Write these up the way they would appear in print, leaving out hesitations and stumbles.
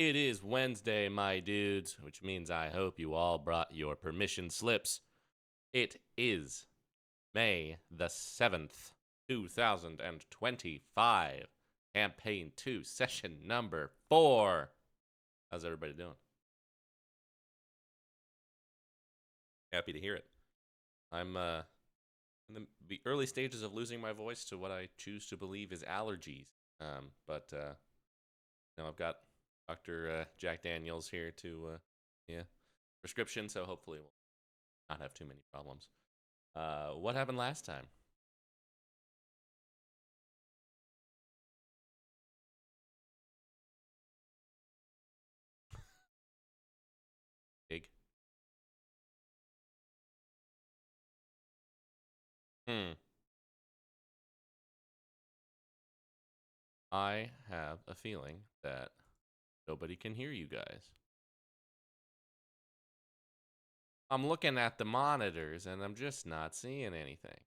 It is Wednesday, my dudes, which means I hope you all brought your permission slips. It is May the 7th, 2025. Campaign 2, session number 4. How's everybody doing? Happy to hear it. I'm in the early stages of losing my voice to what I choose to believe is allergies. But now I've got Dr. Jack Daniels here to, prescription, so hopefully we'll not have too many problems. What happened last time? Big. I have a feeling that nobody can hear you guys. I'm looking at the monitors and I'm just not seeing anything.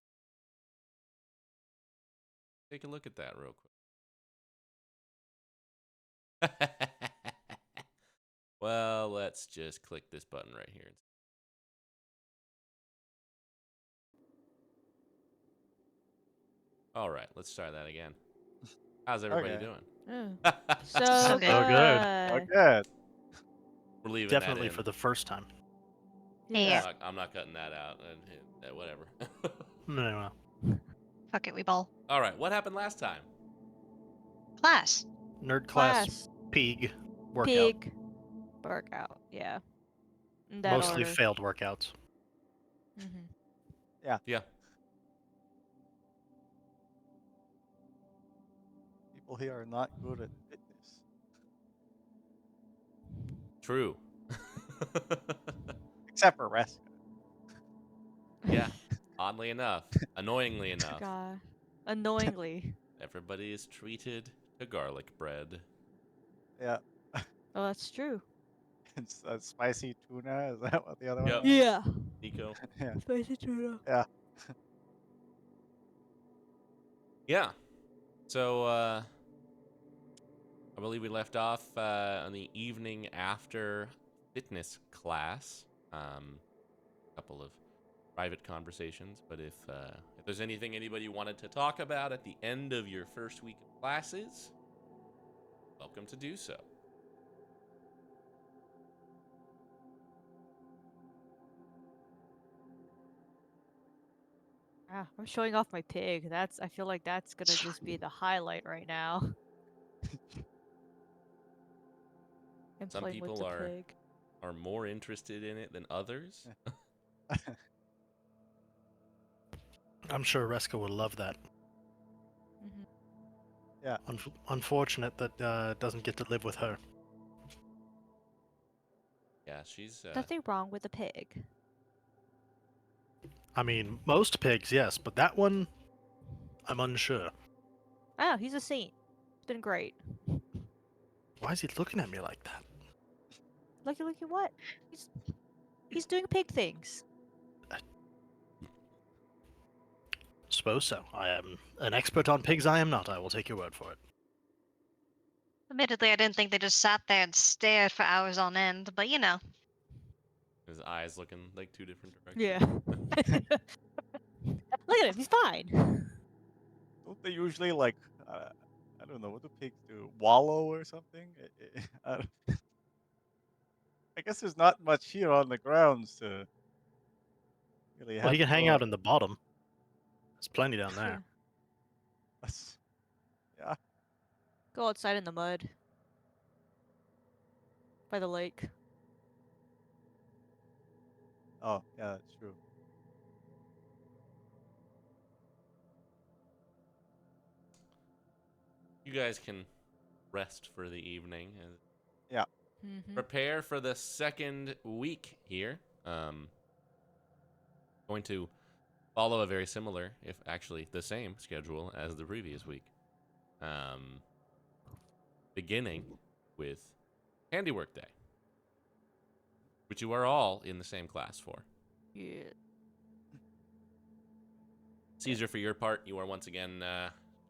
Take a look at that real quick. Well, let's just click this button right here. All right, let's try that again. How's everybody Okay. doing? So So good. Oh, good. We're leaving Definitely that in. for the first time. Yeah. I'm not cutting that out. Whatever. No. Fuck it, we ball. All right, what happened last time? Class. Nerd class pig workout. Pig workout. Yeah. In that Mostly order. failed workouts. Mm-hmm. Yeah. People here are not good at fitness. True. Except for Reska. Yeah. Oddly enough, annoyingly enough, God. Annoyingly. everybody is treated to garlic bread. Yeah. Oh, that's true. It's spicy tuna. Is that what the other one Yep. was? Yeah. Nico. Yeah. Spicy tuna. Yeah. Yeah. So, I believe we left off on the evening after fitness class. A couple of private conversations, but if there's anything anybody wanted to talk about at the end of your first week of classes, welcome to do so. I'm showing off my pig. I feel like that's gonna just be the highlight right now. I'm Some playing with people the are pig. more interested in it than others. I'm sure Reska will love that. Mm-hmm. Yeah. Unfortunate that doesn't get to live with her. Yeah, she's Nothing wrong with the pig. I mean, most pigs, yes, but that one, I'm unsure. Oh, he's a saint. It's been great. Why is he looking at me like that? Looky, what? He's doing pig things. Suppose so. I am an expert on pigs. I am not. I will take your word for it. Admittedly, I didn't think they just sat there and stared for hours on end, but you know. his eyes looking like two different directions. Yeah. Look at him. He's fine. Don't they usually like, I don't know, what do pigs do? Wallow or something? I guess there's not much here on the grounds to really Well, have he can to hang go. out in the bottom. There's plenty down there. Yeah. Go outside in the mud. By the lake. Oh, yeah, that's true. You guys can rest for the evening and Yeah. prepare for the second week here. Going to follow a very similar, if actually the same, schedule as the previous week. Beginning with Handiwork Day, which you are all in the same class for. Yeah. Caesar, for your part, you are once again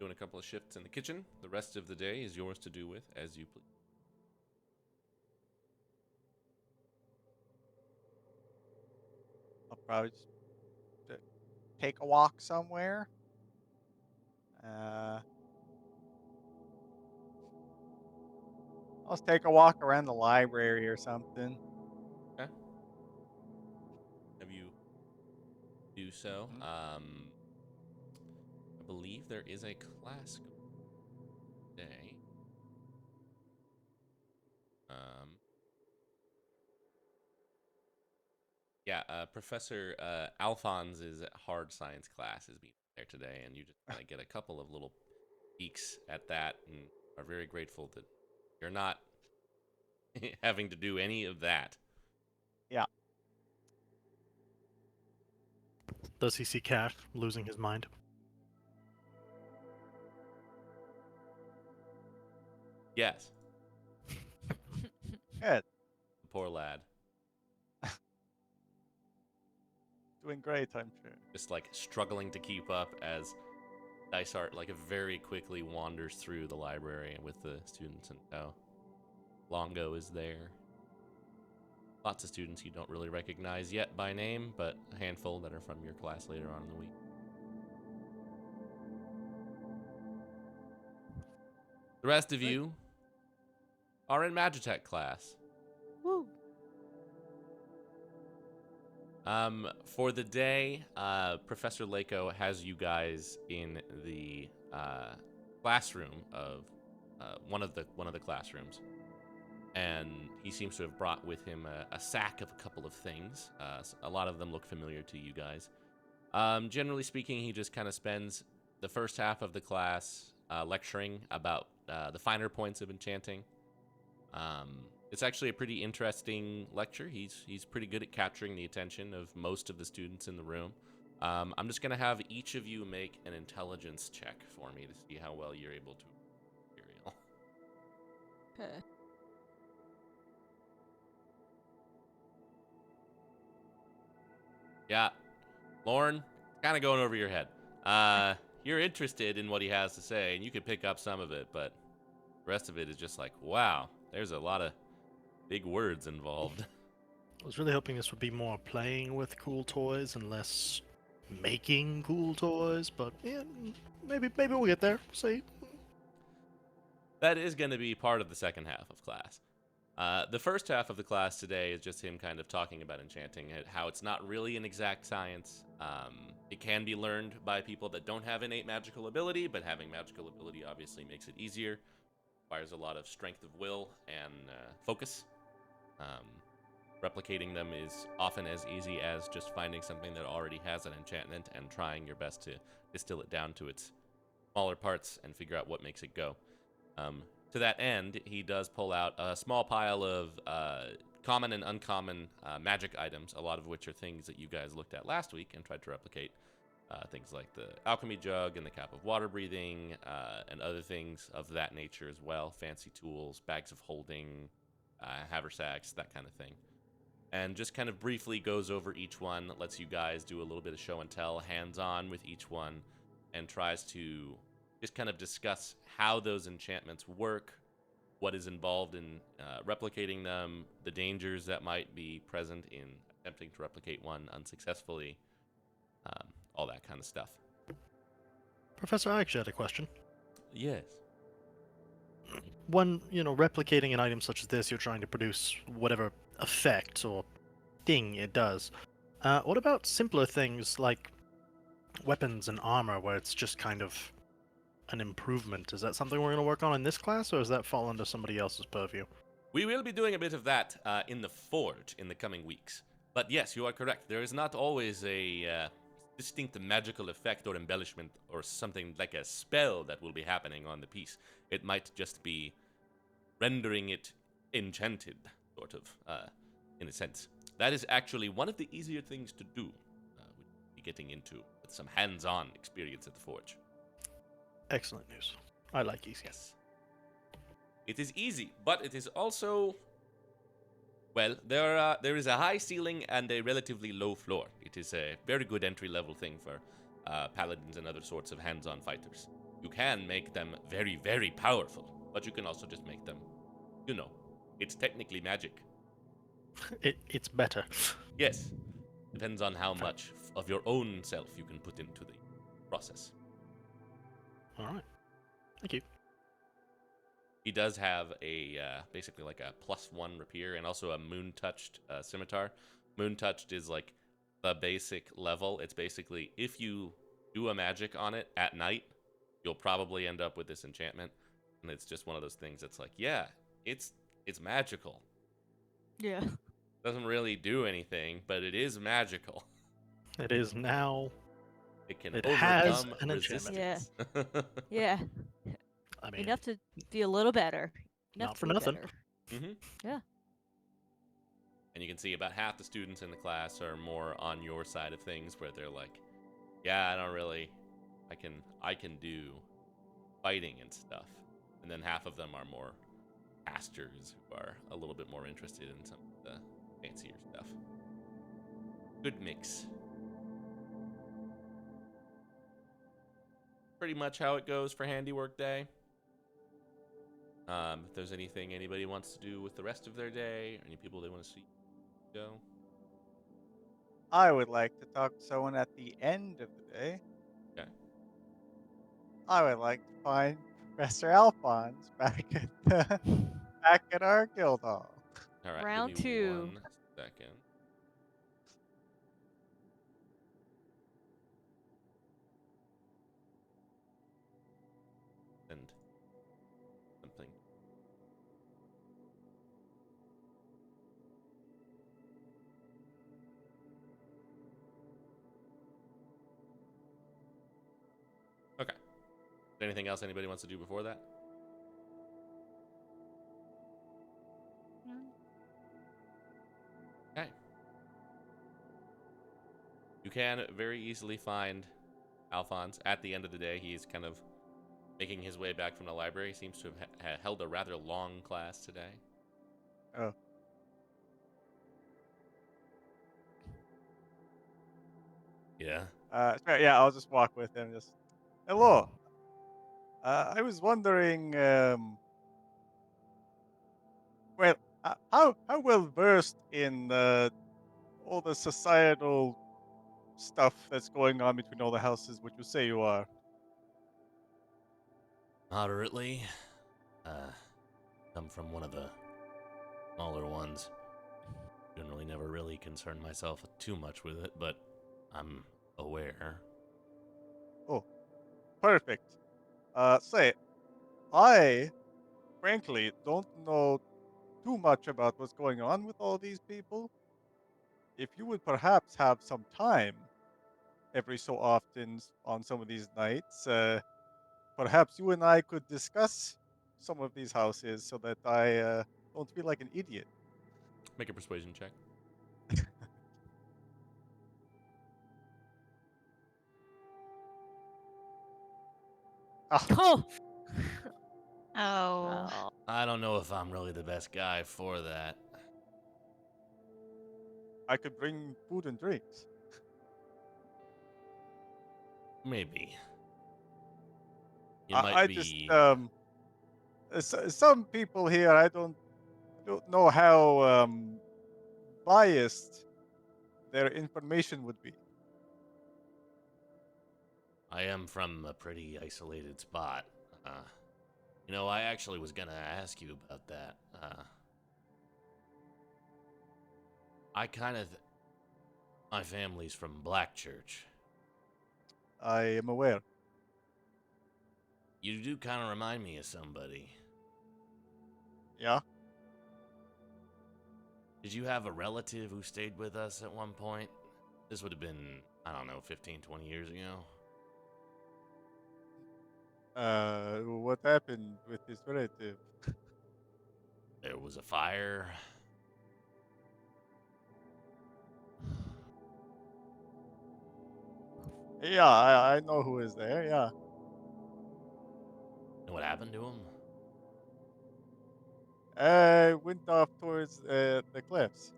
doing a couple of shifts in the kitchen. The rest of the day is yours to do with as you please. Probably just take a walk somewhere. I'll just take a walk around the library or something. Okay. Have you do so? Mhm. I believe there is a class today. Yeah, Professor Alphonse's hard science class is being there today, and you just kind of get a couple of little peeks at that, and are very grateful that you're not having to do any of that. Yeah. Does he see Cat losing his mind? Yes, Good. poor lad, Doing great, I'm sure. just like struggling to keep up as Dysart like very quickly wanders through the library with the students in tow. Longo is there. Lots of students you don't really recognize yet by name, but a handful that are from your class later on in the week. The rest of you are in Magitech class. Woo. For the day, Professor Lako has you guys in the classroom of one of the classrooms, and he seems to have brought with him a sack of a couple of things. A lot of them look familiar to you guys. Generally speaking, he just kind of spends the first half of the class lecturing about the finer points of enchanting. It's actually a pretty interesting lecture. He's pretty good at capturing the attention of most of the students in the room. I'm just going to have each of you make an intelligence check for me to see how well you're able to material. Okay. Yeah, Lauren, kind of going over your head. You're interested in what he has to say, and you could pick up some of it, but the rest of it is just like, wow, there's a lot of big words involved. I was really hoping this would be more playing with cool toys and less making cool toys, but yeah, maybe we'll get there. See. That is going to be part of the second half of class. The first half of the class today is just him kind of talking about enchanting, and how it's not really an exact science. It can be learned by people that don't have innate magical ability, but having magical ability obviously makes it easier. Requires a lot of strength of will and focus. Replicating them is often as easy as just finding something that already has an enchantment and trying your best to distill it down to its smaller parts and figure out what makes it go. To that end, he does pull out a small pile of common and uncommon magic items, a lot of which are things that you guys looked at last week and tried to replicate. Things like the alchemy jug and the cap of water breathing, and other things of that nature as well. Fancy tools, bags of holding, haversacks, that kind of thing. And just kind of briefly goes over each one, lets you guys do a little bit of show and tell, hands-on with each one, and tries to just kind of discuss how those enchantments work, what is involved in replicating them, the dangers that might be present in attempting to replicate one unsuccessfully, all that kind of stuff. Professor, I actually had a question. Yes. When, replicating an item such as this, you're trying to produce whatever effect or thing it does. What about simpler things like weapons and armor, where it's just kind of an improvement? Is that something we're going to work on in this class, or does that fall under somebody else's purview? We will be doing a bit of that in the Forge in the coming weeks. But yes, you are correct. There is not always a distinct magical effect or embellishment or something like a spell that will be happening on the piece. It might just be rendering it enchanted, sort of, in a sense. That is actually one of the easier things to do. We'll be getting into with some hands-on experience at the Forge. Excellent news. I like easy. Yes. It is easy, but it is also, well, there is a high ceiling and a relatively low floor. It is a very good entry-level thing for paladins and other sorts of hands-on fighters. You can make them very, very powerful, but you can also just make them, it's technically magic. It's better. Yes. Depends on how much of your own self you can put into the process. All right. Thank you. He does have a basically like a +1 rapier and also a moon touched scimitar. Moon touched is like the basic level. It's basically if you do a magic on it at night, you'll probably end up with this enchantment. And it's just one of those things that's like, yeah, it's magical. Yeah. Doesn't really do anything, but it is magical. It is now. It can It has overcome an enchantment. resistance. Yeah. I mean, Enough to be a little better. Enough Not to for be nothing. better. Mm-hmm. Yeah. And you can see about half the students in the class are more on your side of things, where they're like, "Yeah, I don't really, I can do fighting and stuff," and then half of them are more casters who are a little bit more interested in some of the fancier stuff. Good mix. Pretty much how it goes for Handiwork Day. If there's anything anybody wants to do with the rest of their day, or any people they want to see go. I would like to talk to someone at the end of the day. Okay. I would like to find Professor Alphonse back at back at our guild hall. All right. Round give me 2. 1 second. And something. Okay. Anything else anybody wants to do before that? Mm. Okay. You can very easily find Alphonse. At the end of the day, he's kind of making his way back from the library. He seems to have held a rather long class today. Oh. Yeah. Sure, yeah, I'll just walk with him. Just hello. I was wondering, well, how well versed in all the societal stuff that's going on between all the houses would you say you are? Moderately. Come from one of the smaller ones. Generally never really concerned myself too much with it, but I'm aware. Oh, perfect. Say, I frankly don't know too much about what's going on with all these people. If you would perhaps have some time every so often on some of these nights, perhaps you and I could discuss some of these houses so that I don't feel like an idiot. Make a persuasion check. Ah, Oh. Oh. Oh. I don't know if I'm really the best guy for that. I could bring food and drinks. Maybe. You might I just be. some people here I don't know how biased their information would be. I am from a pretty isolated spot. I actually was gonna ask you about that. I kind of. My family's from Blackchurch. I am aware. You do kind of remind me of somebody. Yeah. Did you have a relative who stayed with us at one point? This would have been, I don't know, 15, 20 years ago. What happened with his relative? There was a fire. Yeah, I know who is there. Yeah. And what happened to him? Went off towards the cliffs.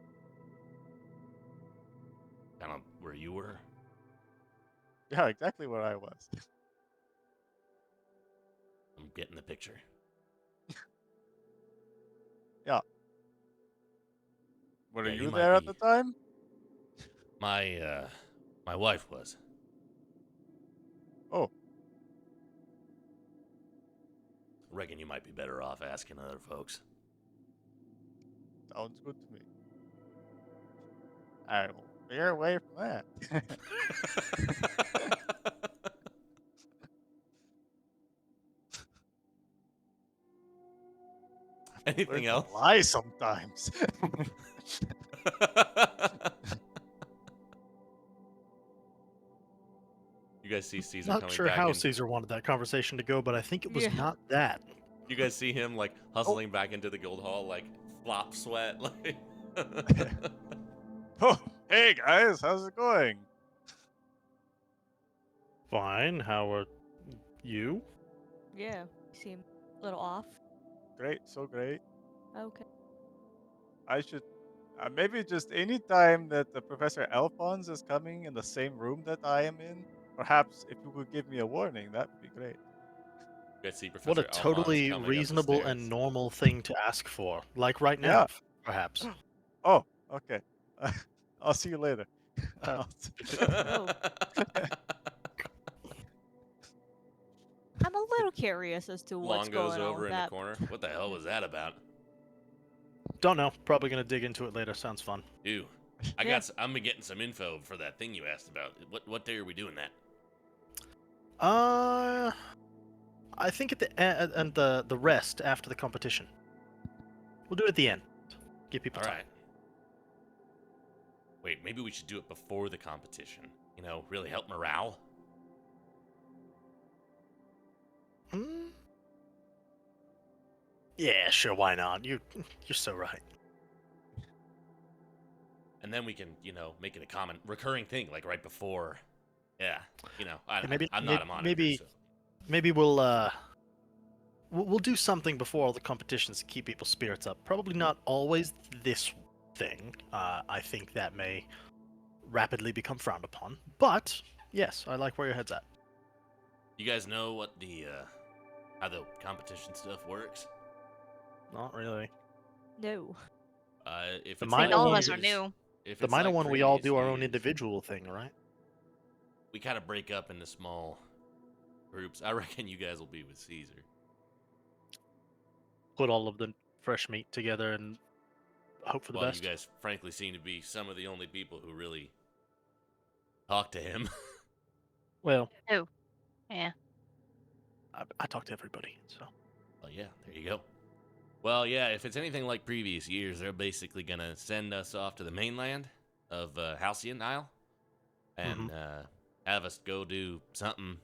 Kind of where you were? Yeah, exactly where I was. I'm getting the picture. Yeah. Were Yeah, you you might there at be. the time? My wife was. Oh, Reckon you might be better off asking other folks. sounds good to me. I will veer away from that. Anything Learn else? to lie sometimes. You guys see Caesar Not coming sure back how in. Caesar wanted that conversation to go, but I think it was Yeah. not that. You guys see him like hustling back into the guild hall, like flop sweat, like. Oh, hey guys, how's it going? Fine. How are you? Yeah. You seem a little off. Great, so great. Okay. I should maybe just any time that the Professor Alphonse is coming in the same room that I am in, perhaps if you could give me a warning, that would be great. You guys see What a Professor Alphonse totally coming up the reasonable stairs. and normal thing to ask for. Like right Yeah. now, perhaps. Oh, okay. I'll see you later. Uh, Oh. I'm a little curious as to what's Long goes going on over with in the that. corner. What the hell was that about? Don't know. Probably gonna dig into it later. Sounds fun. Ew. Yeah. I'm getting some info for that thing you asked about. What day are we doing that? I think at the and the rest after the competition. We'll do it at the end. Give people All time. right. Wait, maybe we should do it before the competition. You know, really help morale. Hmm? Yeah, sure. Why not? You're so right. And then we can, you know, make it a common recurring thing, like right before. Yeah, you know, Yeah, maybe I'm not a monitor, maybe so. maybe we'll do something before all the competitions to keep people's spirits up. Probably not always this thing. I think that may rapidly become frowned upon. But yes, I like where your head's at. You guys know what the how the competition stuff works? Not really. No. If The it's minor I think all of one- us are new. If The it's minor like one, we all previous do our own years, individual thing, right? we kind of break up into small groups. I reckon you guys will be with Caesar. Put all of the fresh meat together and hope for the Well, best. you guys frankly seem to be some of the only people who really talk to him. Well, Yeah. I talk to everybody, so. Well, yeah, there you go. Well, yeah, if it's anything like previous years, they're basically gonna send us off to the mainland of Halcyon Isle and have us go do something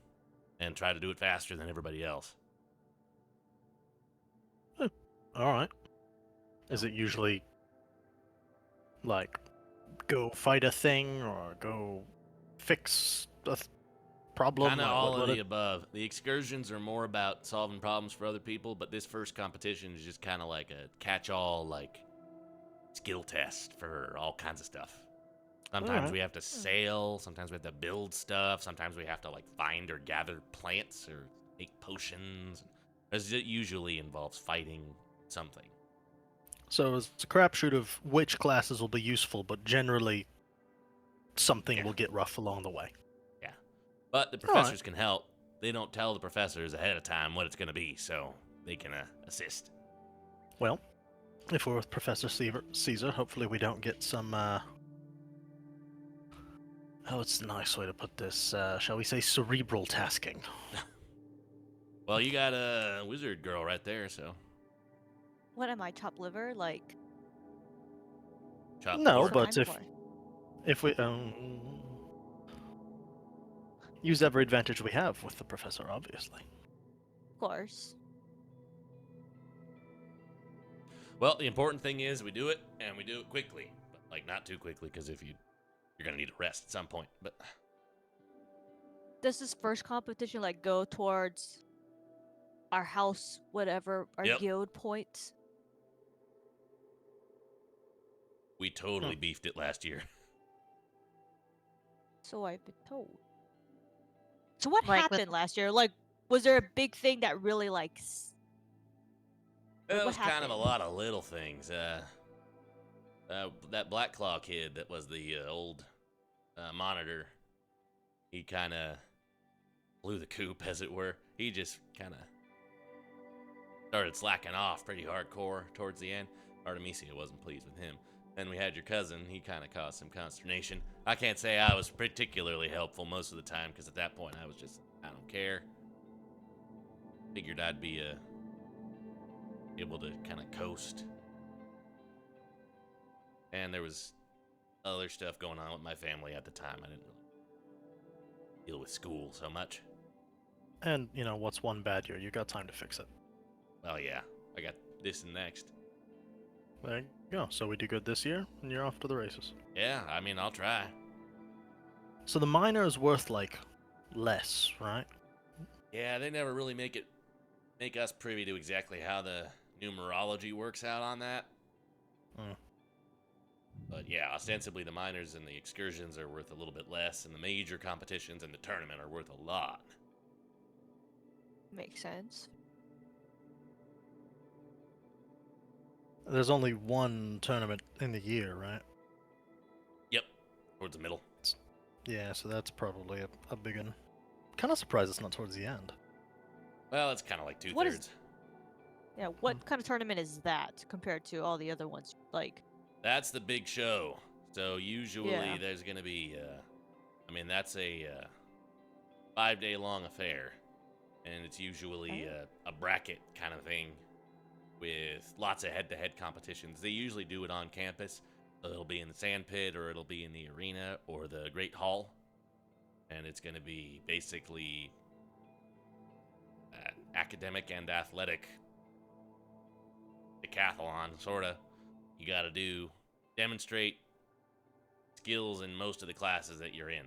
and try to do it faster than everybody else. All right. Is it usually like go fight a thing or go fix a problem? Kind of Like, all of what the above. The excursions are more about solving problems for other people, but this first competition is just kind of like a catch-all, like skill test for all kinds of stuff. Sometimes Alright. we have to sail. Sometimes we have to build stuff. Sometimes we have to like find or gather plants or make potions. It usually involves fighting something. So it's a crapshoot of which classes will be useful, but generally something Yeah. will get rough along the way. Yeah, but the All right. professors can help. They don't tell the professors ahead of time what it's going to be, so they can assist. Well, if we're with Professor Caesar, hopefully we don't get some. Oh, it's a nice way to put this. Shall we say cerebral tasking? Well, you got a wizard girl right there, so What am I, chopped liver? Like, chop No, pork. but I'm if for. if we use every advantage we have with the professor, obviously. Of course. Well, the important thing is we do it and we do it quickly, but like not too quickly because if you're gonna need a rest at some point. But Does this first competition like go towards our house, whatever our Yep. guild points? we totally beefed it last year. So I've been told. So what Like with- happened last year? Like, was there a big thing that really like? It What was kind of a happened? lot of little things. That Black Claw kid that was the old monitor, he kind of blew the coop, as it were. He just kind of started slacking off pretty hardcore towards the end. Artemisia wasn't pleased with him. Then we had your cousin. He kind of caused some consternation. I can't say I was particularly helpful most of the time, because at that point I was just, I don't care. Figured I'd be able to kind of coast. And there was other stuff going on with my family at the time. I didn't really deal with school so much. And, you know, what's one bad year? You got time to fix it. Well, yeah, I got this and next. There you go. So we do good this year, and you're off to the races. Yeah, I mean, I'll try. So the minor is worth, like, less, right? Yeah, they never really make us privy to exactly how the numerology works out on that. Mm. But yeah, ostensibly the minors and the excursions are worth a little bit less, and the major competitions and the tournament are worth a lot. Makes sense. There's only one tournament in the year, right? Yep, towards the middle. Yeah, so that's probably a big one. Kind of surprised it's not towards the end. Well, it's kind of like What is- two-thirds. Yeah, what kind of tournament is that compared to all the other ones? Like, That's the big show. So usually Yeah. there's going to be, I mean, that's a 5-day long affair. And it's usually a bracket kind of thing with lots of head-to-head competitions. They usually do it on campus. So it'll be in the sand pit, or it'll be in the arena, or the Great Hall. And it's going to be basically academic and athletic decathlon, sort of. You got to demonstrate skills in most of the classes that you're in.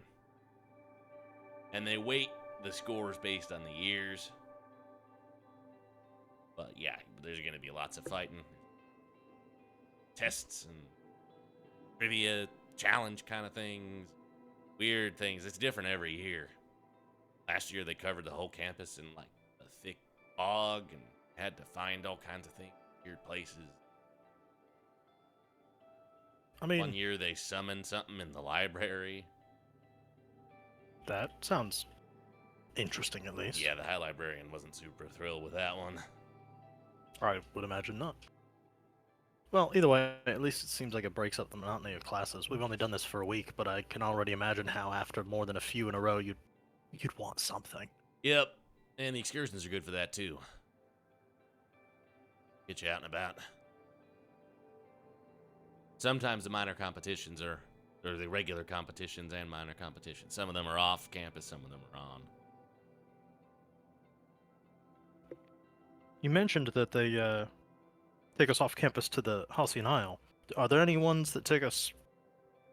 And they weight the scores based on the years. But yeah, there's going to be lots of fighting. Tests and trivia, challenge kind of things. Weird things. It's different every year. Last year they covered the whole campus in like a thick fog and had to find all kinds of things, weird places. I mean, One year they summoned something in the library. that sounds interesting at least. Yeah, the high librarian wasn't super thrilled with that one. I would imagine not. Well, either way, at least it seems like it breaks up the monotony of classes. We've only done this for a week, but I can already imagine how after more than a few in a row, you'd want something. Yep, and the excursions are good for that too. Get you out and about. Sometimes the minor competitions or the regular competitions and minor competitions. Some of them are off campus, some of them are on. You mentioned that they take us off campus to the Halcyon Isle. Are there any ones that take us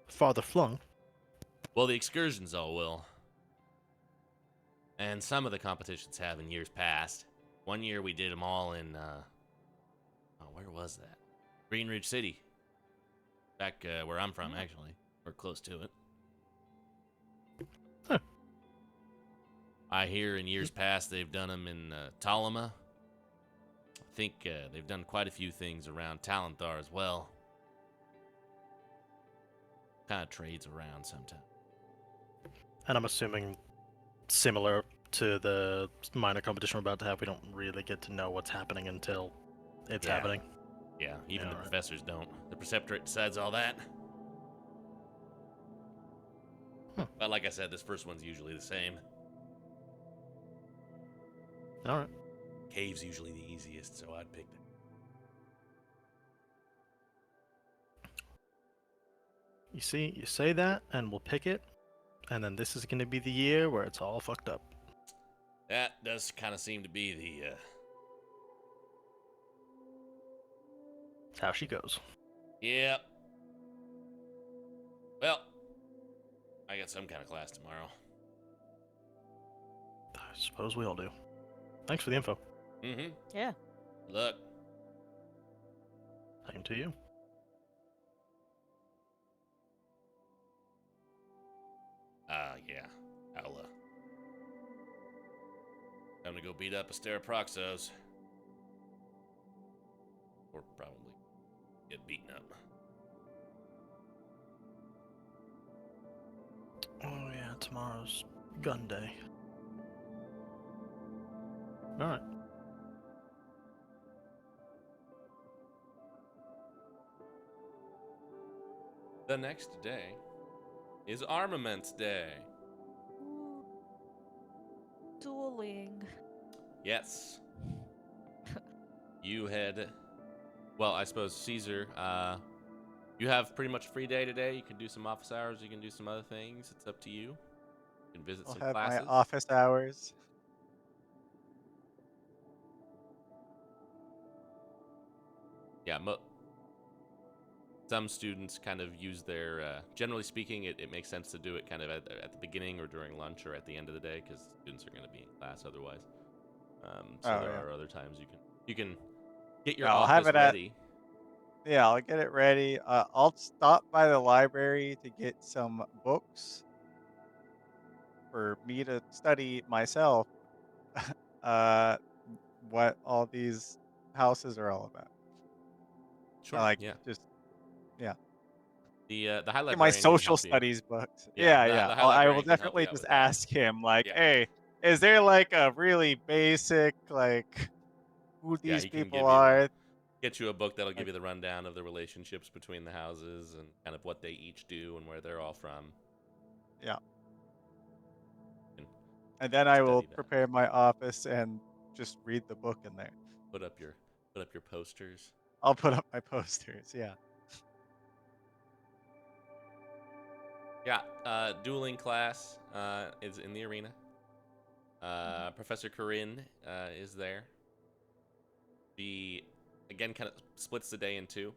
farther flung? Well, the excursions all will. And some of the competitions have in years past. One year we did them all in, where was that? Green Ridge City. Back where I'm from, actually. Or close to it. Huh. I hear in years past they've done them in Ptolema. I think they've done quite a few things around Talenthar as well. Kind of trades around sometimes. And I'm assuming similar to the minor competition we're about to have, we don't really get to know what's happening until it's Yeah. happening. Yeah, even Yeah, the right. professors don't. The preceptorate decides all that. But like I said, this first one's usually the same. All right. Cave's usually the easiest, so I'd pick that. You see, you say that, and we'll pick it, and then this is going to be the year where it's all fucked up. That does kind of seem to be the, That's how she goes. Yep. Well, I got some kind of class tomorrow. I suppose we all do. Thanks for the info. Mm-hmm. yeah. Look. Same to you. Yeah. I'll, time to go beat up Asteroproxos. Or probably get beaten up. Tomorrow's gun day. Alright. The next day is Armaments Day. Ooh. Dueling. Yes. You had, well, I suppose Caesar, you have pretty much free day today. You can do some office hours. You can do some other things. It's up to you. You can visit I'll some have my classes. office hours. Yeah, some students kind of use their, generally speaking, it makes sense to do it kind of at the beginning or during lunch or at the end of the day because students are going to be in class otherwise. So Oh, there yeah. are other times you can get your Yeah, I'll have office it at. ready. Yeah, I'll get it ready. I'll stop by the library to get some books for me to study myself. uh, what all these houses are all about. I Sure. like Yeah. just yeah. The high Get my librarian can social help you. studies books. Yeah, Yeah, the yeah. high I will librarian can help you definitely out just with that. ask him, like, Yeah. hey, is there like a really basic, like, who Yeah, these he can people give you the are? get you a book that'll give Like, you the rundown of the relationships between the houses and kind of what they each do and where they're all from. yeah. And And then I will study that. prepare my office and just read the book in there. Put up your posters. I'll put up my posters. Yeah. Yeah, dueling class is in the arena. Professor Corinne is there. She again kind of splits the day in two.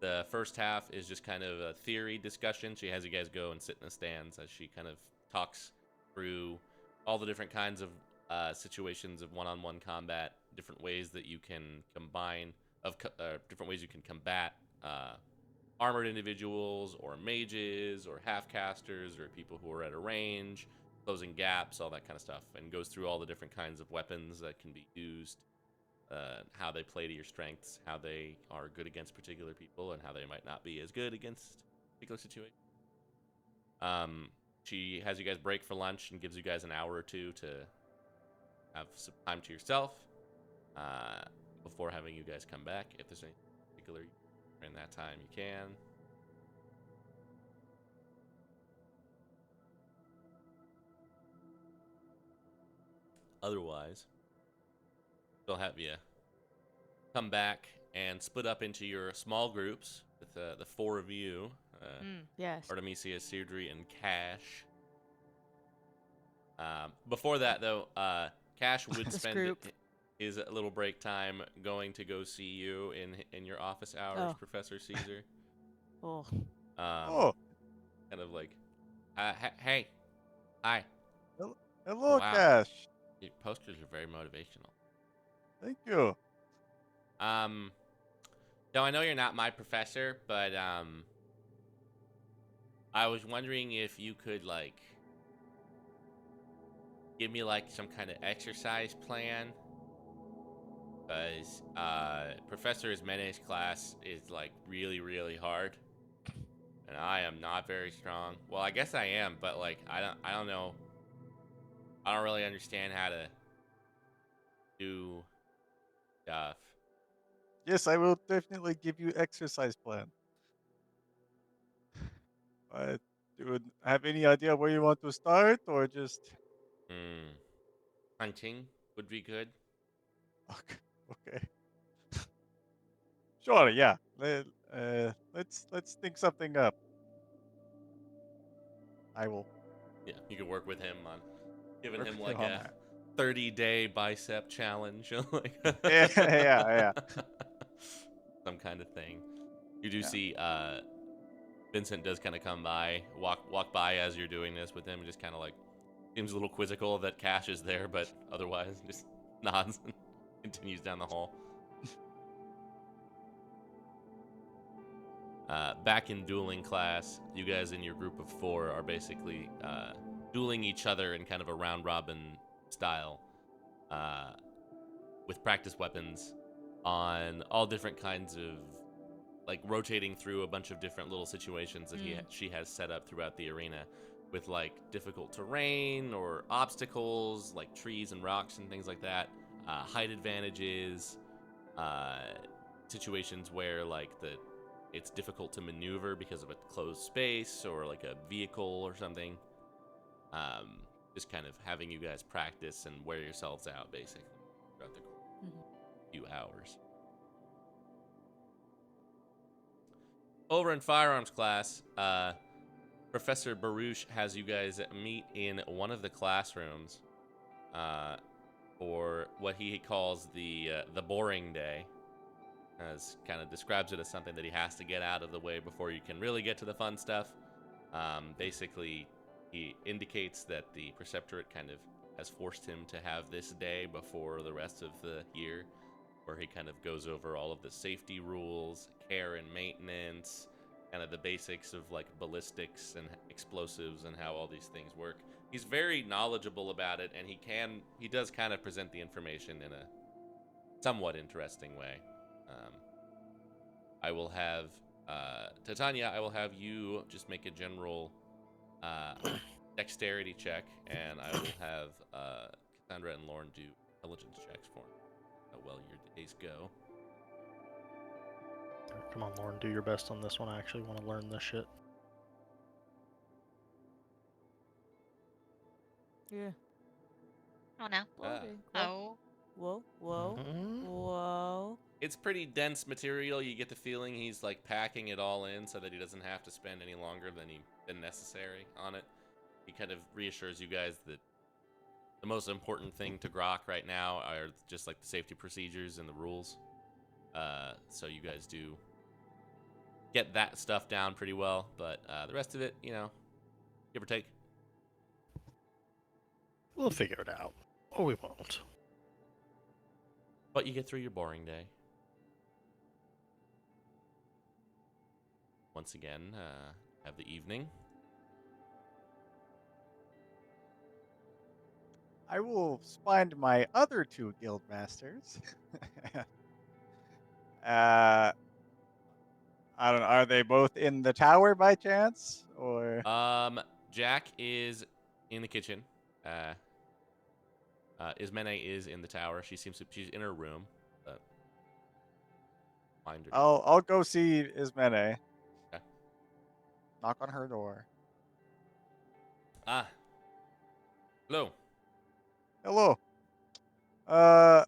The first half is just kind of a theory discussion. She has you guys go and sit in the stands as she kind of talks through all the different kinds of situations of one-on-one combat, different ways that you can combine, different ways you can combat armored individuals or mages or half-casters or people who are at a range, closing gaps, all that kind of stuff, and goes through all the different kinds of weapons that can be used. How they play to your strengths, how they are good against particular people, and how they might not be as good against particular situations. She has you guys break for lunch and gives you guys an hour or two to have some time to yourself before having you guys come back. If there's any particular in that time, you can. Otherwise, they'll have you come back and split up into your small groups with the four of you. Yes. Artemisia, Seirdre, and Cash. Before that, though, Cash would This spend group. his little break time going to go see you in your office hours, Oh. Professor Caesar. Oh. Oh, Kind of like, hey, hi. hello, Wow, Cash. your posters are very motivational. Thank you. So I know you're not my professor, but I was wondering if you could like give me like some kind of exercise plan, because Professor Ismene's class is like really hard, and I am not very strong. Well, I guess I am, but like I don't know. I don't really understand how to do stuff. Yes, I will definitely give you exercise plan. But do you have any idea where you want to start, or just Hunting would be good. okay? Sure, yeah. Let's think something up. I will Yeah, you could work with him on giving work him with you like on a that. 30-day bicep challenge, like Yeah, yeah. some kind of thing. You do Yeah. see Vincent does kind of come by, walk by as you're doing this with him, and just kind of like seems a little quizzical that Cash is there, but otherwise just nods and continues down the hall. Back in dueling class, you guys in your group of four are basically dueling each other in kind of a round robin style, with practice weapons on all different kinds of, like rotating through a bunch of different little situations that she has set up throughout the arena. with like difficult terrain or obstacles like trees and rocks and things like that, height advantages, uh, situations where like it's difficult to maneuver because of a closed space or like a vehicle or something. Just kind of having you guys practice and wear yourselves out basically throughout the few hours. Over in firearms class, Professor Baruch has you guys meet in one of the classrooms for what he calls the boring day, as kind of describes it as something that he has to get out of the way before you can really get to the fun stuff. Basically, he indicates that the Preceptorate kind of has forced him to have this day before the rest of the year, where he kind of goes over all of the safety rules, care and maintenance, kind of the basics of like ballistics and explosives and how all these things work. He's very knowledgeable about it, and he does kind of present the information in a somewhat interesting way. I will have Titania, I will have you just make a general dexterity check, and I will have Cassandra and Lauren do intelligence checks for me. How well your days go. Come on, Lauren, do your best on this one. I actually want to learn this shit. Yeah. Oh no. Loading. Oh. Whoa. Whoa. Mhm. Whoa. It's pretty dense material. You get the feeling he's like packing it all in so that he doesn't have to spend any longer than necessary on it. He kind of reassures you guys that the most important thing to Grok right now are just like the safety procedures and the rules. So you guys do get that stuff down pretty well, but the rest of it, give or take. We'll figure it out. Or we won't. But you get through your boring day. Once again, have the evening. I will find my other two guild masters. I don't know. Are they both in the tower by chance, or? Jack is in the kitchen. Ismene is in the tower. She's in her room, but find her. I'll go see Ismene. Okay. Knock on her door. Ah. Hello. Hello. I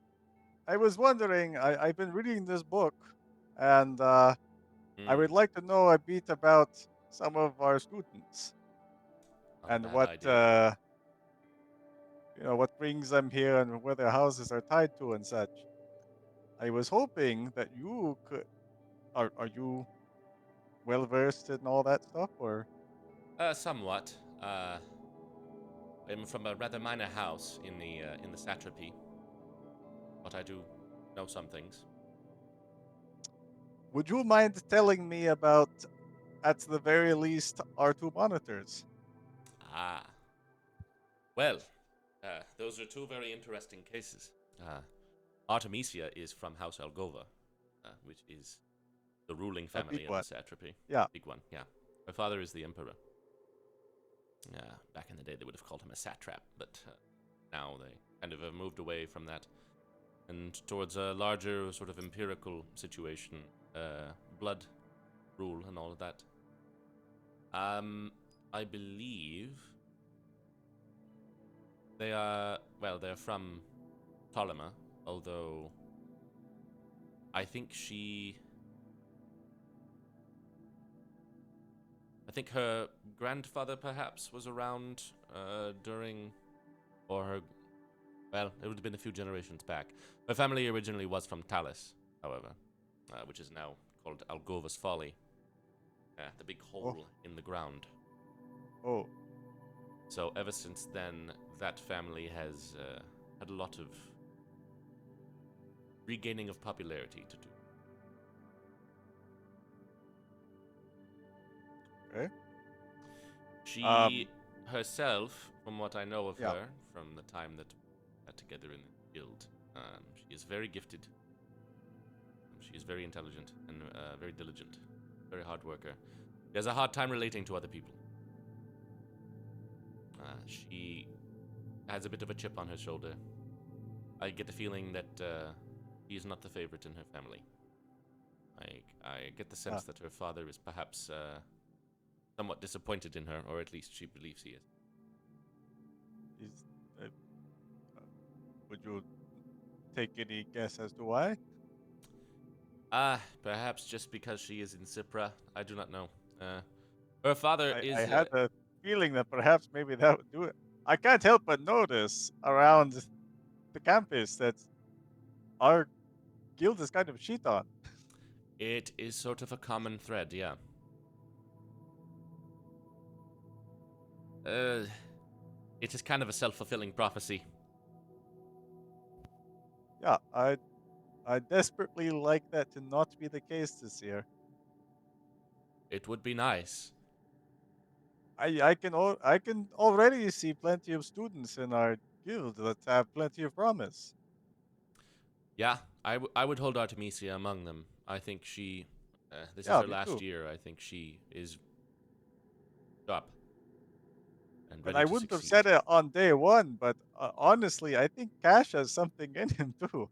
was wondering. I've been reading this book, and I would like to know a bit about some of our students Not a and bad what idea. what brings them here and where their houses are tied to and such. I was hoping that you could. Are you well versed in all that stuff, or? Somewhat. I'm from a rather minor house in the satrapy, but I do know some things. Would you mind telling me about, at the very least, our two monitors? Ah. Well, those are two very interesting cases. Artemisia is from House Algova, which is the ruling A family big of one. the satrapy. Yeah. Big one, yeah. Her father is the emperor. Back in the day, they would have called him a satrap, but now they kind of have moved away from that and towards a larger sort of empirical situation, blood rule and all of that. I believe they're from Ptolemy, although I think her grandfather perhaps was around during, or her, well, it would have been a few generations back. Her family originally was from Talis, however, which is now called Algova's Folly, the big hole in the ground. Oh, So ever since then, that family has had a lot of regaining of popularity to do. okay. She herself, from what I know of Yeah. her, from the time that we had together in the guild, she is very gifted. She is very intelligent and very diligent, very hard worker. She has a hard time relating to other people. She has a bit of a chip on her shoulder. I get the feeling that he is not the favorite in her family. I get the sense Ah. that her father is perhaps somewhat disappointed in her, or at least she believes he is. Is, uh, would you take any guess as to why? Perhaps just because she is in Cypra. I do not know. Her father I is. had a feeling that perhaps maybe that would do it. I can't help but notice around the campus that our guild is kind of shit on. It is sort of a common thread, yeah. It is kind of a self-fulfilling prophecy. Yeah, I desperately like that to not be the case this year. It would be nice. I can already see plenty of students in our guild that have plenty of promise. Yeah, I would hold Artemisia among them. I think she. This is Yeah, her me last too. year. I think she is up and And ready I to wouldn't have succeed. said it on day one, but honestly, I think Cash has something in him too.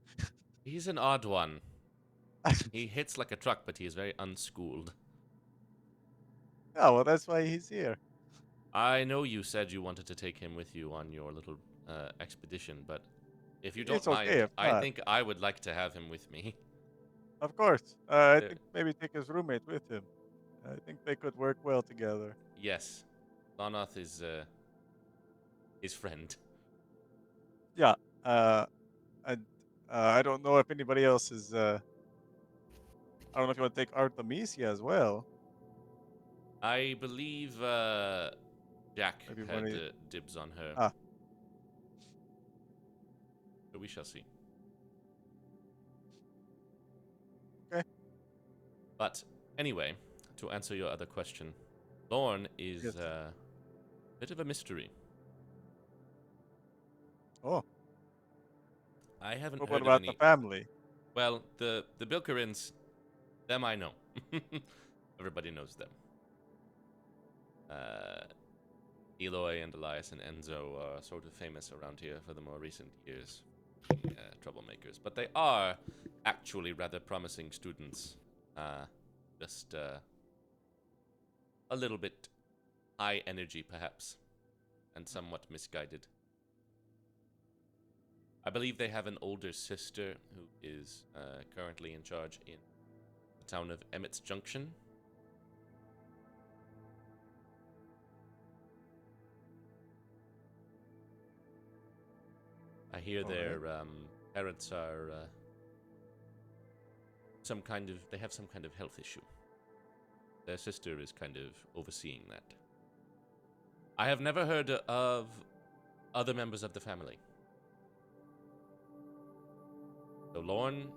He's an odd one. He hits like a truck, but he is very unschooled. Yeah, well, that's why he's here. I know you said you wanted to take him with you on your little expedition, but if you don't It's okay mind, if I not. think I would like to have him with me. Of course. I Uh, think maybe take his roommate with him. I think they could work well together. yes, Lonoth is his friend. Yeah. And I don't know if anybody else is. I don't know if you want to take Artemisia as well. I believe Jack Maybe one had of you. dibs on her, Ah, so we shall see. okay. But anyway, to answer your other question, Lorne is Yes. a bit of a mystery. Oh, I haven't what heard of about the any. family? Well, the Bilkerins, them I know. Everybody knows them. Eloy and Elias and Enzo are sort of famous around here for the more recent years, being troublemakers. But they are actually rather promising students. Just a little bit high energy, perhaps, and somewhat misguided. I believe they have an older sister who is currently in charge in the town of Emmett's Junction. I hear All their right. parents are they have some kind of health issue. Their sister is kind of overseeing that. I have never heard of other members of the family. So Lorne,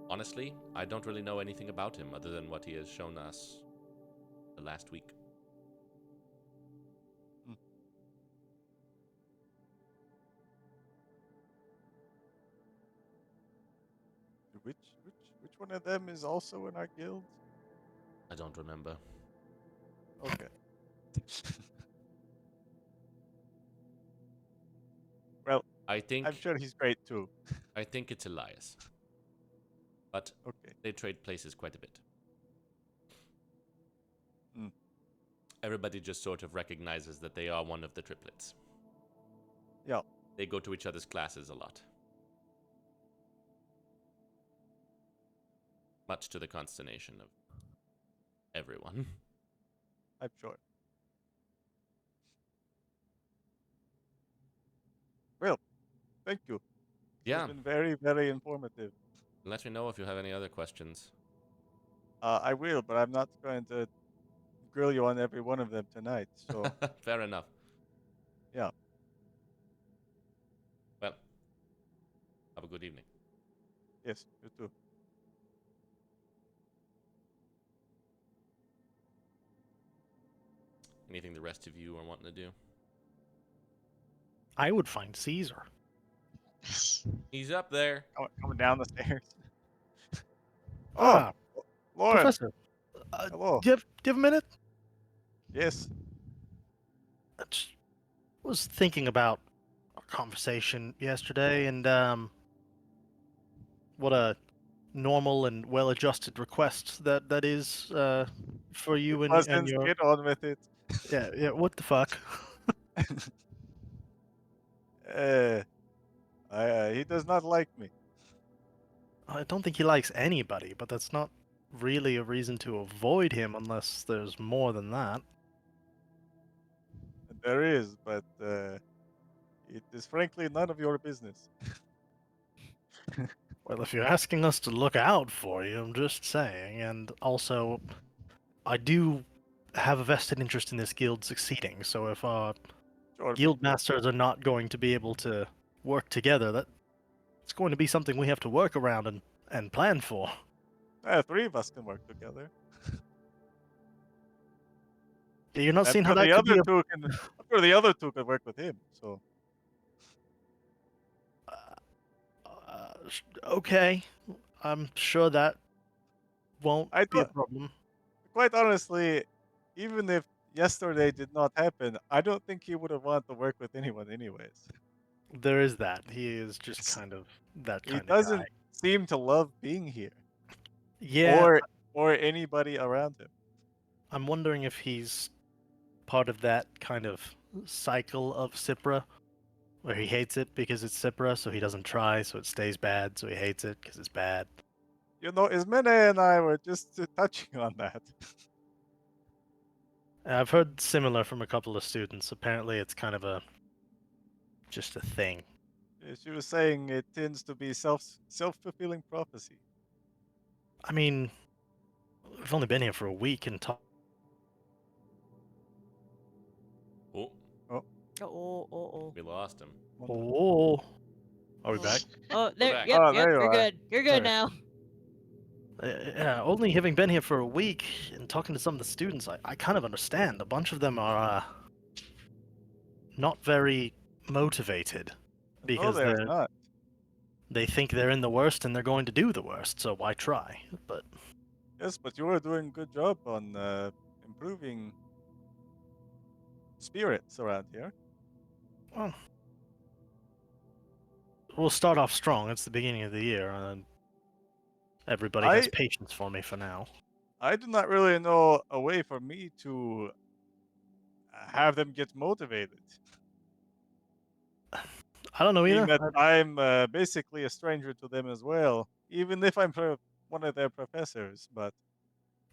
honestly, I don't really know anything about him other than what he has shown us the last week. Hmm. Which one of them is also in our guild? I don't remember. Okay. Well, I I'm think sure he's great too. it's Elias. But Okay. they trade places quite a bit. Hmm. Everybody just sort of recognizes that they are one of the triplets. Yeah. They go to each other's classes a lot. Much to the consternation of everyone. I'm sure. Well, thank you. This has Yeah, been very, very informative. let me know if you have any other questions. I will, but I'm not going to grill you on every one of them tonight. So, Fair enough. yeah. Well, have a good evening. Yes, you too. Anything the rest of you are wanting to do? I would find Caesar. He's up there. Coming down the stairs. Oh, Ah, Lauren. Professor. Hello. Do you have a minute? Yes. Just was thinking about our conversation yesterday, and what a normal and well-adjusted request that is for you and Cousins, your get on with it. yeah. What the fuck? uh, he does not like me. I don't think he likes anybody, but that's not really a reason to avoid him unless there's more than that. There is, but it is frankly none of your business. Well, if you're asking us to look out for you, I'm just saying. And also, I do have a vested interest in this guild succeeding, so if our Sure, me guild too. masters are not going to be able to work together, it's going to be something we have to work around and plan for. Three of us can work together. You're not I'm seeing how sure that the could be other a two can. I'm sure the other two can work with him. So okay. I'm sure that won't I be a don't. problem. Quite honestly, even if yesterday did not happen, I don't think he would have wanted to work with anyone, anyways. There is that. He is just It's- kind of that He kind of guy. doesn't seem to love being here Yeah, or anybody around him. I'm wondering if he's part of that kind of cycle of Cipra, where he hates it because it's Cipra, so he doesn't try, so it stays bad, so he hates it because it's bad. You know, Ismene and I were just touching on that. I've heard similar from a couple of students. Apparently, it's kind of just a thing. She was saying it tends to be self-fulfilling prophecy. I mean, we've only been here for a week and Oh, Oh. we lost him. oh, are we Oh. back? Oh, there. back. Yep, Oh, yep. there you You're are. good. You're good Alright. now. Yeah, only having been here for a week and talking to some of the students, I kind of understand. A bunch of them are not very motivated No, because there's not. they think they're in the worst and they're going to do the worst, so why try? But Yes, but you were doing a good job on improving spirits around here. well, we'll start off strong. It's the beginning of the year, and everybody has I patience for me for now. I do not really know a way for me to have them get motivated. I don't know Being either. that I'm basically a stranger to them as well, even if I'm one of their professors, but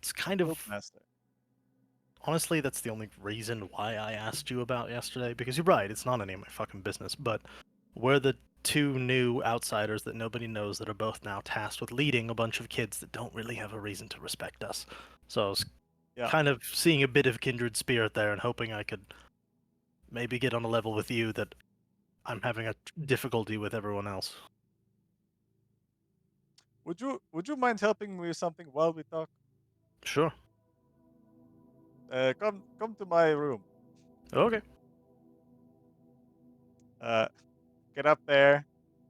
It's kind of guildmaster. honestly that's the only reason why I asked you about yesterday. Because you're right, it's not any of my fucking business. But we're the two new outsiders that nobody knows that are both now tasked with leading a bunch of kids that don't really have a reason to respect us. So I was Yeah. kind of seeing a bit of kindred spirit there and hoping I could maybe get on a level with you that I'm having a difficulty with everyone else. Would you mind helping me with something while we talk? Sure. Come to my room. Okay. Uh, get up there.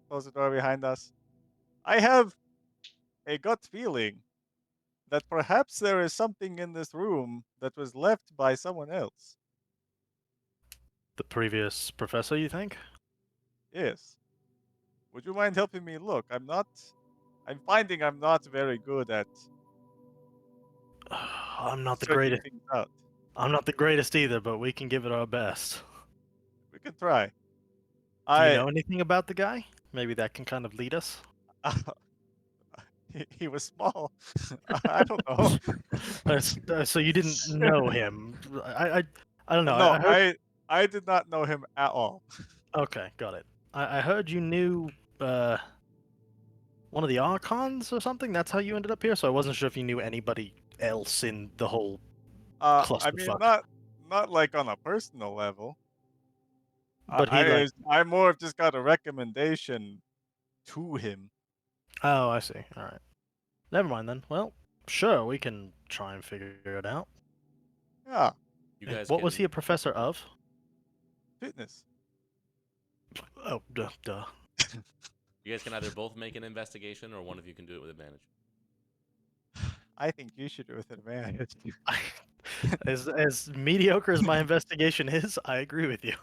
Close the door behind us. I have a gut feeling that perhaps there is something in this room that was left by someone else. The previous professor, you think? Yes. Would you mind helping me look? I'm finding I'm not very good at I'm not the searching greatest. things out. I'm not the greatest either, but we can give it our best. We can try. Do you I know anything about the guy? Maybe that can kind of lead us. he was small. I don't know. So you didn't know him? I don't know. No, I heard. I did not know him at all. Okay, got it. I heard you knew uh, one of the Archons or something. That's how you ended up here. So I wasn't sure if you knew anybody else in the whole I mean, clusterfuck. not like on a personal level. But he like. I more of just got a recommendation to him. Oh, I see. All right. Never mind then. Well, sure, we can try and figure it out. Yeah, You guys What can, was he a professor of? fitness. Oh, duh. you guys can either both make an investigation or one of you can do it with advantage. I think you should do it with advantage. As mediocre as my investigation is, I agree with you.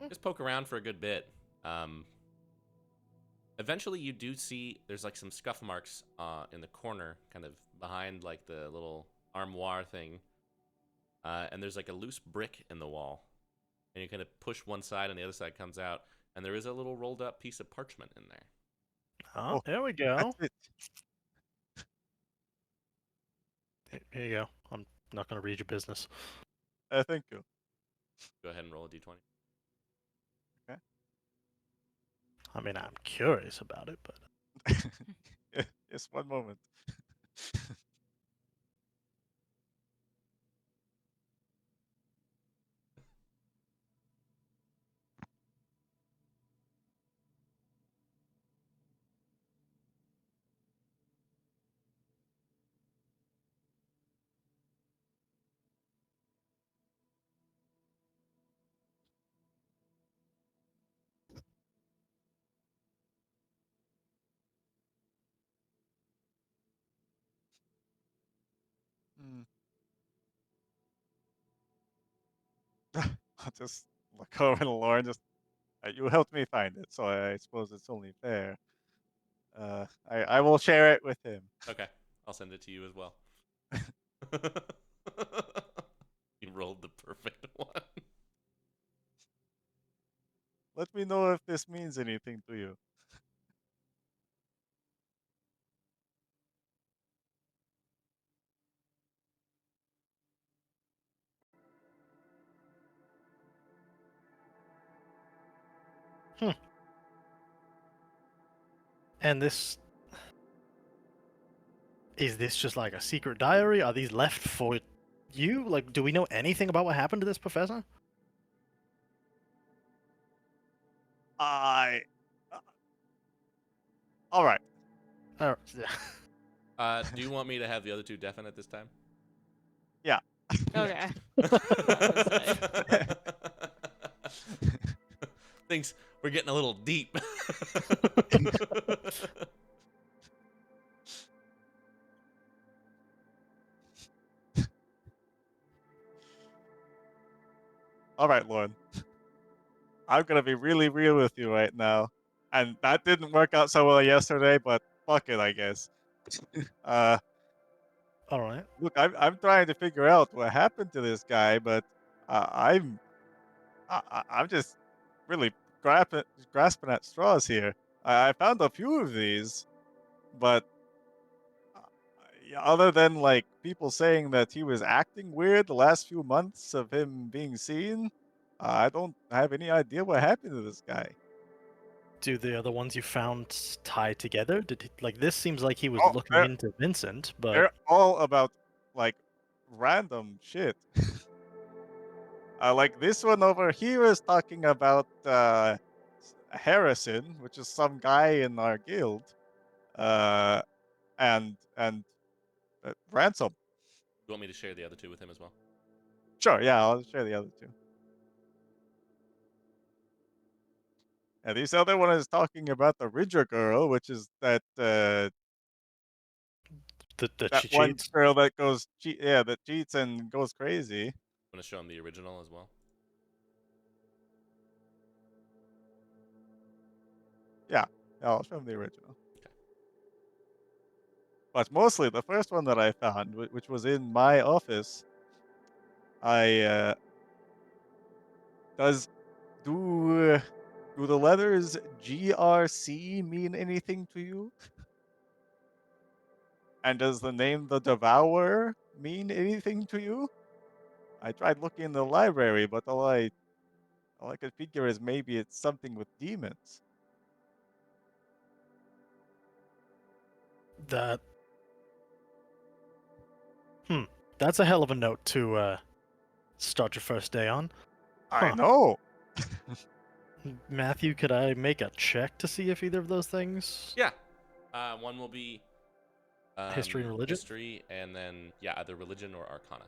Just poke around for a good bit. Eventually, you do see there's like some scuff marks in the corner, kind of behind like the little armoire thing, and there's like a loose brick in the wall, and you kind of push one side, and the other side comes out, and there is a little rolled up piece of parchment in there. Oh, Oh, there we go. That's it. Here you go. I'm not gonna read your business. Thank you. Go ahead and roll a d20. I mean, I'm curious about it, but Just one moment. Hmm. I'll just look over to Lauren. Just you helped me find it, so I suppose it's only fair. I will share it with him. Okay, I'll send it to you as well. You rolled the perfect one. Let me know if this means anything to you. and this is this just like a secret diary? Are these left for you? Like, do we know anything about what happened to this professor? I. All right. Oh, Do you want me to have the other two deafen at this time? Yeah. Okay. gonna say. Things we're getting a little deep. All right, Lauren. I'm gonna be really real with you right now, and that didn't work out so well yesterday. But fuck it, I guess. Uh, all right. Look, I'm trying to figure out what happened to this guy, but I'm I'm just really grasping at straws here. I found a few of these, but uh, yeah, other than like people saying that he was acting weird the last few months of him being seen, I don't have any idea what happened to this guy. Do the other ones you found tie together? Like this seems like he was Oh, looking into Vincent, but they're all about like random shit. Like this one over here is talking about Harrison, which is some guy in our guild, uh, and Ransom. You want me to share the other two with him as well? Sure, yeah, I'll share the other two. And this other one is talking about the Ridger girl, which is that that that she one cheats. girl that that cheats and goes crazy. I'm gonna show him the original as well. Yeah, I'll show him the original. But mostly the first one that I found, which was in my office, I does do do the letters GRC mean anything to you? And does the name the Devourer mean anything to you? I tried looking in the library, but all I could figure is maybe it's something with demons. That that's a hell of a note to start your first day on. I Huh. know. Matthew, could I make a check to see if either of those things? Yeah. One will be History and religion? history, and then yeah, either religion or arcana.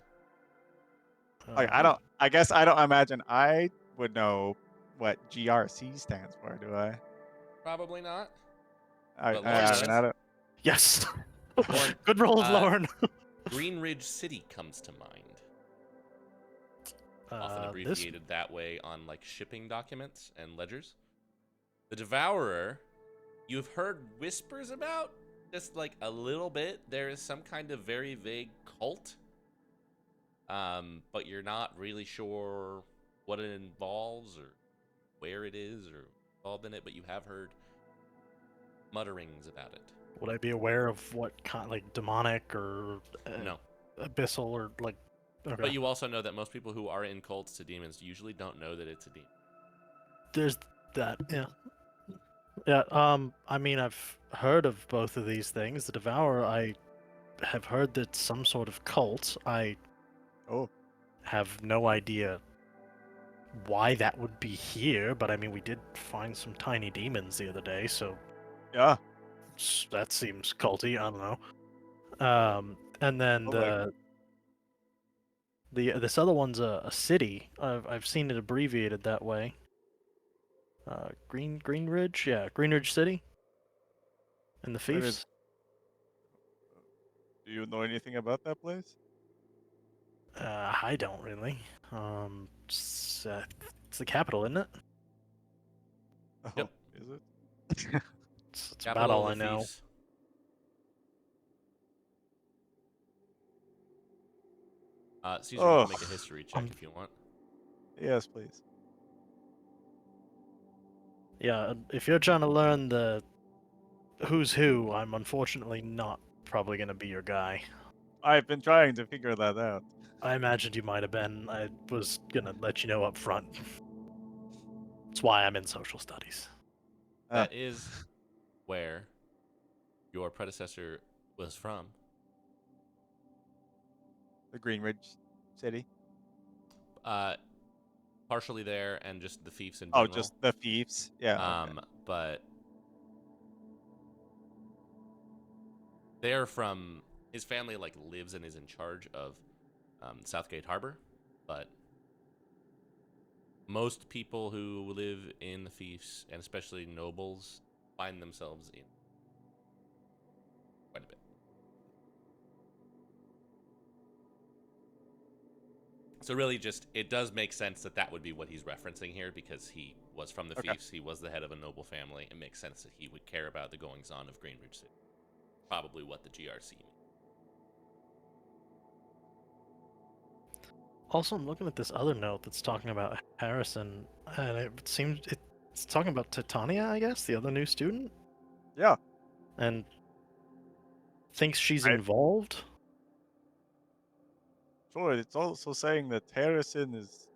Like I don't. I guess I don't imagine I would know what GRC stands for. Do I? Probably not. I, But Lauren I, I mean, does. I don't. Yes. Lauren, Good roll, uh, Lauren. Green Ridge City comes to mind. Often This abbreviated that way on like shipping documents and ledgers. The Devourer, you've heard whispers about, just like a little bit. There is some kind of very vague cult, but you're not really sure what it involves or where it is or involved in it. But you have heard mutterings about it. would I be aware of what kind, like demonic or No, abyssal or like? Okay. but you also know that most people who are in cults to demons usually don't know that it's a demon. There's that. Yeah. Yeah. I mean, I've heard of both of these things. The Devourer, I have heard that some sort of cult. I Oh, have no idea why that would be here, but I mean, we did find some tiny demons the other day, so yeah. that seems culty. I don't know. And then Oh, like- this other one's a city. I've seen it abbreviated that way. Greenridge, yeah, Greenridge City. And the Where is- Fiefs. Do you know anything about that place? I don't really. It's the capital, isn't it? Oh, Yep. is it? It's about Capital all I of the know. Thieves. Caesar, you Oh, can make a history check if you want. yes, please. Yeah, if you're trying to learn the who's who, I'm unfortunately not probably gonna be your guy. I've been trying to figure that out. I imagined you might have been. I was gonna let you know up front. That's why I'm in social studies. Ah, That is where your predecessor was from. the Greenridge City. Partially there, and just the Fiefs in Oh, general. just the thieves. Yeah. Okay. But they're from his family. Like lives and is in charge of Southgate Harbor, but most people who live in the Fiefs, and especially nobles, find themselves in quite a bit. So really, just it does make sense that that would be what he's referencing here, because he was from the Okay. Fiefs. He was the head of a noble family. It makes sense that he would care about the goings on of Greenridge City. Probably what the GRC means. Also, I'm looking at this other note that's talking about Harrison, and it seems it's talking about Titania, I guess, the other new student, Yeah. and thinks she's I- involved. Sure. It's also saying that Harrison is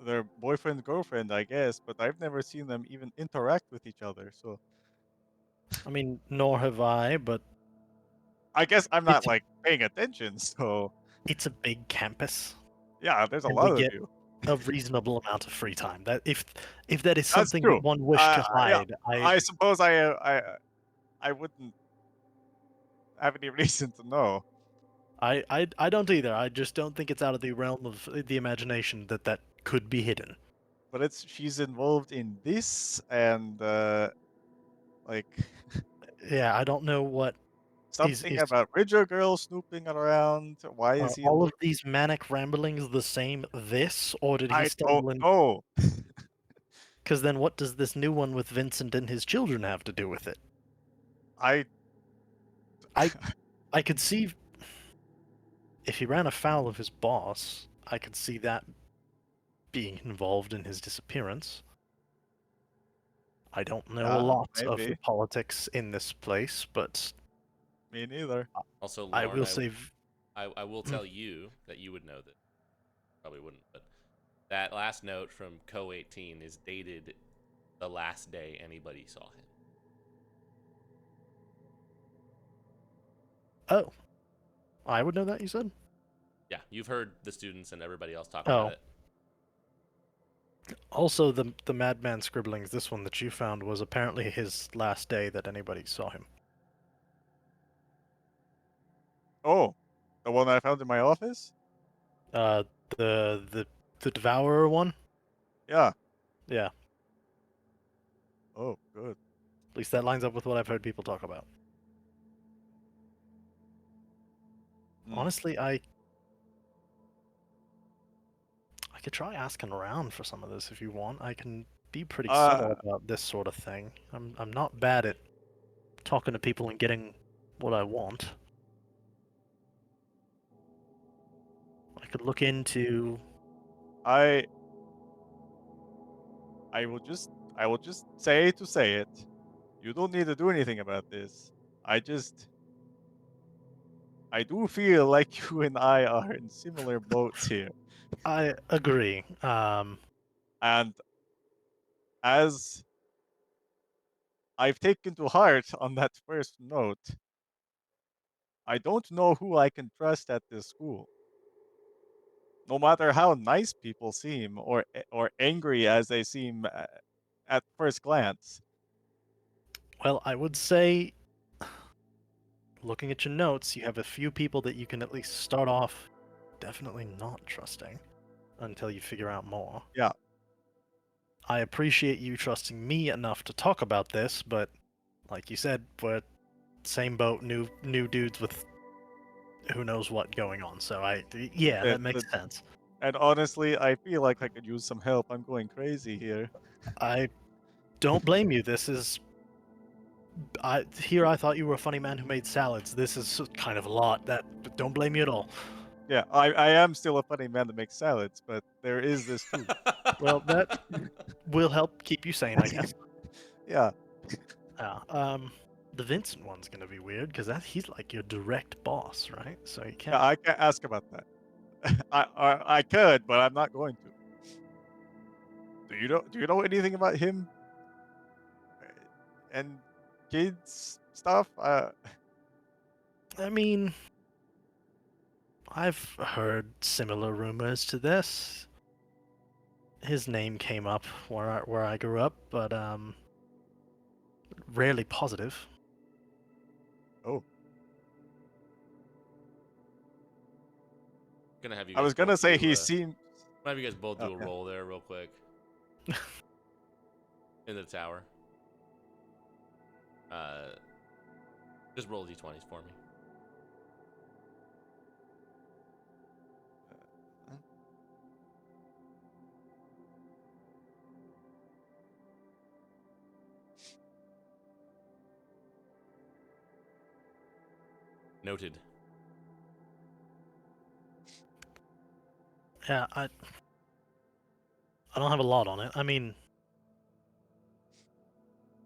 their boyfriend girlfriend, I guess, but I've never seen them even interact with each other. So I mean, nor have I, but I guess I'm not It's- like paying attention. So it's a big campus, yeah, there's a and lot we of get you. a reasonable amount of free time. That if that is That's something true. that one wished to Yeah. hide, I suppose I wouldn't have any reason to know. I don't either. I just don't think it's out of the realm of the imagination that that could be hidden. But she's involved in this and like Yeah, I don't know what something is about Ridger girl snooping around. Why are is he all of looking? these manic ramblings the same this, or did he I don't stumble in? know. Because then what does this new one with Vincent and his children have to do with it? I I I could see if he ran afoul of his boss, I could see that being involved in his disappearance. I don't know a Yeah, lot of the maybe. politics in this place, but Me neither. Also, I Lauren, will say I will tell you that you would know that. Probably wouldn't, but that last note from Co 18 is dated the last day anybody saw him. oh, I would know that, you said? Yeah, you've heard the students and everybody else talk Oh. about it. Also, the madman scribblings, this one that you found was apparently his last day that anybody saw him. Oh, the one I found in my office? Uh, the Devourer one? Yeah. Yeah. Oh, good. At least that lines up with what I've heard people talk about. Mm. Honestly, I could try asking around for some of this if you want. I can be pretty subtle about this sort of thing. I'm not bad at talking to people and getting what I want. I could look into. I will just say to say it. You don't need to do anything about this. I do feel like you and I are in similar boats here. I agree. And as I've taken to heart on that first note, I don't know who I can trust at this school. No matter how nice people seem or angry as they seem at first glance. Well, I would say, looking at your notes, you have a few people that you can at least start off definitely not trusting until you figure out more. Yeah. I appreciate you trusting me enough to talk about this, but like you said, we're same boat, new dudes with who knows what going on. So yeah, Uh, that makes but- sense. And honestly, I feel like I could use some help. I'm going crazy here. I don't blame you. This is I thought you were a funny man who made salads. This is kind of a lot. That don't blame you at all. Yeah, I am still a funny man that makes salads, but there is this too. Well, that will help keep you sane, I guess. Yeah. The Vincent one's gonna be weird because he's like your direct boss, right? So you can't. Yeah, I can't ask about that. I could, but I'm not going to. Do you know anything about him and kids stuff? I mean, I've heard similar rumors to this. His name came up where I grew up, but rarely positive. Oh, Gonna have you I guys was gonna both say do, he seemed. gonna have you guys both do a Okay. roll there real quick. In the tower. Just roll d20s for me. Noted. Yeah, I don't have a lot on it. I mean,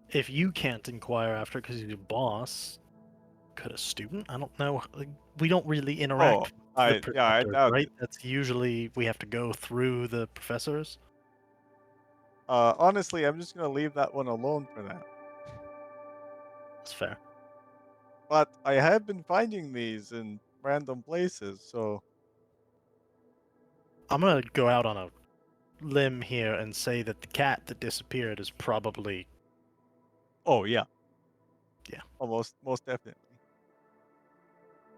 if you can't inquire after because you're your boss, could a student? I don't know. Like, we don't really interact with the I preceptors, doubt right? it. That's usually we have to go through the professors. Honestly, I'm just gonna leave that one alone for now. That's fair. But I have been finding these in random places, so I'm gonna go out on a limb here and say that the cat that disappeared is probably oh yeah, Yeah. almost most definitely.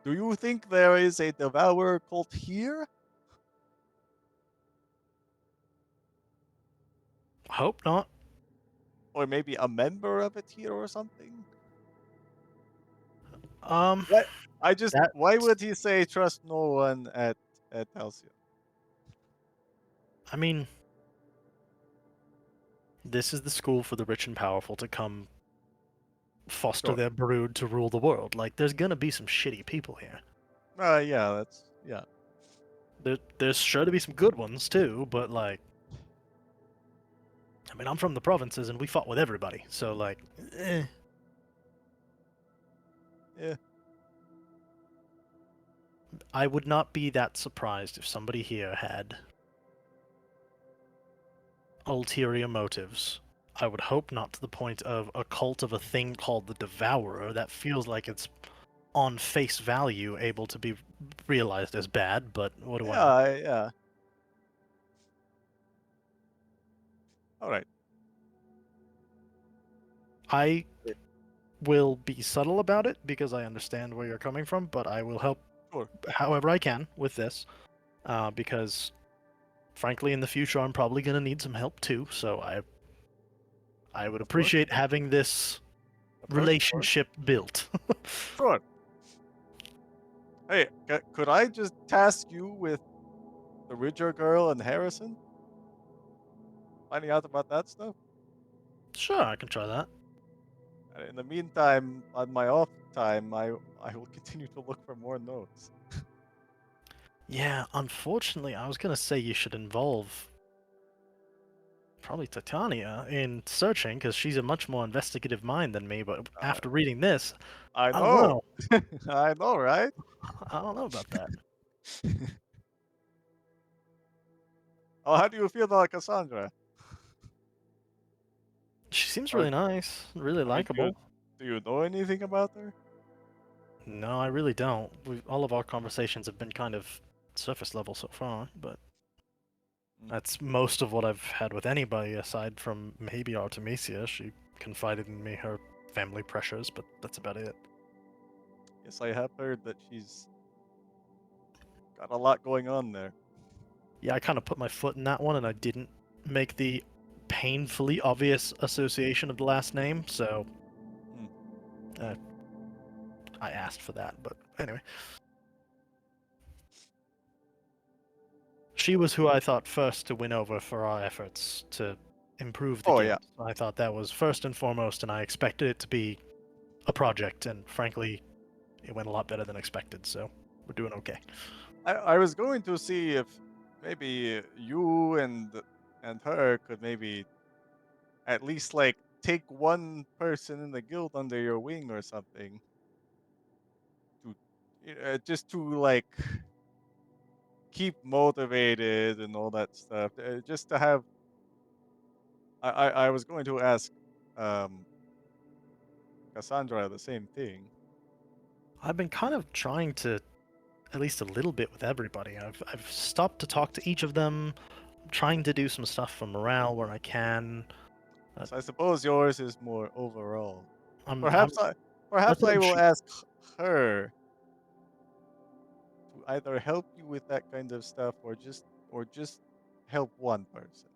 Do you think there is a devourer cult here, hope not. or maybe a member of it here or something? Um, What? I just that why would he say trust no one at Halcyon? I mean, this is the school for the rich and powerful to come foster Sure. their brood to rule the world. Like, there's gonna be some shitty people here. Yeah, that's yeah. There's sure to be some good ones too, but like, I mean, I'm from the provinces and we fought with everybody, so like, Yeah. I would not be that surprised if somebody here had ulterior motives. I would hope not to the point of a cult of a thing called the Devourer. That feels like it's on face value able to be realized as bad, but what do I know? Yeah. All right. I will be subtle about it because I understand where you're coming from, but I will help Sure. however I can with this, because frankly, in the future, I'm probably going to need some help too. So I would Of course. appreciate having this The first floor? relationship built. Sure. Hey, could I just task you with the Ridger girl and Harrison? Finding out about that stuff? Sure, I can try that. And in the meantime, on my off time, I will continue to look for more notes. Yeah, unfortunately, I was gonna say you should involve probably Titania in searching, because she's a much more investigative mind than me, but after reading this, I I don't know. know. I know, right? I don't know about that. Oh, how do you feel about Cassandra? She seems Or, really nice, really I mean, likable. do you know anything about her? No, I really don't. All of our conversations have been kind of surface level so far, but Mm. that's most of what I've had with anybody aside from maybe Artemisia. She confided in me her family pressures, but that's about it. Yes, I have heard that she's got a lot going on there. Yeah, I kind of put my foot in that one, and I didn't make the painfully obvious association of the last name, so uh, I asked for that. But anyway, she was who I thought first to win over for our efforts to improve the Oh, guild. yeah. I thought that was first and foremost, and I expected it to be a project, and frankly, it went a lot better than expected, so we're doing okay. I was going to see if maybe you and her could maybe at least like take one person in the guild under your wing or something to just to like keep motivated and all that stuff. Just to have I was going to ask um Cassandra the same thing. I've been kind of trying to, at least a little bit with everybody. I've stopped to talk to each of them, trying to do some stuff for morale where I can. So I suppose yours is more overall. I'm Perhaps I that's perhaps what I I'm will shooting. ask her to either help you with that kind of stuff or just help one person.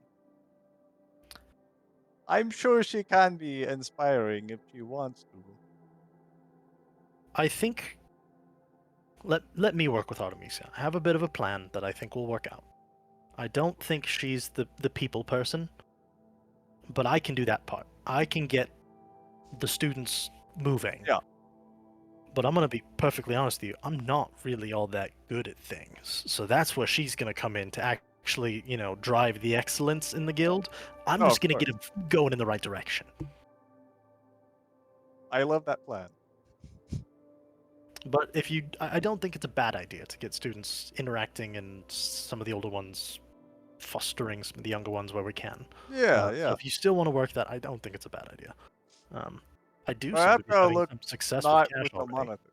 I'm sure she can be inspiring if she wants to. I think let me work with Artemisia. I have a bit of a plan that I think will work out. I don't think she's the people person, but I can do that part. I can get the students moving. Yeah. But I'm gonna be perfectly honest with you. I'm not really all that good at things, so that's where she's gonna come in to actually, drive the excellence in the guild. I'm No, just of gonna course. get it going in the right direction. I love that plan. But I don't think it's a bad idea to get students interacting and some of the older ones fostering some of the younger ones where we can. Yeah, So yeah. if you still want to work that, I don't think it's a bad idea. Um, I do seem to Perhaps be I'll having look some success with not Cash with the already. monitor.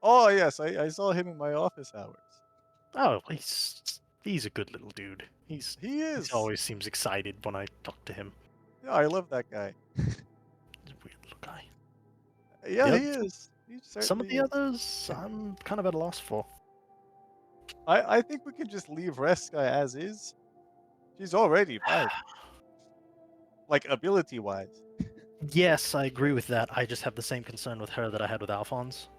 Oh yes, I saw him in my office hours. Oh, he's a good little dude. He He is. always seems excited when I talk to him. Yeah, I love that guy. He's a weird little guy. Yeah, The he oth- is. He some of certainly the is. others, I'm kind of at a loss for. I think we can just leave Reska as is. She's already fine, like ability wise. Yes, I agree with that. I just have the same concern with her that I had with Alphonse.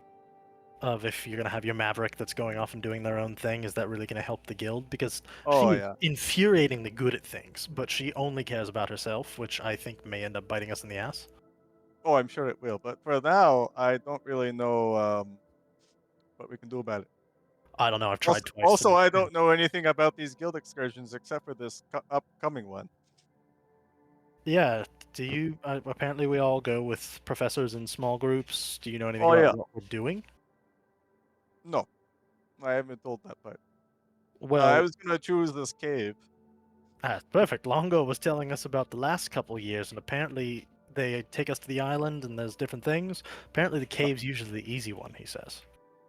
Of if you're gonna have your maverick that's going off and doing their own thing, is that really gonna help the guild? Because she Oh is yeah. infuriatingly good at things, but she only cares about herself, which I think may end up biting us in the ass. Oh, I'm sure it will. But for now, I don't really know what we can do about it. I don't know. I've Also, tried twice. also, And I don't know anything about these guild excursions except for this upcoming one. yeah, do you? Apparently, we all go with professors in small groups. Do you know anything Oh about yeah. what we're doing? No, I haven't told that part. I Well, was gonna choose this cave. perfect. Longo was telling us about the last couple years, and apparently they take us to the island, and there's different things. Apparently, the cave's usually the easy one. He says.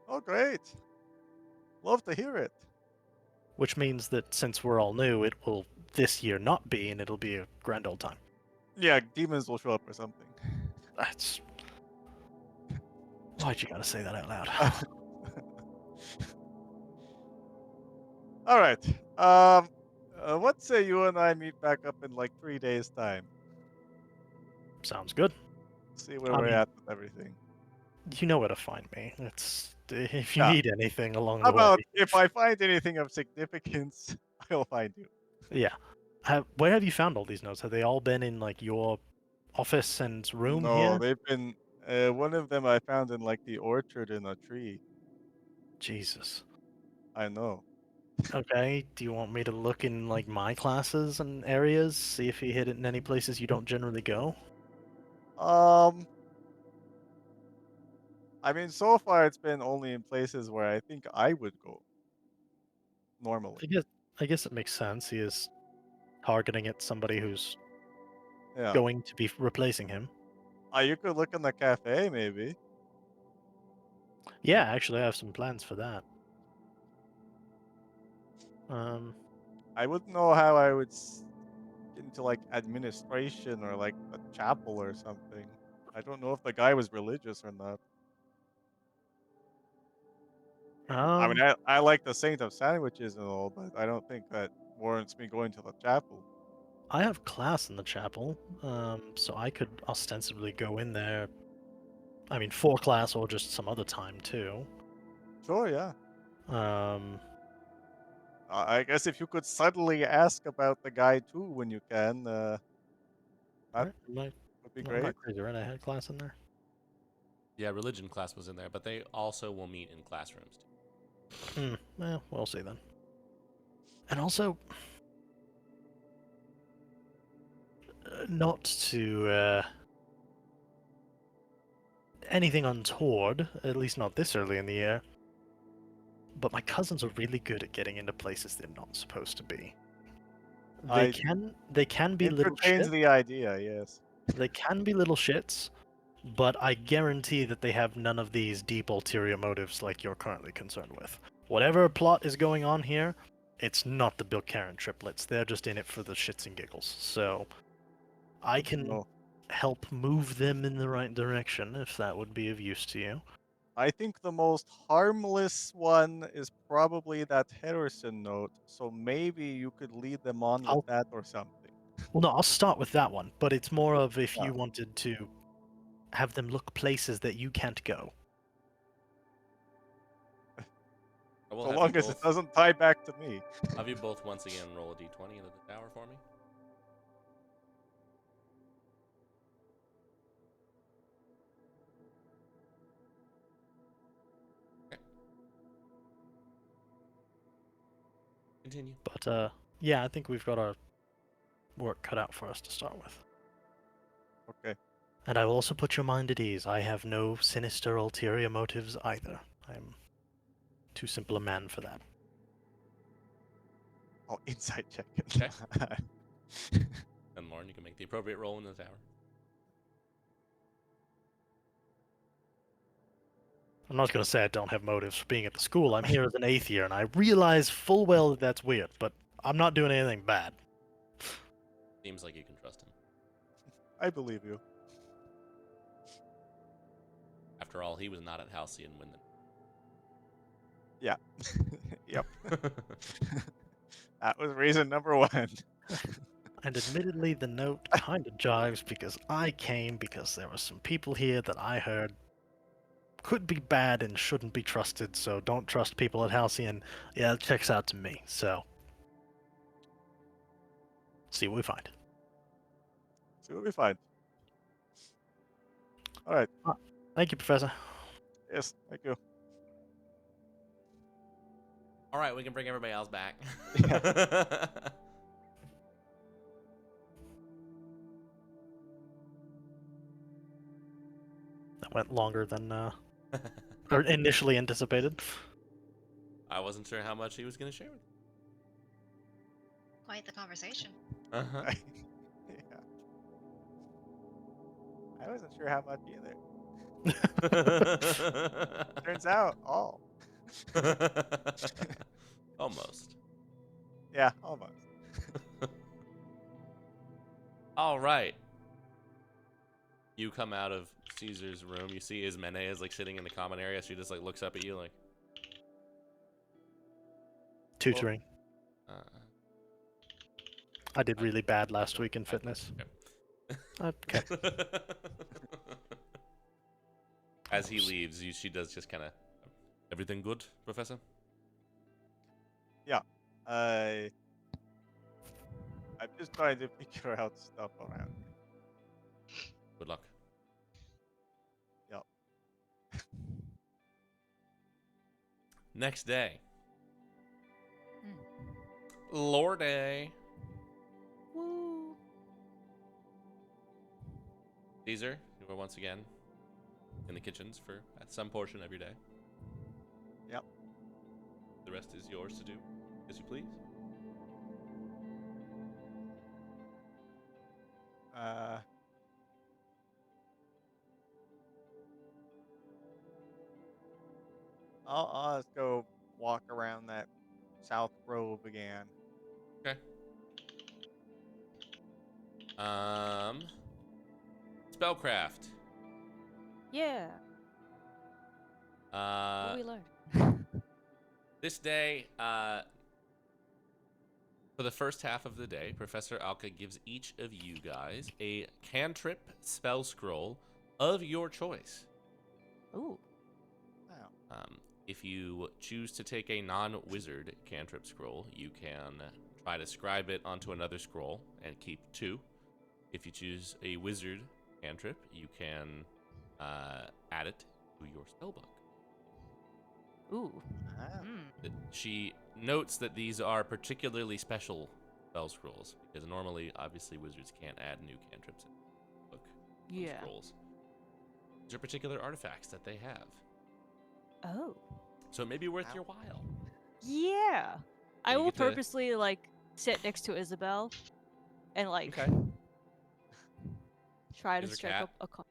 Oh great. Love to hear it. Which means that since we're all new, it will this year not be, and it'll be a grand old time. Yeah, demons will show up or something. That's why'd you gotta say that out loud? All right. What say you and I meet back up in like 3 days' time? Sounds good. See where I we're mean- at with everything. You know where to find me. It's if you Yeah. need anything along How the way. about if I find anything of significance, I'll find you. Yeah. Where have you found all these notes? Have they all been in like your office and room No, here? they've been. One of them I found in like the orchard in a tree. Jesus. I know. Okay. Do you want me to look in like my classes and areas, see if he hid it in any places you don't generally go? Um, I mean, so far it's been only in places where I think I would go normally. I guess it makes sense. He is targeting at somebody who's Yeah. going to be replacing him. You could look in the cafe, maybe. Yeah, actually, I have some plans for that. I wouldn't know how I would get into like administration or like a chapel or something. I don't know if the guy was religious or not. I mean, I like the Saint of Sandwiches and all, but I don't think that warrants me going to the chapel. I have class in the chapel, so I could ostensibly go in there. I mean, for class or just some other time too. Sure, yeah. Um, I guess if you could subtly ask about the guy too when you can, that alright, am I, would be no, I'm great. not crazy, right? I had class in there. Yeah, religion class was in there, but they also will meet in classrooms too. Well, we'll see then. And also, not to anything untoward, at least not this early in the year. But my cousins are really good at getting into places they're not supposed to be. I They can be little entertains shit. the idea, yes. They can be little shits, but I guarantee that they have none of these deep ulterior motives like you're currently concerned with. Whatever plot is going on here, it's not the Bill Karen triplets. They're just in it for the shits and giggles. So I can No. help move them in the right direction if that would be of use to you. I think the most harmless one is probably that Harrison note, so maybe you could lead them on with I'll that or something. Well, no, I'll start with that one, but it's more of if Yeah. you wanted to have them look places that you can't go. I will So have long you as it both, doesn't tie back to me. have you both once again roll a d20 into the tower for me. Okay. Continue. But yeah, I think we've got our work cut out for us to start with. Okay. And I will also put your mind at ease. I have no sinister ulterior motives either. I'm too simple a man for that. I'll insight check Okay. it. And Lauren, you can make the appropriate roll in the tower. I'm not going to say I don't have motives for being at the school. I'm here as an 8th year, and I realize full well that that's weird, but I'm not doing anything bad. Seems like you can trust him. I believe you. After all, he was not at Halcyon when Yeah. Yep. the... That was reason number one. And admittedly, the note kind of jives because I came because there were some people here that I heard could be bad and shouldn't be trusted, so don't trust people at Halcyon. Yeah, it checks out to me, so. See what we find. So we'll be fine. All right. Thank you, Professor. Yes. Thank you. All right, we can bring everybody else back. That went longer than or initially anticipated. I wasn't sure how much he was going to share with Quite the conversation. you. Uh-huh. Yeah. I wasn't sure how much either. Turns out all. Almost. Yeah, almost. All right. You come out of Caesar's room. You see Ismene is like sitting in the common area. She just like looks up at you like, Tutoring. uh, I did really bad last week in fitness. okay. Okay. As he leaves, she does just kind of, everything good, Professor? Yeah. I I'm just trying to figure out stuff around here. Good luck. Yep. Next day. Hmm. Lorday. Woo. Caesar, you are once again in the kitchens for some portion of your day. Yep. The rest is yours to do as you please. Uh, I'll just go walk around that South Grove again. Okay. Um, Spellcraft. Yeah. What we learned. This day, for the first half of the day, Professor Alka gives each of you guys a cantrip spell scroll of your choice. Ooh. Wow. If you choose to take a non-wizard cantrip scroll, you can try to scribe it onto another scroll and keep 2. If you choose a wizard cantrip, you can add it to your spellbook. Ooh. Ah. She notes that these are particularly special spell scrolls because normally, obviously, wizards can't add new cantrips in the book from Yeah. scrolls. These are particular artifacts that they have, Oh. so it may be worth Wow. your while. Yeah. I you will get to- purposely like sit next to Isabel and like Okay. try to Is her strike cat? up a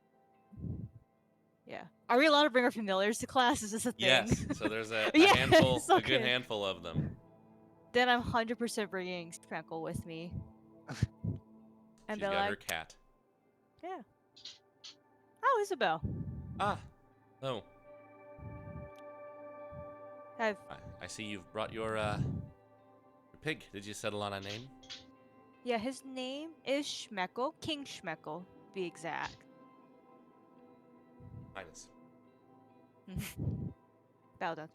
Yeah. Are we allowed to bring our familiars to class? Is this a thing? Yes. So there's a Yes, handful, a good okay. handful of them. Then I'm 100% bringing Sprankle with me. And She's they're got her like, cat. yeah. Oh, Isabel. Ah. Oh. Have I see you've brought your pig. Did you settle on a name? Yeah, his name is Schmeckle, King Schmeckle, to be exact. Minus. Bow down.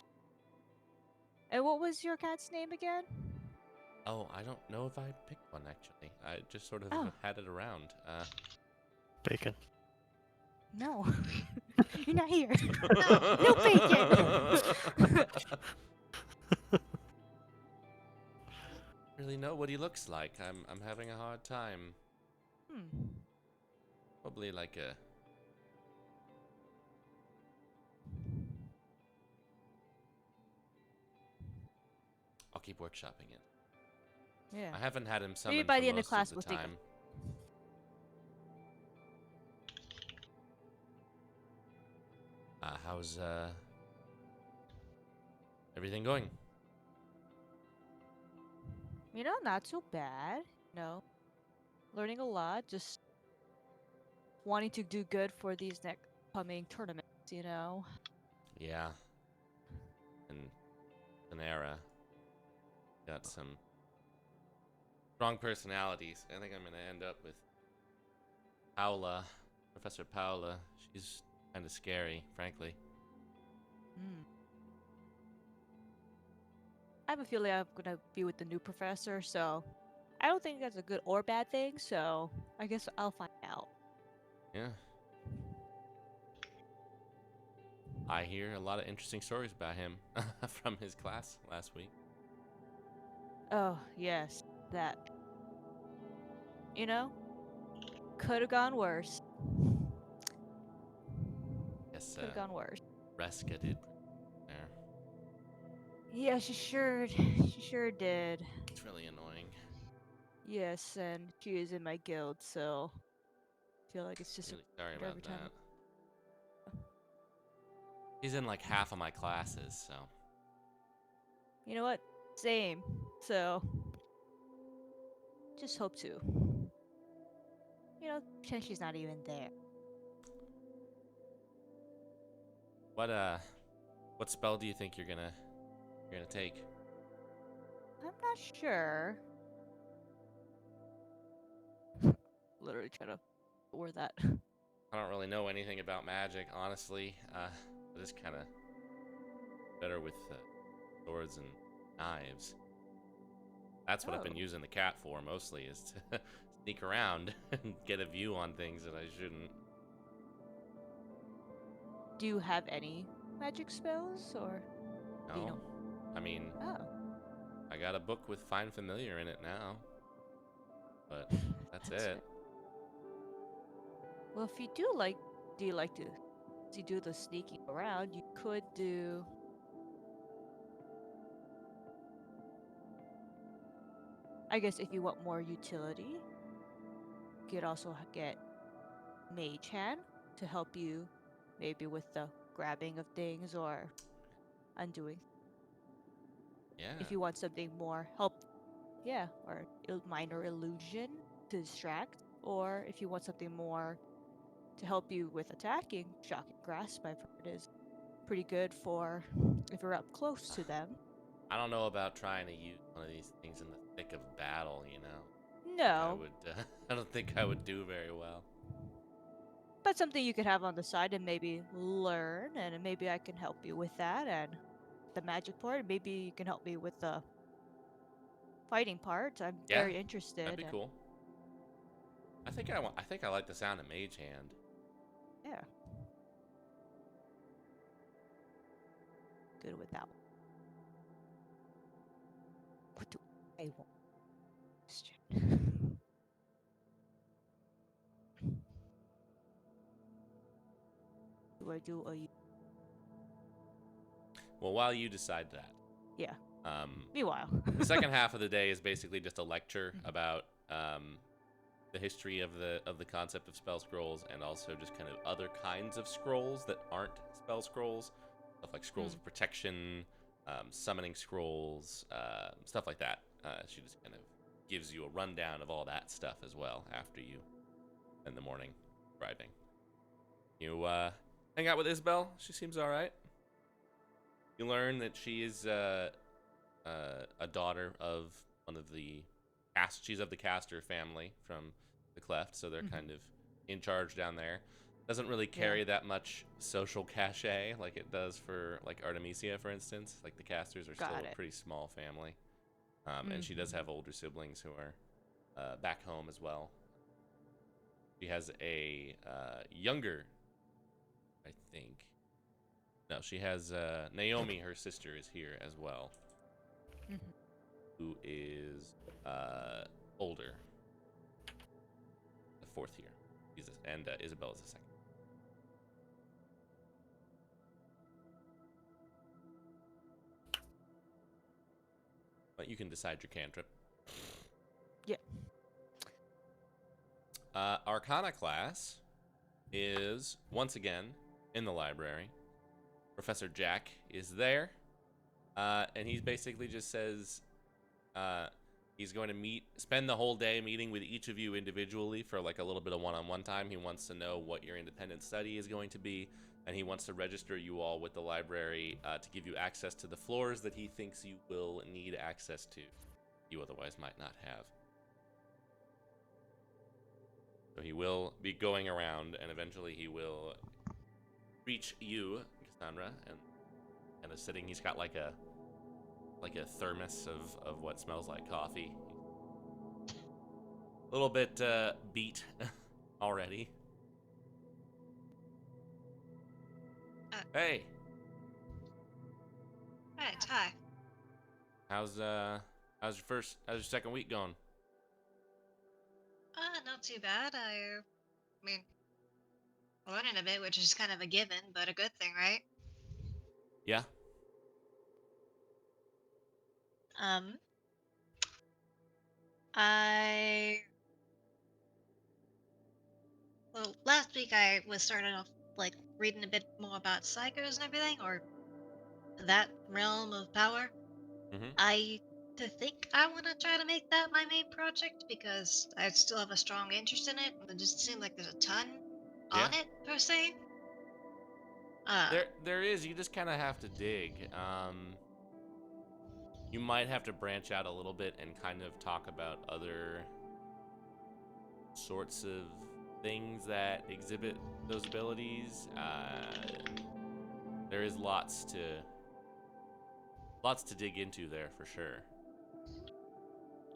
And what was your cat's name again? Oh, I don't know if I picked one actually. I just sort of Oh. had it around. Bacon. No. You're not here. No bacon. Really know what he looks like. I'm having a hard time. Probably like a I'll keep workshopping it. Yeah. I haven't had him summon Maybe by for the end of most class the we'll think of- time. How's everything going? You know, not so bad. No. Learning a lot, just wanting to do good for these next coming tournaments, you know? Yeah. And Panera got some strong personalities. I think I'm gonna end up with Paula, Professor Paula. She's kind of scary, frankly. I have a feeling I'm gonna be with the new professor, so I don't think that's a good or bad thing, so I guess I'll find out. Yeah. I hear a lot of interesting stories about him from his class last week. Oh, yes, that. You know, could have gone worse. Yes, Could have gone worse. Reska did there. Yeah, she sure did. It's really annoying. Yes, and she is in my guild, so I feel like it's just Really sorry every about time. that. He's in like half of my classes, so You know what? Same. So just hope to. You know, pretend she's not even there. what spell do you think you're gonna take? I'm not sure. Literally trying to word that. I don't really know anything about magic, honestly. I just kind of better with swords and knives. That's what I've been Oh. using the cat for mostly, is to sneak around and get a view on things that I shouldn't. Do you have any magic spells or do you No, know? I mean, Oh. I got a book with Find Familiar in it now, but that's it. Well, if you do you like to do the sneaking around, you could do. I guess if you want more utility, you could also get Mage Hand to help you, maybe with the grabbing of things or undoing. Yeah. If you want something more help, yeah, or minor illusion to distract, or if you want something more to help you with attacking, Shock and Grasp I've heard is pretty good for if you're up close to them. I don't know about trying to use one of these things in the thick of battle, you know. I No, would. I don't think I would do very well. but something you could have on the side and maybe learn, and maybe I can help you with that and the magic part. Maybe you can help me with the fighting part. I'm Yeah, very that'd interested. be And cool. I think I want. I think I like the sound of Mage Hand. yeah, good with that one. What do I want? Question. Do I do a Well, while you decide that, yeah? um, Meanwhile, the second half of the day is basically just a lecture Mhm. about the history of the concept of spell scrolls, and also just kind of other kinds of scrolls that aren't spell scrolls, stuff like scrolls of protection, summoning scrolls, stuff like that. She just kind of gives you a rundown of all that stuff as well after you spend the morning driving. You hang out with Isabel. She seems all right. You learn that she is a daughter of one of the cast. She's of the caster family from the Cleft, so they're Mhm. kind of in charge down there. Doesn't really carry that much social cachet like it does for like Artemisia, for instance. Like the casters are still Got a it. pretty small family, and she does have older siblings who are back home as well. She has a younger, I think. No, she has Naomi, her sister, is here as well, Mhm. who is older, the fourth year. And Isabel is the second. But you can decide your cantrip. Yeah. Arcana class is once again in the library. Professor Jack is there, and he basically just says he's going to spend the whole day meeting with each of you individually for like a little bit of one-on-one time. He wants to know what your independent study is going to be, and he wants to register you all with the library to give you access to the floors that he thinks you will need access to, you otherwise might not have. So he will be going around, and eventually he will reach you, Cassandra, and kind of sitting. He's got like a thermos of what smells like coffee. A little bit beat already. Hey, Right, hi. how's your second week going? Not too bad. I mean, learning a bit, which is kind of a given, but a good thing, right? Yeah. Um, I well, last week I was starting off like reading a bit more about psychos and everything, or that realm of power. Mm-hmm. I to think I want to try to make that my main project because I still have a strong interest in it. It just seems like there's a ton Yeah. on it per se. Uh, There is. You just kind of have to dig. You might have to branch out a little bit and kind of talk about other sorts of things that exhibit those abilities. There is lots to dig into there for sure.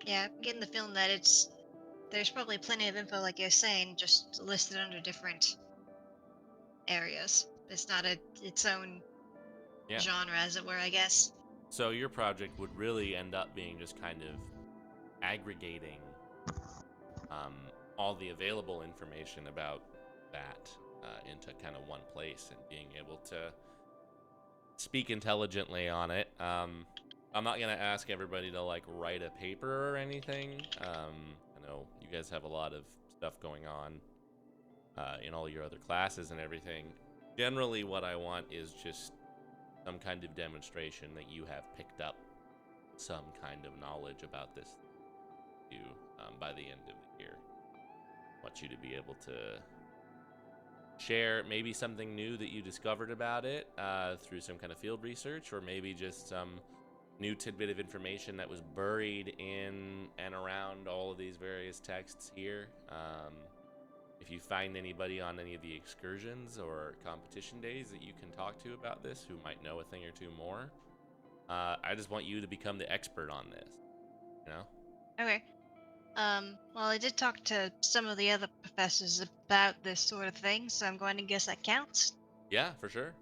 Yeah, I'm getting the feeling that there's probably plenty of info, like you're saying, just listed under different areas. It's not its own Yeah. genre, as it were, I guess. So your project would really end up being just kind of aggregating all the available information about that into kind of one place and being able to speak intelligently on it. I'm not gonna ask everybody to like write a paper or anything. I know you guys have a lot of stuff going on in all your other classes and everything. Generally, what I want is just some kind of demonstration that you have picked up some kind of knowledge about this you by the end of the year. I want you to be able to share maybe something new that you discovered about it through some kind of field research, or maybe just some new tidbit of information that was buried in and around all of these various texts here. If you find anybody on any of the excursions or competition days that you can talk to about this who might know a thing or two more, I just want you to become the expert on this, you know? Okay. Well, I did talk to some of the other professors about this sort of thing, so I'm going to guess that counts. Yeah, for sure.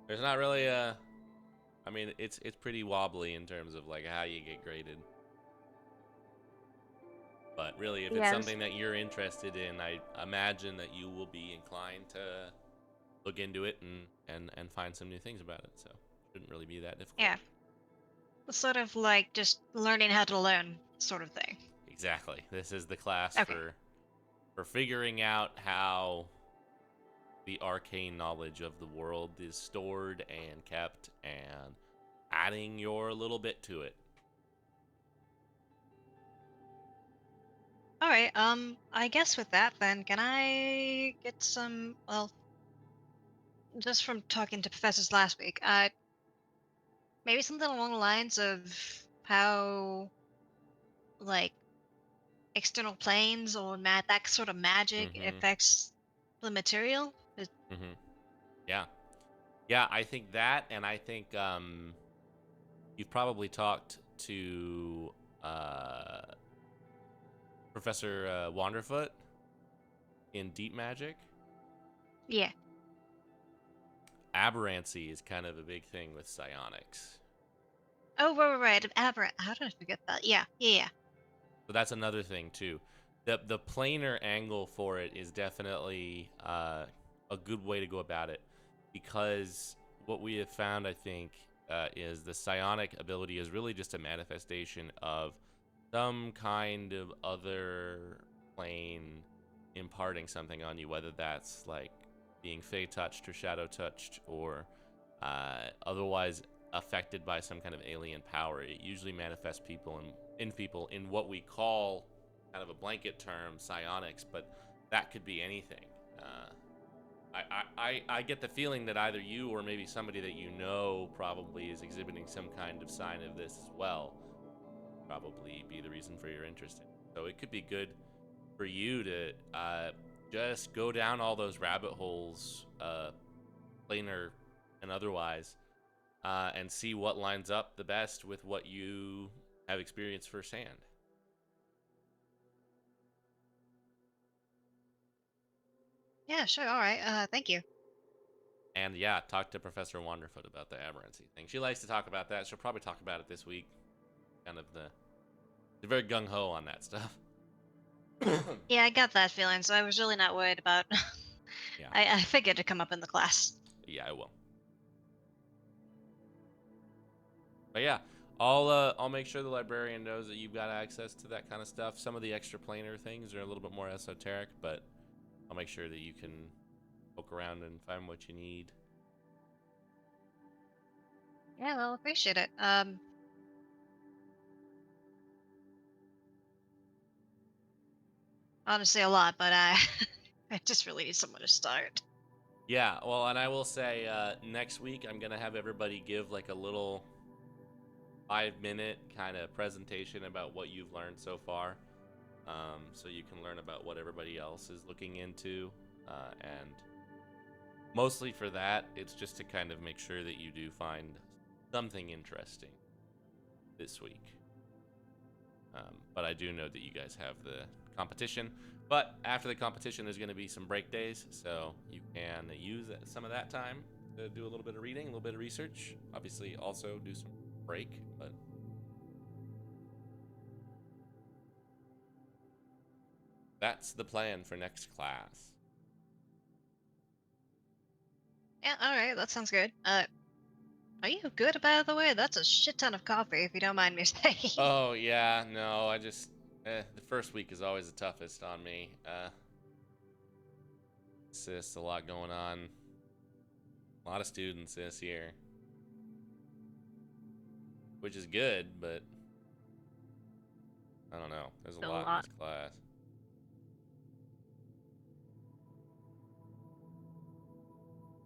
There's not really I mean, it's pretty wobbly in terms of like how you get graded. But really, if it's Yes. something that you're interested in, I imagine that you will be inclined to look into it and find some new things about it. So shouldn't really be that difficult. Yeah. Sort of like just learning how to learn sort of thing. Exactly. This is the class Okay. for figuring out how the arcane knowledge of the world is stored and kept and adding your little bit to it. All right. I guess with that, then, can I get some? Well, just from talking to professors last week, maybe something along the lines of how, like, external planes or that sort of magic Mm-hmm. affects the material. Mm-hmm. Yeah. Yeah, I think that, and I think you've probably talked to Professor Wanderfoot in Deep Magic. Yeah. Aberrancy is kind of a big thing with psionics. Oh, right. Aberrant. How did I forget that? Yeah. So that's another thing too. The planar angle for it is definitely a good way to go about it, because what we have found, I think, is the psionic ability is really just a manifestation of some kind of other plane imparting something on you, whether that's like being fey touched or shadow touched or otherwise affected by some kind of alien power. It usually manifests in people in what we call kind of a blanket term psionics, but that could be anything. I get the feeling that either you or maybe somebody that you know probably is exhibiting some kind of sign of this as well. Probably be the reason for your interest in it. So it could be good for you to just go down all those rabbit holes, planar and otherwise, and see what lines up the best with what you have experienced firsthand. Yeah, sure. All right. Thank you. And yeah, talk to Professor Wanderfoot about the aberrancy thing. She likes to talk about that. She'll probably talk about it this week. Kind of they're very gung ho on that stuff. Yeah, I got that feeling, so I was really not worried about. Yeah. I figured to come up in the class. Yeah, I will. But yeah, I'll make sure the librarian knows that you've got access to that kind of stuff. Some of the extra planar things are a little bit more esoteric, but I'll make sure that you can poke around and find what you need. Yeah, well, appreciate it. Honestly, a lot, but I just really need someone to start. Yeah, well, and I will say next week I'm gonna have everybody give like a little 5-minute kind of presentation about what you've learned so far. so you can learn about what everybody else is looking into, and mostly for that, it's just to kind of make sure that you do find something interesting this week. But I do know that you guys have the competition. But after the competition, there's going to be some break days, so you can use some of that time to do a little bit of reading, a little bit of research. Obviously, also do some break, but that's the plan for next class. Yeah, alright, that sounds good. Are you good, by the way? That's a shit ton of coffee, if you don't mind me saying. Oh, yeah, no, I just... the first week is always the toughest on me. It's just a lot going on. A lot of students this year. Which is good, but... I don't know. There's a Still a lot in lot. this class.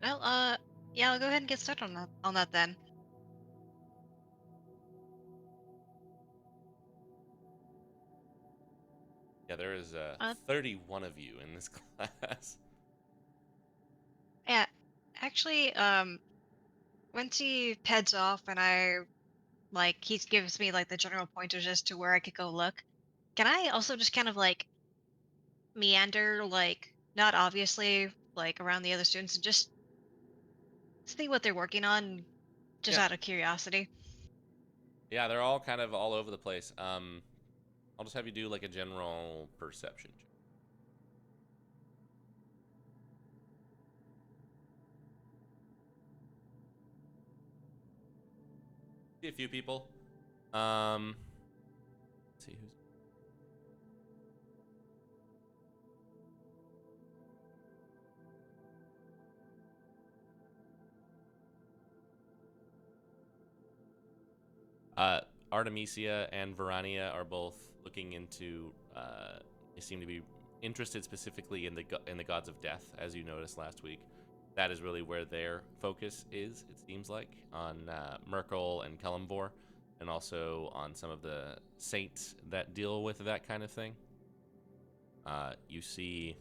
Well, yeah, I'll go ahead and get started on that then. Yeah, there is Uh, 31 of you in this class. yeah, actually, once he heads off and he gives me like the general pointers as to where I could go look, can I also just kind of like meander, like not obviously like around the other students and just see what they're working on, just Yeah. out of curiosity? Yeah, they're all kind of all over the place. I'll just have you do like a general perception check. See a few people. Let's see who's... Uh, Artemisia and Verania are both looking into. They seem to be interested specifically in the gods of death, as you noticed last week. That is really where their focus is. It seems like on Merkel and Kellamvor, and also on some of the saints that deal with that kind of thing. You see,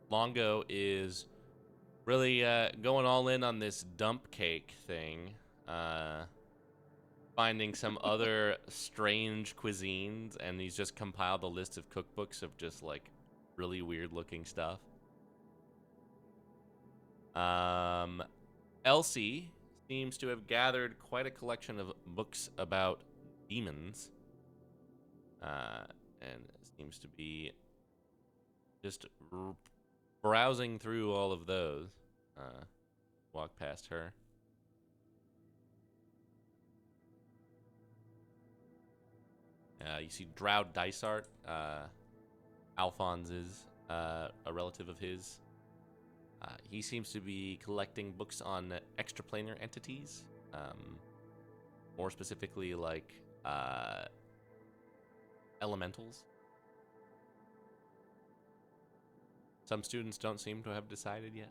Longo is really going all in on this dump cake thing. Finding some other strange cuisines, and he's just compiled a list of cookbooks of just like really weird looking stuff. Elsie seems to have gathered quite a collection of books about demons, and seems to be just browsing through all of those. Walk past her. You see Droud Dysart, Alphonse's, a relative of his. He seems to be collecting books on extraplanar entities, more specifically like elementals. Some students don't seem to have decided yet.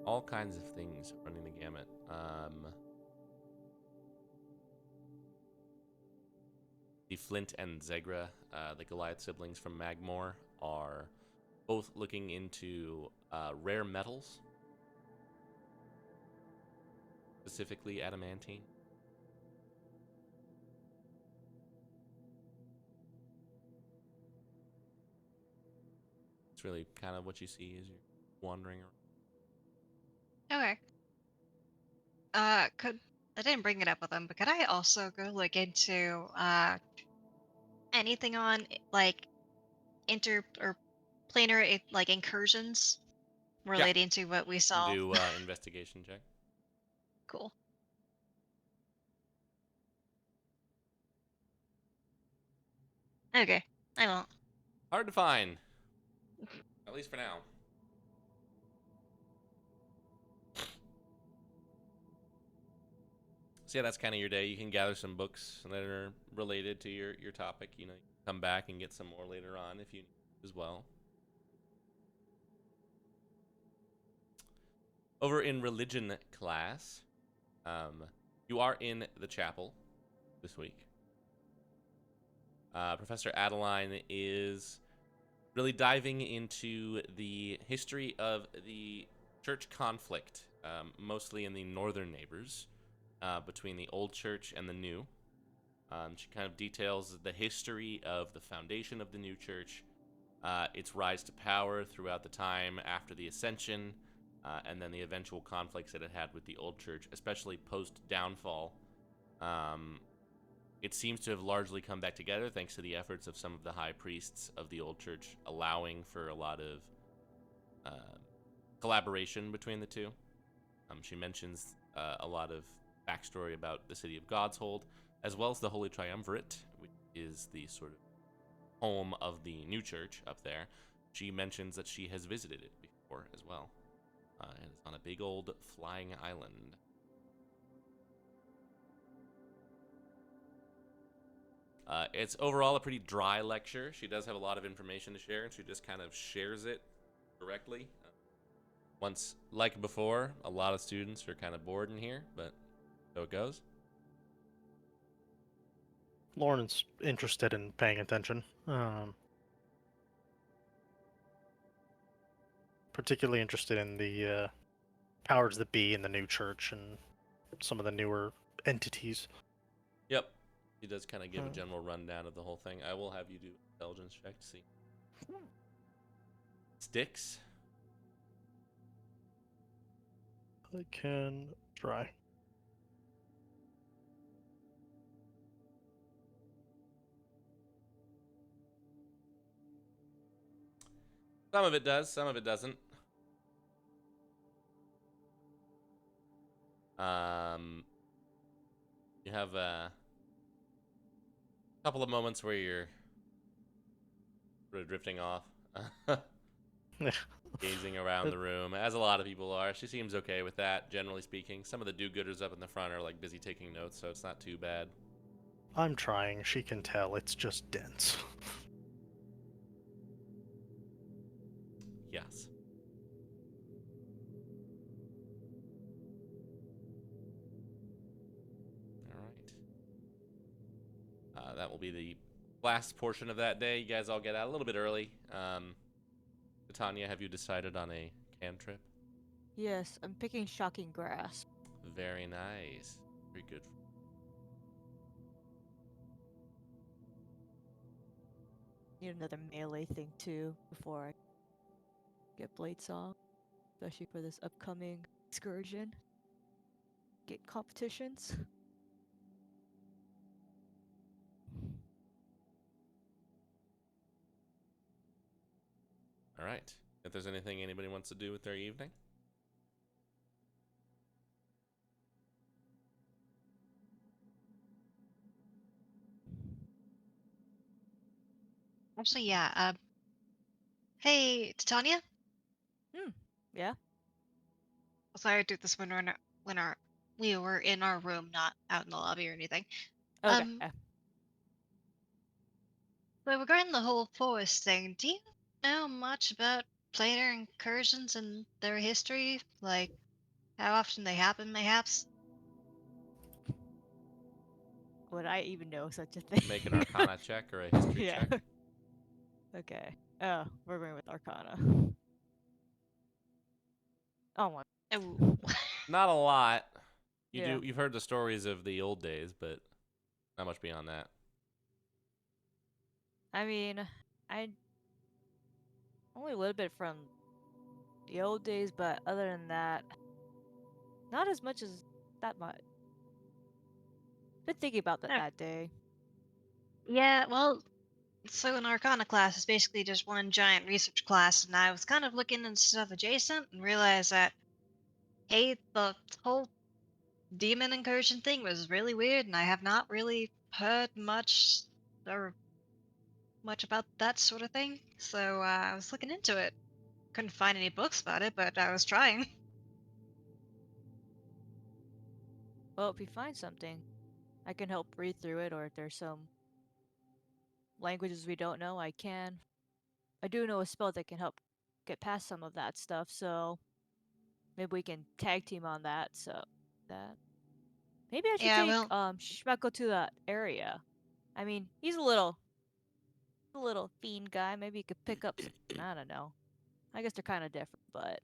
All kinds of things running the gamut. The Flint and Zegra, the Goliath siblings from Magmore, are both looking into rare metals, specifically adamantine. It's really kind of what you see as you're wandering around. Okay. I didn't bring it up with him, but could I also go look into anything on like inter or planar like incursions Yeah. relating to what we You can saw? do investigation check. Cool. Okay, I won't. Hard to find, at least for now. So yeah, that's kind of your day. You can gather some books that are related to your topic. You know, you can come back and get some more later on if you need as well. Over in religion class, you are in the chapel this week. Professor Adeline is really diving into the history of the church conflict, mostly in the northern neighbors, between the old church and the new. She kind of details the history of the foundation of the new church, its rise to power throughout the time after the ascension, and then the eventual conflicts that it had with the old church, especially post downfall. It seems to have largely come back together thanks to the efforts of some of the high priests of the old church, allowing for a lot of collaboration between the two. She mentions a lot of backstory about the city of Godshold, as well as the Holy Triumvirate, which is the sort of home of the new church up there. She mentions that she has visited it before as well. And it's on a big old flying island. It's overall a pretty dry lecture. She does have a lot of information to share, and she just kind of shares it directly. Once, like before, a lot of students are kind of bored in here, but so it goes. Lauren's interested in paying attention. Particularly interested in the powers that be in the new church and some of the newer entities. Yep. He does kind of give a general rundown of the whole thing. I will have you do intelligence check to see. Sticks. I can try. Some of it does, some of it doesn't. You have a couple of moments where you're sort of drifting off, gazing around the room, as a lot of people are. She seems okay with that, generally speaking. Some of the do-gooders up in the front are like busy taking notes, so it's not too bad. I'm trying. She can tell. It's just dense. Yes. All right. That will be the last portion of that day. You guys all get out a little bit early. Tanya, have you decided on a cantrip? Yes, I'm picking Shocking Grasp. Very nice. Very good. Need another melee thing too before I get Blade Song, especially for this upcoming excursion. Get competitions. All right. If there's anything anybody wants to do with their evening? Actually, yeah. Hey, Titania. Yeah. Sorry, I do this when we were in our room, not out in the lobby or anything. Okay. So regarding the whole forest thing, do you know much about planar incursions and their history? Like how often they happen, mayhaps? Would I even know such a thing? Make an Arcana check or a History Yeah. check. Okay. Oh, we're going with Arcana. Oh my. Oh. Not a lot. Yeah. You've heard the stories of the old days, but not much beyond that. I mean, I only a little bit from the old days, but other than that, not as much as that much. Been thinking about that Oh, that day. yeah, well, so an Arcana class is basically just one giant research class, and I was kind of looking into stuff adjacent and realized that, hey, the whole demon incursion thing was really weird, and I have not really heard much or much about that sort of thing. So I was looking into it. Couldn't find any books about it, but I was trying. Well, if we find something, I can help read through it, or if there's some languages we don't know, I can. I do know a spell that can help get past some of that stuff, so maybe we can tag team on that. So that maybe I should Yeah, take well, Schmeckel to that area. I mean, he's a little fiend guy. Maybe he could pick up something. I don't know. I guess they're kind of different, but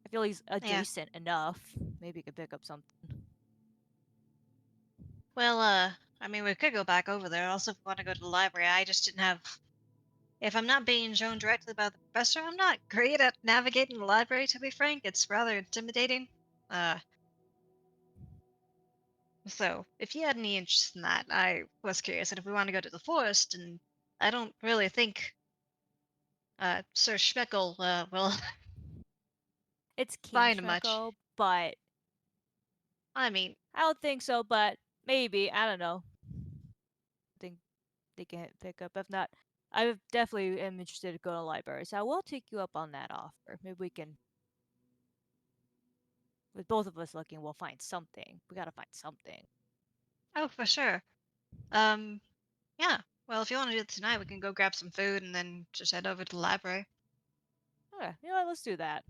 I feel he's yeah. adjacent enough. Maybe he could pick up something. Well, I mean, we could go back over there. Also, if we want to go to the library, I just didn't have. If I'm not being shown directly by the professor, I'm not great at navigating the library, to be frank. It's rather intimidating. Uh, so if you had any interest in that, I was curious. And if we want to go to the forest, and I don't really think Sir Schmeckel will It's King find much. Schmeckel, but I mean, I don't think so. But maybe I don't know. I think they can pick up. If not, I definitely am interested to go to the library. So I will take you up on that offer. Maybe we can, with both of us looking, we'll find something. We gotta find something. oh, for sure. Um, yeah. Well, if you want to do it tonight, we can go grab some food and then just head over to the library. Okay, you know what? Let's do that.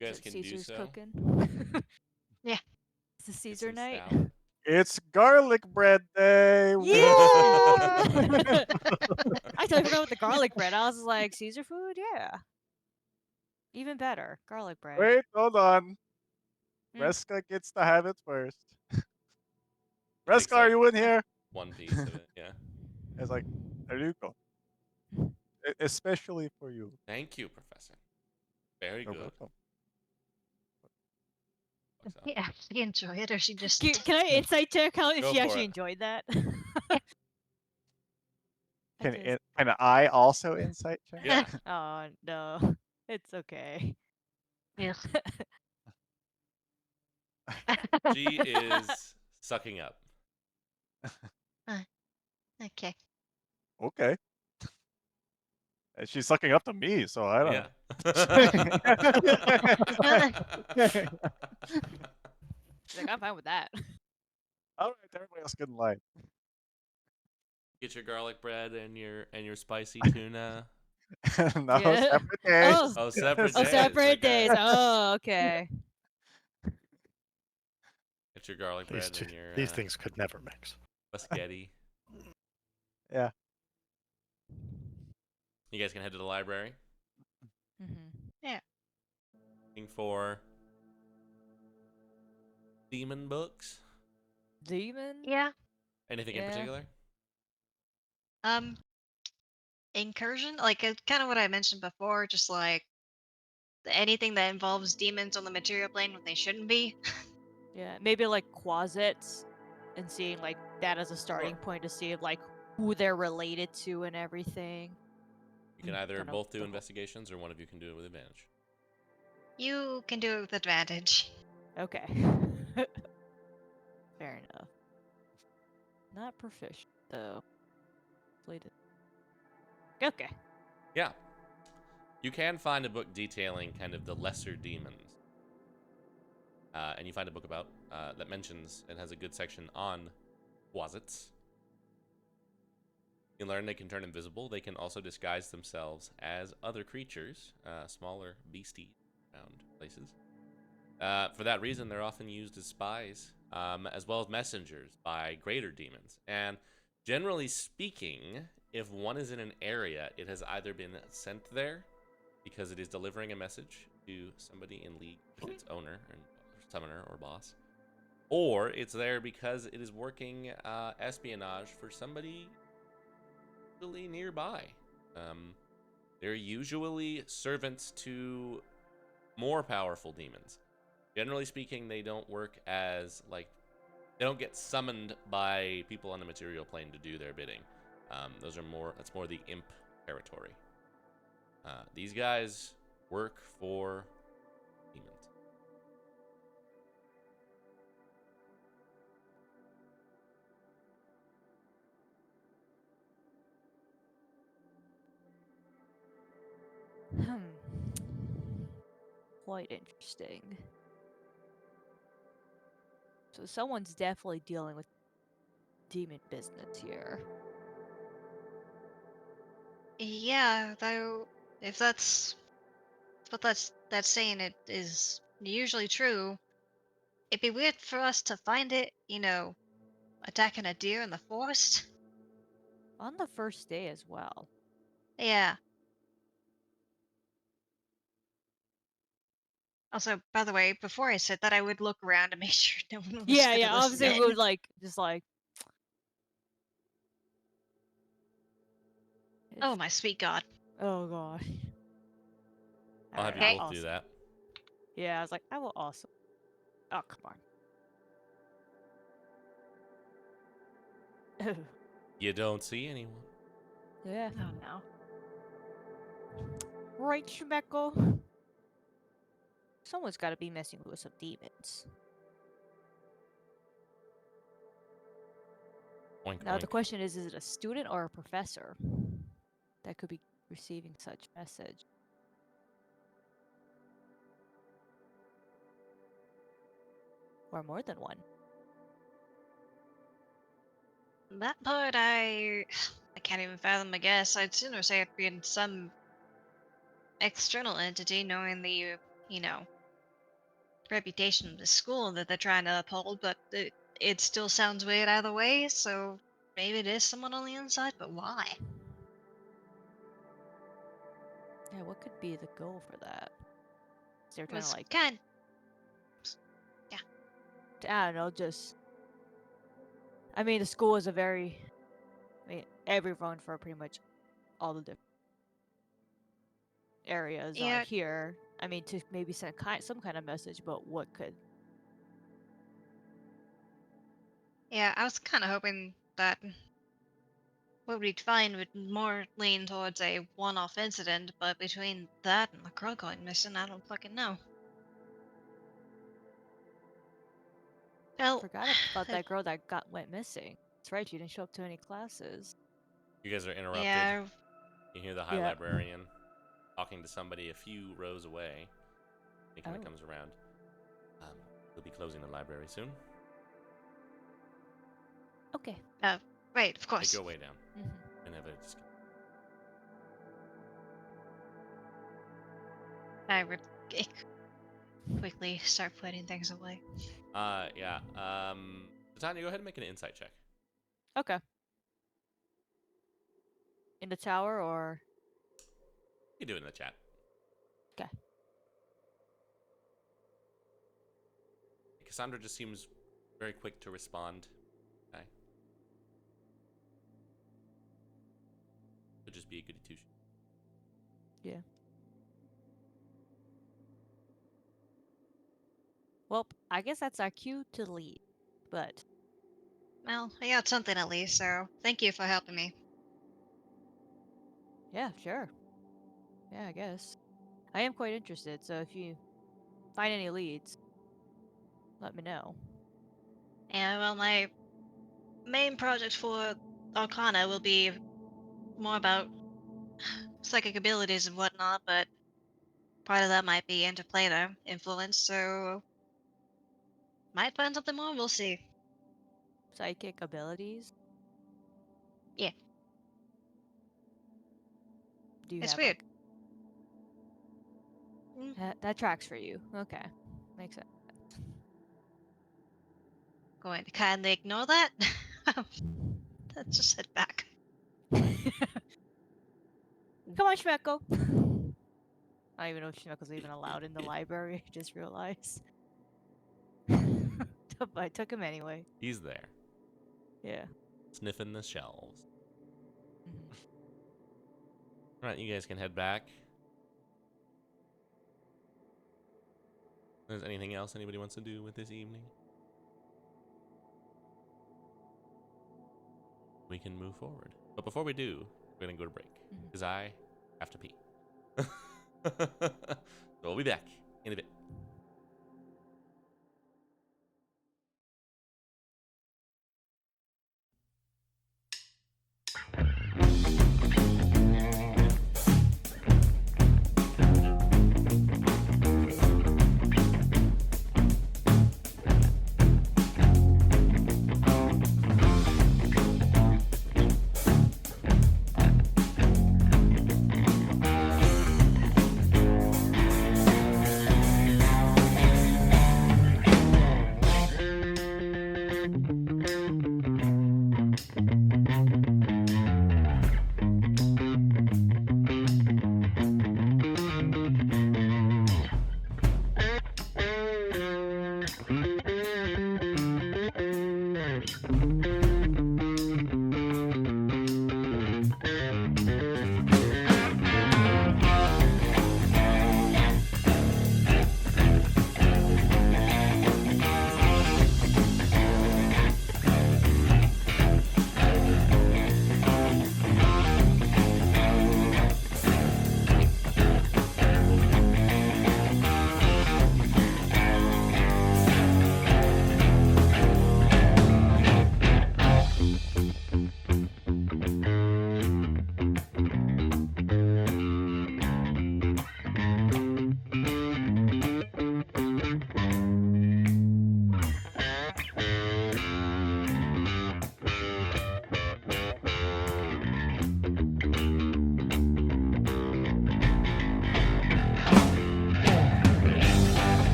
You Is guys it can do Caesar's so. cooking? Yeah. It's the Get Caesar some night. stout. It's garlic bread day. Yeah! Woo! I totally forgot about the garlic bread. I was like, Caesar food? Yeah. Even better. Garlic bread. Wait, hold on. Mm. Reska gets to have it first. He picks Reska, are up you in here? one piece of it. Yeah. It's like, there you go. Especially for you. Thank you, Professor. Very You're good. welcome. Walks out. She actually enjoy it, or she just. Can I insight check how if Go she for actually it. enjoyed that? I Can just. can I also insight check? Yeah. Oh no, it's okay. Yeah. She is sucking up. Okay. Okay. And she's sucking up to me, so I Yeah. don't. She's like, I'm fine with that. All right, everybody else get in line. Get your garlic bread and your spicy tuna. No, Yeah. separate days. Oh. Oh, separate Oh, days. separate Okay. days. Oh, okay. Get your garlic These bread and your these things could never mix. spaghetti. Yeah. You guys can head to the library. Mm-hmm. Looking for demon books. Demon? Yeah. Anything in Yeah. particular? Um, incursion, like kind of what I mentioned before, just like anything that involves demons on the material plane when they shouldn't be. Yeah. Maybe like closets and seeing like that as a starting point to see like who they're related to and everything. You can either Kind of both do the whole- investigations or one of you can do it with advantage. You can do it with advantage. Okay. Fair enough. Not proficient though. Played it. Okay. Yeah. You can find a book detailing kind of the lesser demons. And you find a book about that mentions and has a good section on closets. You learn they can turn invisible. They can also disguise themselves as other creatures, smaller beasties around places. For that reason, they're often used as spies, as well as messengers by greater demons. And generally speaking, if one is in an area, it has either been sent there because it is delivering a message to somebody in league with its owner, and summoner, or boss, or it's there because it is working espionage for somebody usually nearby. They're usually servants to more powerful demons. Generally speaking, they don't work as they don't get summoned by people on the material plane to do their bidding. That's more the imp territory. These guys work for demons. Quite interesting. So someone's definitely dealing with demon business here. Yeah, though, if that's what that's saying, it is usually true. It'd be weird for us to find it, attacking a deer in the forest. On the first day as well. Yeah. Also, by the way, before I said that, I would look around to make sure no one was Yeah, gonna yeah. listen Obviously, we in. would like just like. Oh It's, my sweet god. oh god. I'll have Alright, you Okay. both do awesome. that. Yeah, I was like, I will also. Oh come on. You don't see anyone. Yeah. Oh no. Right, Shmeko? Someone's got to be messing with some demons. Oink, Now oink. the question is it a student or a professor that could be receiving such message? Or more than one? That part I can't even fathom. I guess I'd sooner say it'd be in some external entity, knowing the you know reputation of the school that they're trying to uphold. But it still sounds weird either way. So maybe it is someone on the inside, but why? Yeah, what could be the goal for that? Is they're It trying to was like, kind. I don't know, just. I mean, the school is a very. I mean, everyone for pretty much all the different areas are Yeah, here. I mean, to maybe send some kind of message, but what could. yeah. I was kind of hoping that what we'd find would more lean towards a one-off incident, but between that and the crow going missing, I don't fucking know. Well, Forgot about that girl that went missing. That's right, she didn't show up to any classes. You guys are interrupted. yeah, You hear the High Yeah. Librarian talking to somebody a few rows away. He kind of Oh. comes around. We'll be closing the library soon. Okay. right, of Make course. your way down. Mm-hmm. Whenever it's... I would quickly start putting things away. Yeah. Tanya, go ahead and make an insight check. Okay. In the tower or. You do it in the chat. Okay. Cassandra just seems very quick to respond. Okay. Could just be a goody two shoes. Yeah. Well, I guess that's our cue to leave. But Well, I got something at least, so thank you for helping me. yeah, sure. Yeah, I guess. I am quite interested, so if you find any leads, let me know. Yeah, well, my main project for Arcana will be more about psychic abilities and whatnot, but part of that might be interplanar influence, so might find something more. We'll see. Psychic abilities? Yeah. Do you It's have weird. like Mm, that tracks for you? Okay, makes sense. Going to kindly ignore that. Let's just head back. Come on, Shmeko. I don't even know if Shmeko's even allowed in the library. I just realized. But I took him anyway. He's there, Yeah. sniffing the shelves. Mhm. All right, you guys can head back. Is there anything else anybody wants to do with this evening? We can move forward. But before we do, we're going to go to break. Mhm. Because I have to pee. So we'll be back in a bit.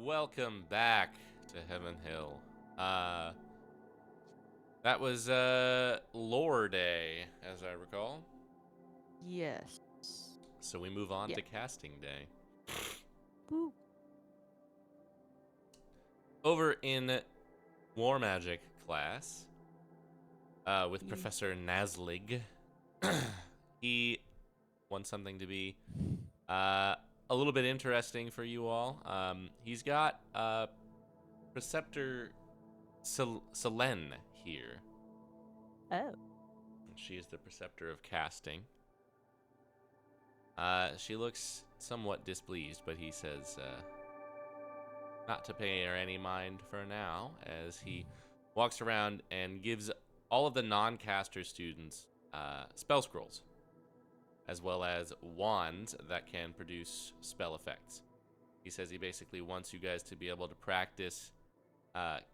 Welcome back to Heaven Hill. That was Lore Day, as I recall. Yes. So we move on Yeah. to Casting Day. Woo. Over in War Magic class, with Yeah. Professor Naslig, he wants something to be a little bit interesting for you all. He's got Preceptor Selene here. Oh. She is the Preceptor of Casting. She looks somewhat displeased, but he says not to pay her any mind for now, as he walks around and gives all of the non-caster students spell scrolls, as well as wands that can produce spell effects. He says he basically wants you guys to be able to practice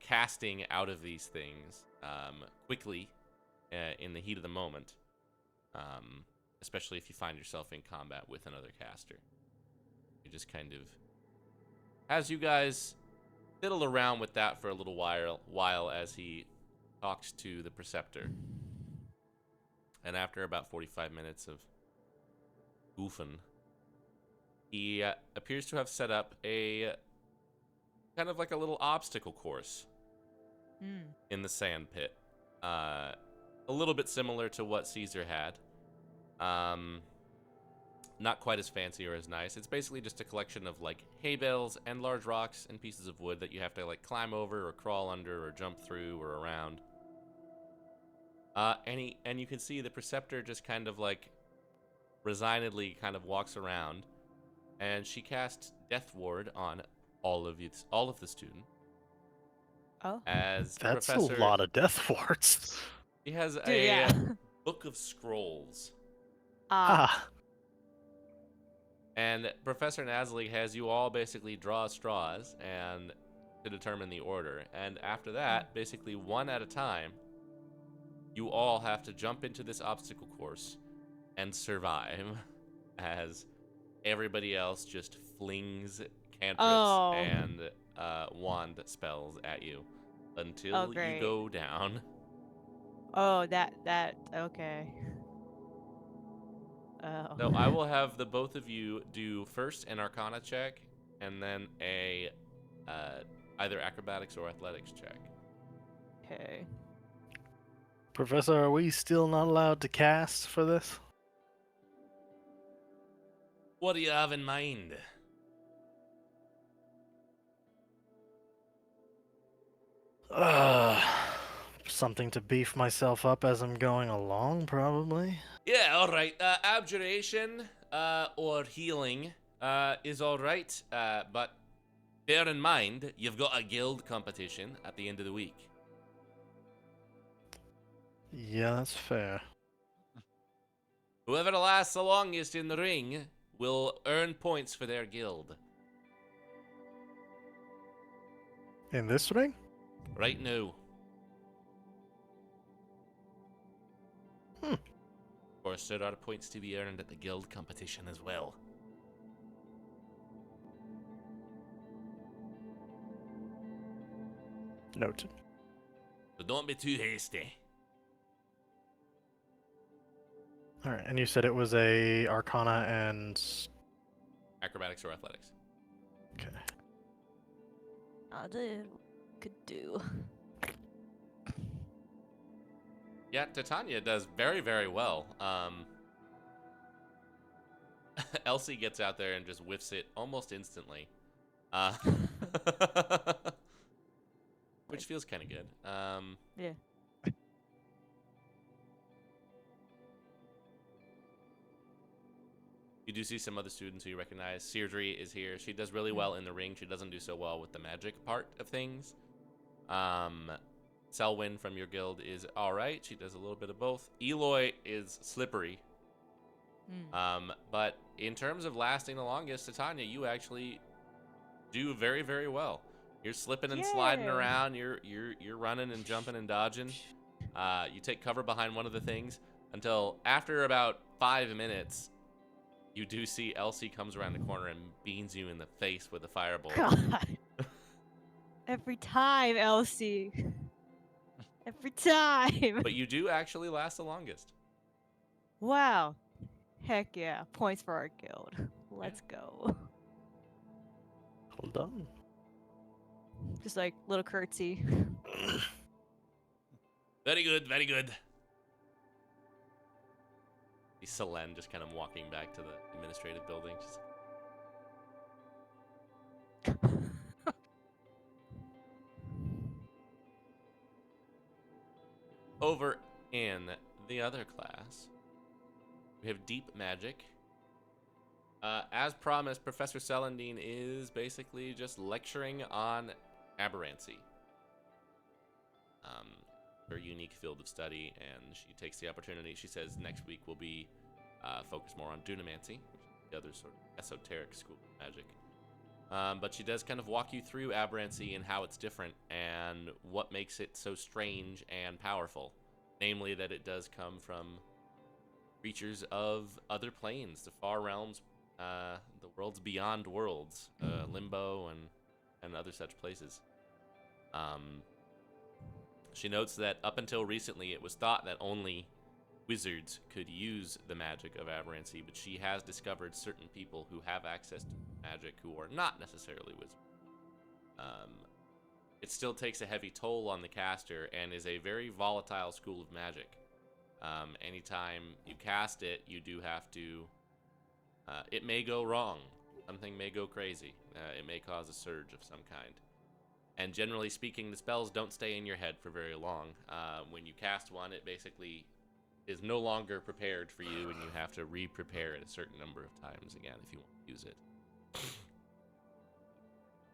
casting out of these things quickly in the heat of the moment, especially if you find yourself in combat with another caster. He just kind of has you guys fiddle around with that for a little while as he talks to the Preceptor. And after about 45 minutes of goofing, he appears to have set up a kind of like a little obstacle course in the sand pit. A little bit similar to what Caesar had. Not quite as fancy or as nice. It's basically just a collection of like hay bales and large rocks and pieces of wood that you have to like climb over or crawl under or jump through or around. And you can see the Preceptor just kind of like resignedly kind of walks around, and she casts Death Ward on all of the students. Oh. As That's Professor, a lot of death warts. he has Dude, a yeah. book of scrolls. Ah. And Professor Naslig has you all basically draw straws and to determine the order. And after that, basically one at a time, you all have to jump into this obstacle course and survive as everybody else just flings cantrips and wand spells at you until you great. go down. Oh, that okay. Oh. So I will have the both of you do first an Arcana check, and then a either acrobatics or athletics check. Okay. Professor, are we still not allowed to cast for this? What do you have in mind? Something to beef myself up as I'm going along, probably. Yeah, all right. Abjuration or healing is all right, but bear in mind you've got a guild competition at the end of the week. Yeah, that's fair. Whoever lasts the longest in the ring will earn points for their guild. In this ring? Right now. Hmm. Of course, there are points to be earned at the guild competition as well. Noted. So don't be too hasty. All right, and you said it was a Arcana and Acrobatics or athletics. okay. I did could do. Yeah, Titania does very, very well. Elsie gets out there and just whiffs it almost instantly. Uh, which feels kind of good. Yeah. You do see some other students who you recognize. Seirdre is here. She does really well in the ring. She doesn't do so well with the magic part of things. Selwyn from your guild is all right. She does a little bit of both. Eloy is slippery. But in terms of lasting the longest, Titania, you actually do very, very well. You're slipping and sliding Yay. around. You're running and jumping and dodging. You take cover behind one of the things until after about 5 minutes, you do see Elsie comes around the corner and beans you in the face with a fireball. God. Every time, Elsie. Every time. But you do actually last the longest. Wow. Heck yeah. Points for our guild. Let's go. Hold on. Just like little curtsy. Very good, very good. See Selene just kind of walking back to the administrative building. Just... Over in the other class, we have Deep Magic. As promised, Professor Celandine is basically just lecturing on aberrancy. Her unique field of study, and she takes the opportunity. She says next week will be focused more on Dunamancy, which is the other sort of esoteric school of magic. But she does kind of walk you through aberrancy and how it's different and what makes it so strange and powerful. Namely, that it does come from creatures of other planes, the far realms, the worlds beyond worlds, limbo and other such places. She notes that up until recently, it was thought that only wizards could use the magic of aberrancy, but she has discovered certain people who have access to magic who are not necessarily wizards. It still takes a heavy toll on the caster and is a very volatile school of magic. Anytime you cast it, you do have to... it may go wrong. Something may go crazy. It may cause a surge of some kind. And generally speaking, the spells don't stay in your head for very long. When you cast one, it basically is no longer prepared for you, and you have to re-prepare it a certain number of times again if you want to use it.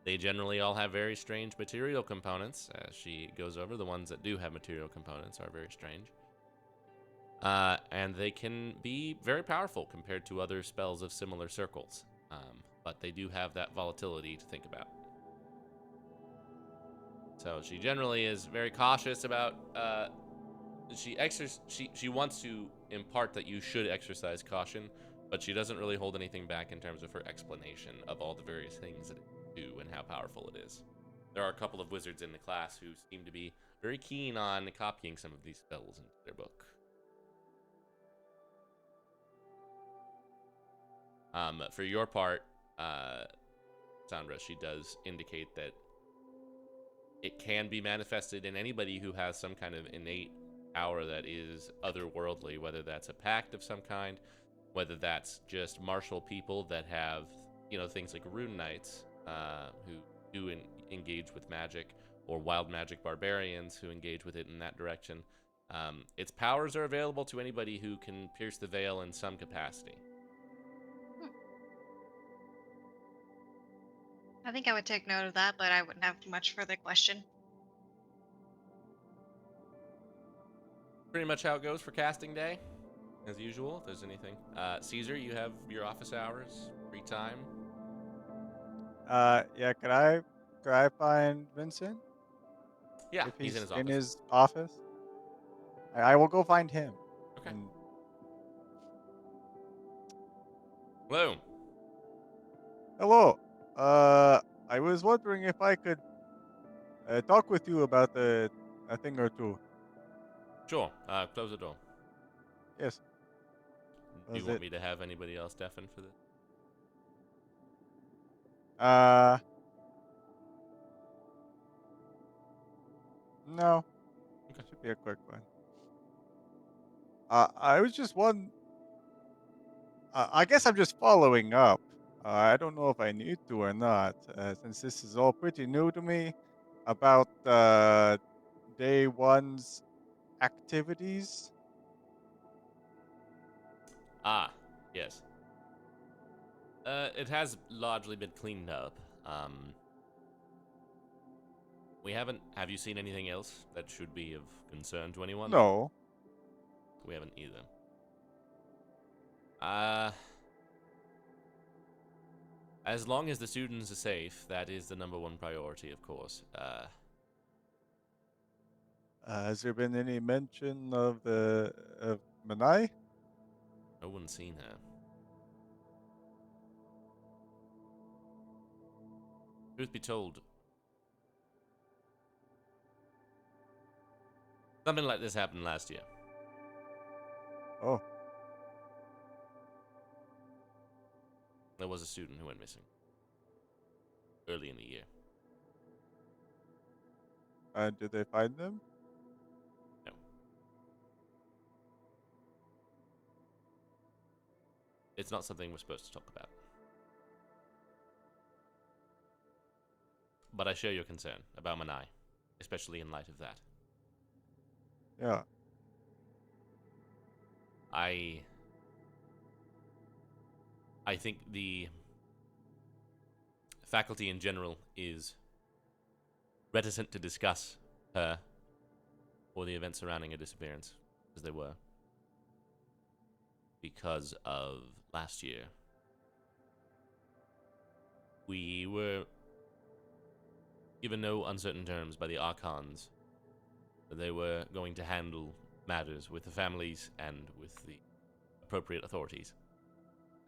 They generally all have very strange material components. As she goes over, the ones that do have material components are very strange. And they can be very powerful compared to other spells of similar circles. But they do have that volatility to think about. So she generally is very cautious about. She wants to impart that you should exercise caution, but she doesn't really hold anything back in terms of her explanation of all the various things that it can do and how powerful it is. There are a couple of wizards in the class who seem to be very keen on copying some of these spells into their book. For your part, Sandra, she does indicate that it can be manifested in anybody who has some kind of innate power that is otherworldly, whether that's a pact of some kind, whether that's just martial people that have, things like rune knights who do engage with magic, or wild magic barbarians who engage with it in that direction. Its powers are available to anybody who can pierce the veil in some capacity. I think I would take note of that, but I wouldn't have much further question. Pretty much how it goes for casting day, as usual, if there's anything. Caesar, you have your office hours, free time. Yeah, can I could I find Vincent Yeah, if he's in he's his in office. his office? I will go find him. Okay. And Hello. hello. I was wondering if I could talk with you about a thing or two. Sure. Close the door. Yes. Do you Was want it? me to have anybody else deafen for this? Uh, no. Okay. Should be a quick one. I was just one. I guess I'm just following up. I don't know if I need to or not, since this is all pretty new to me about day one's activities. Ah, yes. It has largely been cleaned up. We haven't. Have you seen anything else that should be of concern to anyone? No. We haven't either. Uh, as long as the students are safe, that is the #1 priority, of course. Has there been any mention of the of Manai? No one's seen her. Truth be told, something like this happened last year. Oh, There was a student who went missing early in the year. did they find them? No, it's not something we're supposed to talk about. But I share your concern about Manai, especially in light of that. Yeah. I think the faculty in general is reticent to discuss her or the events surrounding her disappearance, as they were, because of last year. We were given no uncertain terms by the Archons that they were going to handle matters with the families and with the appropriate authorities,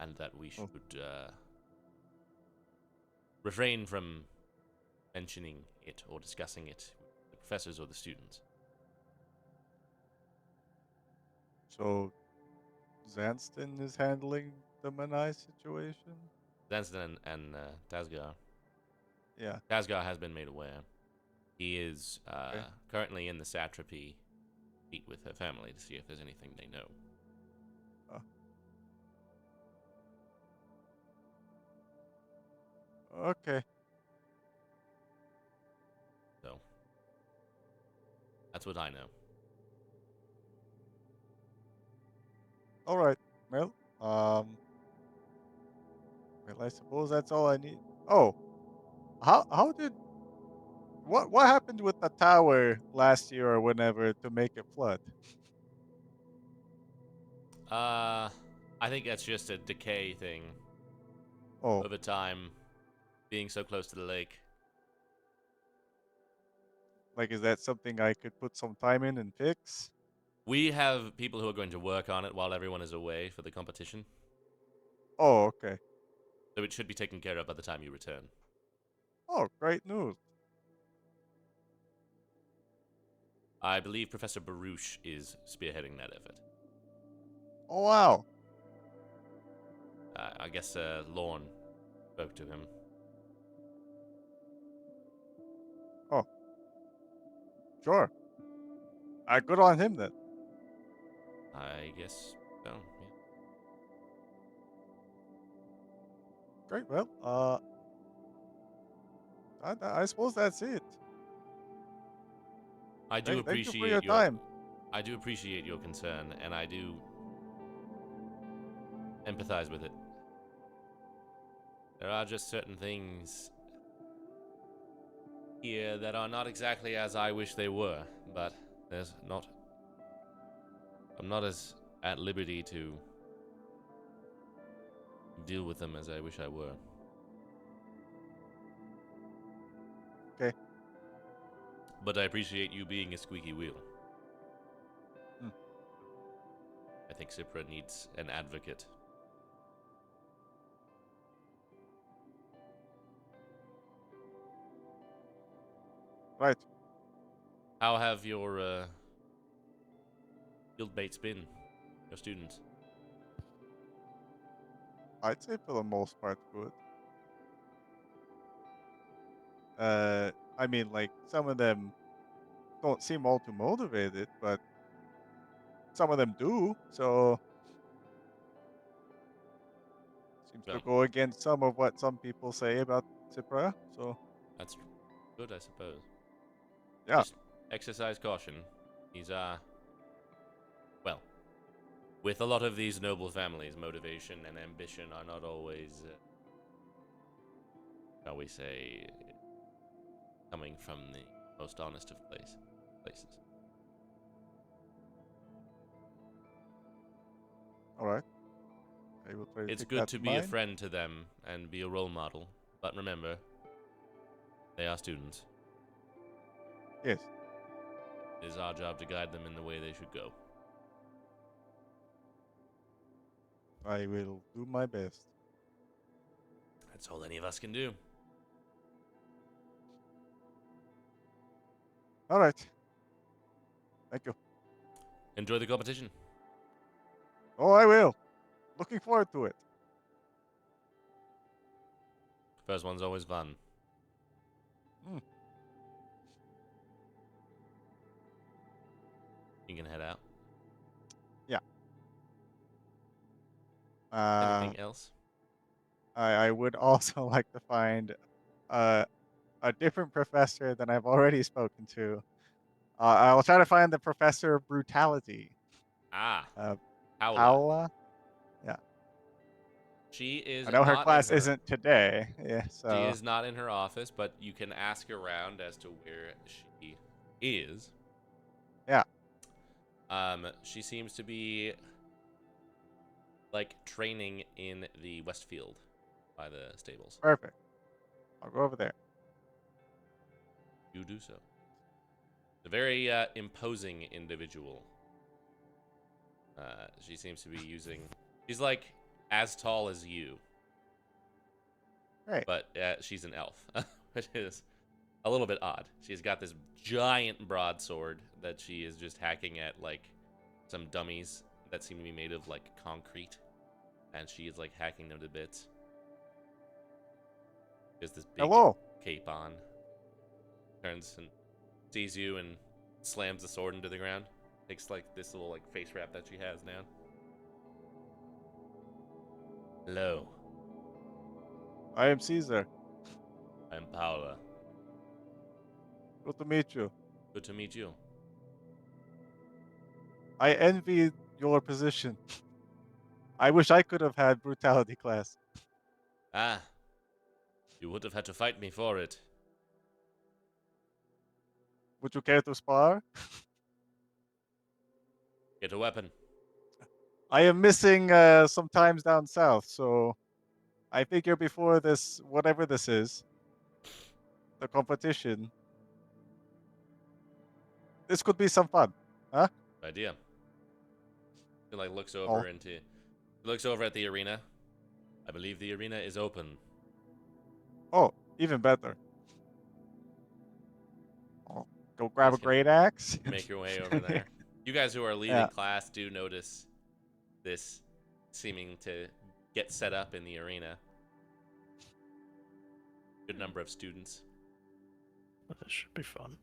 and that we should refrain from mentioning it or discussing it with the professors or the students. So Zanston is handling the Manai situation? Zanston and Tasgar. Yeah. Tasgar has been made aware. He is Okay. currently in the satrapy, meet with her family to see if there's anything they know. Oh. Okay. So that's what I know. All right. Well, well, I suppose that's all I need. Oh, how did what happened with the tower last year or whenever to make it flood? I think that's just a decay thing Oh, over time, being so close to the lake. like is that something I could put some time in and fix? We have people who are going to work on it while everyone is away for the competition, Oh, okay. so it should be taken care of by the time you return. Oh, great news. I believe Professor Baruch is spearheading that effort. Oh, wow. I guess Lorne spoke to him. Oh, sure. Good on him then. I guess so, yeah. Great. Well, I suppose that's it. I do Thank you for your appreciate time. I do appreciate your concern, and I do empathize with it. There are just certain things here that are not exactly as I wish they were, but I'm not as at liberty to deal with them as I wish I were. but I appreciate you being a squeaky wheel. Hmm. I think Cypra needs an advocate. Right. How have your guildmates been? Your students? I'd say for the most part good. I mean, like, some of them don't seem all too motivated, but some of them do, so seems to Well, go against some of what some people say about Cypra, so that's good, I suppose. yeah. Just exercise caution. He's, well, with a lot of these noble families, motivation and ambition are not always, shall we say, coming from the most honest of places. Alright. I will try to It's take good that to in be a mind. friend to them and be a role model, but remember, they are students. Yes. It is our job to guide them in the way they should go. I will do my best. That's all any of us can do. Alright. Thank you. Enjoy the competition. Oh, I will. Looking forward to it. First one's always fun. Hmm. You can head out. Yeah. Anything else? I would also like to find uh, a different professor than I've already spoken to. I will try to find the professor of brutality. Ah, Uh, Paola. Paola. Yeah. She is I know her not in class her. isn't today. Yeah. She So is not in her office, but you can ask around as to where she is. yeah. She seems to be like training in the Westfield by the stables. Perfect. I'll go over there. You do so. A very imposing individual. She seems to be using. She's like as tall as you, Great. but she's an elf, which is a little bit odd. She's got this giant broadsword that she is just hacking at like some dummies that seem to be made of like concrete, and she is like hacking them to bits. She has this big Hello. cape on, turns and sees you and slams the sword into the ground. Takes like this little like face wrap that she has now. Hello, I am Caesar. I'm Paola. Good to meet you. Good to meet you. I envy your position. I wish I could have had brutality class. Ah, you would have had to fight me for it. Would you care to spar? Get a weapon. I am missing some times down south, so I figure before this, whatever this is, the competition, this could be some fun, huh? Good idea. He like looks Oh, over looks over at the arena. I believe the arena is open. oh, even better. I'll go You grab guys a can great axe. make your way over there. You guys who are leaving Yeah. class do notice this seeming to get set up in the arena. Good number of students. But that should be fun.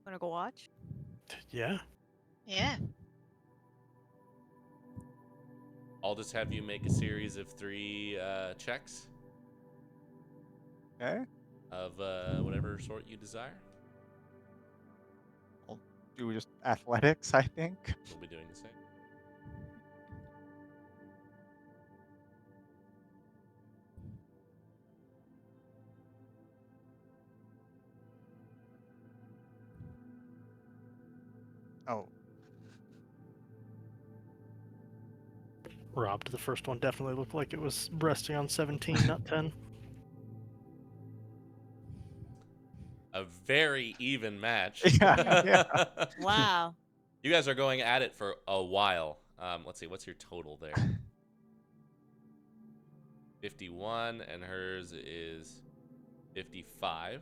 Wanna go watch? Yeah. Yeah. I'll just have you make a series of 3 checks Okay. of whatever sort you desire. I'll do just athletics, I think. We'll be doing the same. Oh, Robbed. The first one definitely looked like it was resting on 17, not 10. a very even match. Yeah. Wow. You guys are going at it for a while. Let's see, what's your total there? 51, and hers is 55.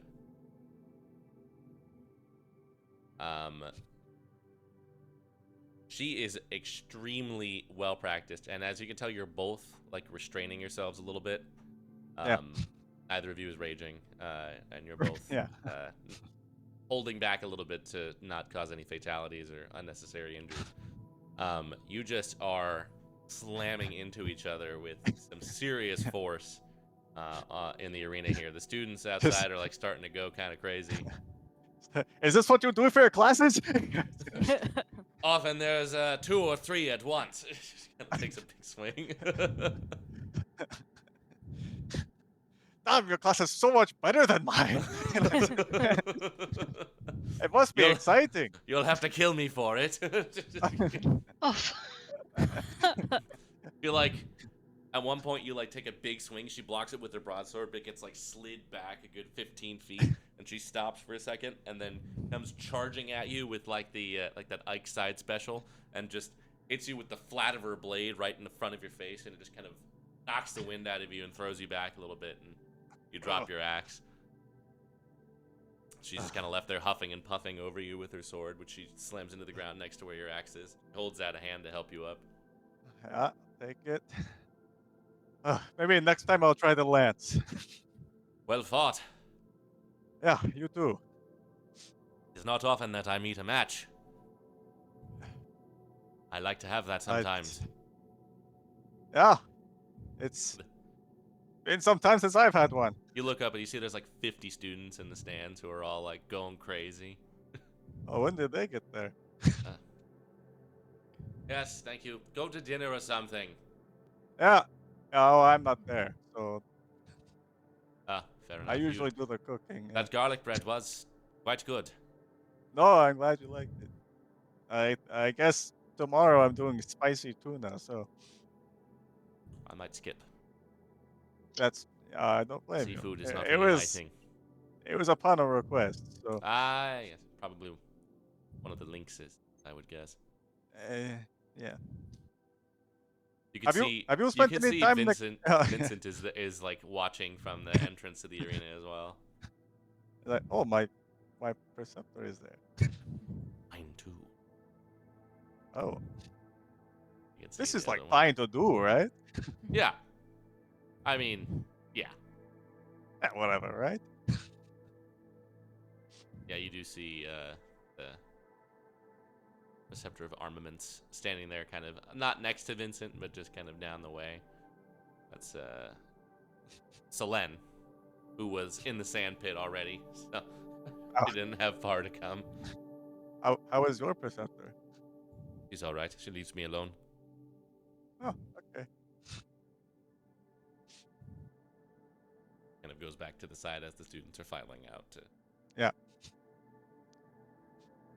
She is extremely well practiced, and as you can tell, you're both like restraining yourselves a little bit. Yeah. Neither of you is raging, and you're both Yeah. holding back a little bit to not cause any fatalities or unnecessary injuries. You just are slamming into each other with some serious force in the arena here. The students outside are like starting to go kind of crazy. Is this what you do for your classes? Often there's 2 or 3 at once. Kind of takes a big swing. Damn, your class is so much better than mine. It must be You'll- exciting. You'll have to kill me for it. Oh, Feel like at one point you like take a big swing. She blocks it with her broadsword, but it gets like slid back a good 15 feet, and she stops for a second, and then comes charging at you with like the like that Ike side special, and just hits you with the flat of her blade right in the front of your face, and it just kind of knocks the wind out of you and throws you back a little bit, and you drop your axe. She's just kind of left there huffing and puffing over you with her sword, which she slams into the ground next to where your axe is. Holds out a hand to help you up. Yeah, take it. Maybe next time I'll try the lance. Well fought. Yeah, you too. It's not often that I meet a match. I like to have that sometimes. Yeah, it's been some time since I've had one. You look up and you see there's like 50 students in the stands who are all like going crazy. Oh, when did they get there? Yes, thank you. Go to dinner or something. Yeah. Oh, I'm not there, so Ah, fair enough. I usually do the cooking. Yeah. That garlic bread was quite good. No, I'm glad you liked it. I guess tomorrow I'm doing spicy tuna, so I might skip. that's I don't blame you. Seafood is not It really my was thing. it was upon a request, so Ah, yes, probably one of the lynxes, I would guess. yeah. You can Have see you spent can any see time in the- Vincent. Vincent is like watching from the entrance to the arena as well. Like, oh, my preceptor is there. Mine too. Oh, You can see this the is like other one. fine to do, right? Yeah. I mean, yeah. Yeah, whatever, right? Yeah, you do see the receptor of armaments standing there, kind of not next to Vincent, but just kind of down the way. That's Selene, who was in the sand pit already, so she didn't have far to come. How is your preceptor? She's all right. She leaves me alone. Oh, okay. Kind of goes back to the side as the students are filing out. Yeah.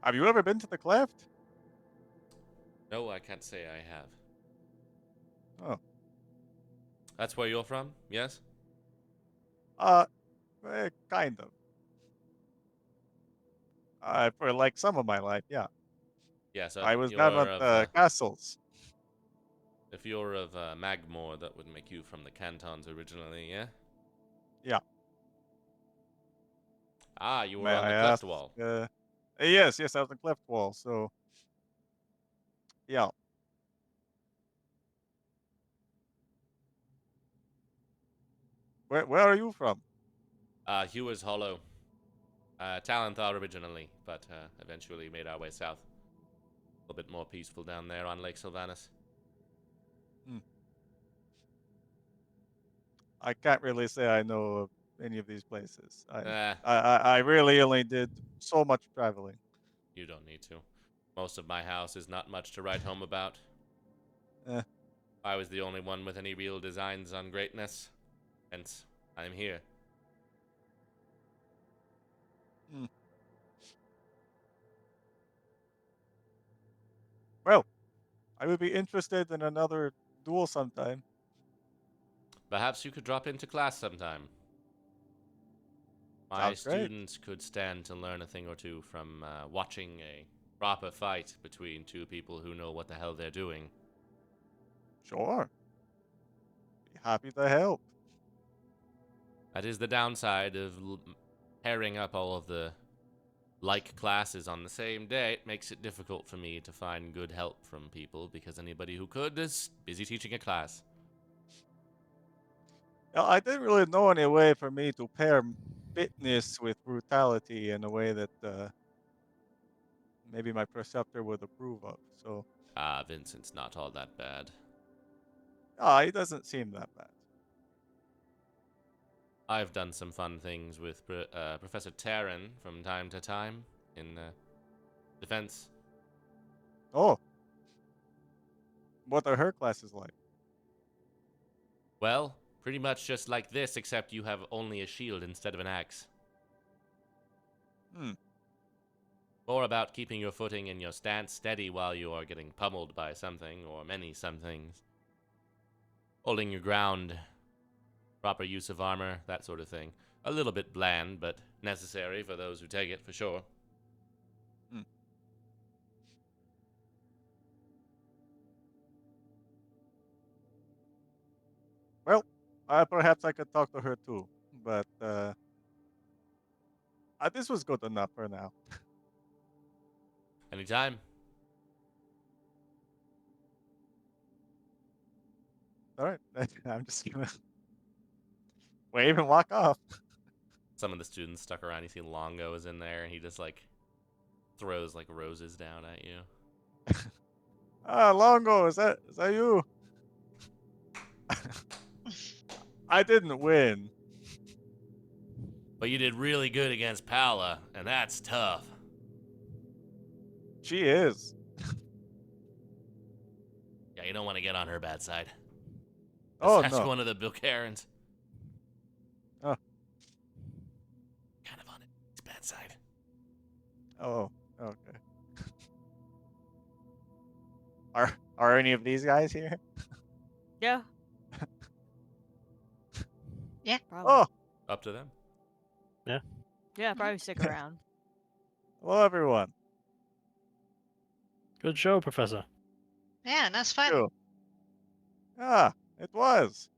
Have you ever been to the cleft? No, I can't say I have. Oh. That's where you're from? Yes. Kind of. For like some of my life, yeah. Yeah. So I was down at the castles. if you're of Magmore, that would make you from the cantons originally, yeah? Yeah. Ah, you were May on the I cleft ask? wall. Yes, I was the cleft wall. So, yeah. Where are you from? Hewer's Hollow. Talenthal originally, but eventually made our way south. A little bit more peaceful down there on Lake Sylvanus. I can't really say I know of any of these places. Eh, I really only did so much traveling. you don't need to. Most of my house is not much to write home about. Eh. I was the only one with any real designs on greatness, hence I'm here. Well, I would be interested in another duel sometime. Perhaps you could drop into class sometime. My Sounds great. students could stand to learn a thing or two from watching a proper fight between two people who know what the hell they're doing. Sure. Be happy to help. That is the downside of pairing up all of the like classes on the same day. It makes it difficult for me to find good help from people because anybody who could is busy teaching a class. I didn't really know any way for me to pair fitness with brutality in a way that maybe my preceptor would approve of. So, Vincent's not all that bad. he doesn't seem that bad. I've done some fun things with Professor Taryn from time to time in defense. Oh, what are her classes like? Well, pretty much just like this, except you have only a shield instead of an axe. Hmm. More about keeping your footing and your stance steady while you are getting pummeled by something or many somethings. Holding your ground, proper use of armor, that sort of thing. A little bit bland, but necessary for those who take it, for sure. Hmm. Well, perhaps I could talk to her too, but this was good enough for now. Anytime. All right, I'm just gonna wave and walk off. Some of the students stuck around. You see Longo is in there, and he just like throws like roses down at you. Longo, is that you? I didn't win. But you did really good against Paula, and that's tough. She is. Yeah, you don't want to get on her bad side. Oh That's no. one of the Bill Karens. Oh. Kind of on its bad side. Oh. Okay. Are any of these guys here? Yeah. Yeah. Probably. Oh, Up to them. Yeah, probably stick around. hello everyone. Good show, Professor. Yeah, nice fighting. You. Ah, it was.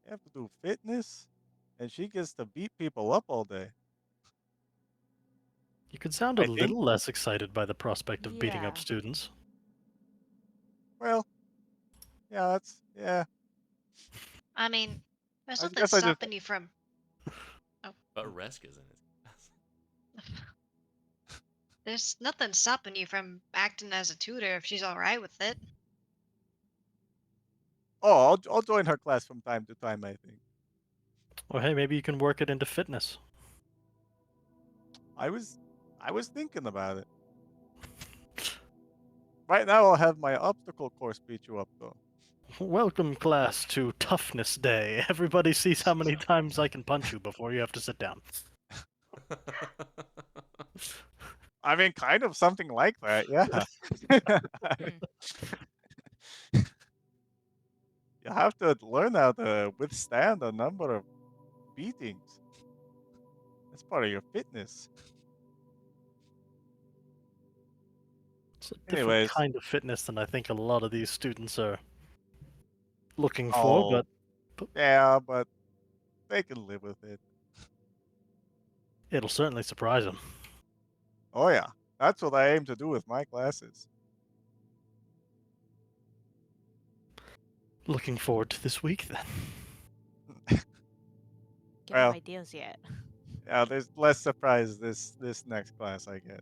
You have to do fitness, and she gets to beat people up all day. You could sound a I think. little less excited by the prospect of beating up Yeah. students. Well, yeah, yeah. I mean, there's I nothing guess I just. stopping you from. Oh, But Reska's in it. there's nothing stopping you from acting as a tutor if she's all right with it. Oh, I'll join her class from time to time. I think. Or hey, maybe you can work it into fitness. I was thinking about it. Right now, I'll have my obstacle course beat you up though. Welcome, class, to Toughness Day. Everybody sees how many times I can punch you before you have to sit down. I mean, kind of something like that. Yeah. I mean, you have to learn how to withstand a number of beatings. That's part of your fitness. It's a different Anyways, kind of fitness than I think a lot of these students are looking for, oh, but yeah, but they can live with it. it'll certainly surprise them. Oh yeah, that's what I aim to do with my classes. Looking forward to this week then. Get Well, no ideas yet. yeah, there's less surprise this next class, I guess.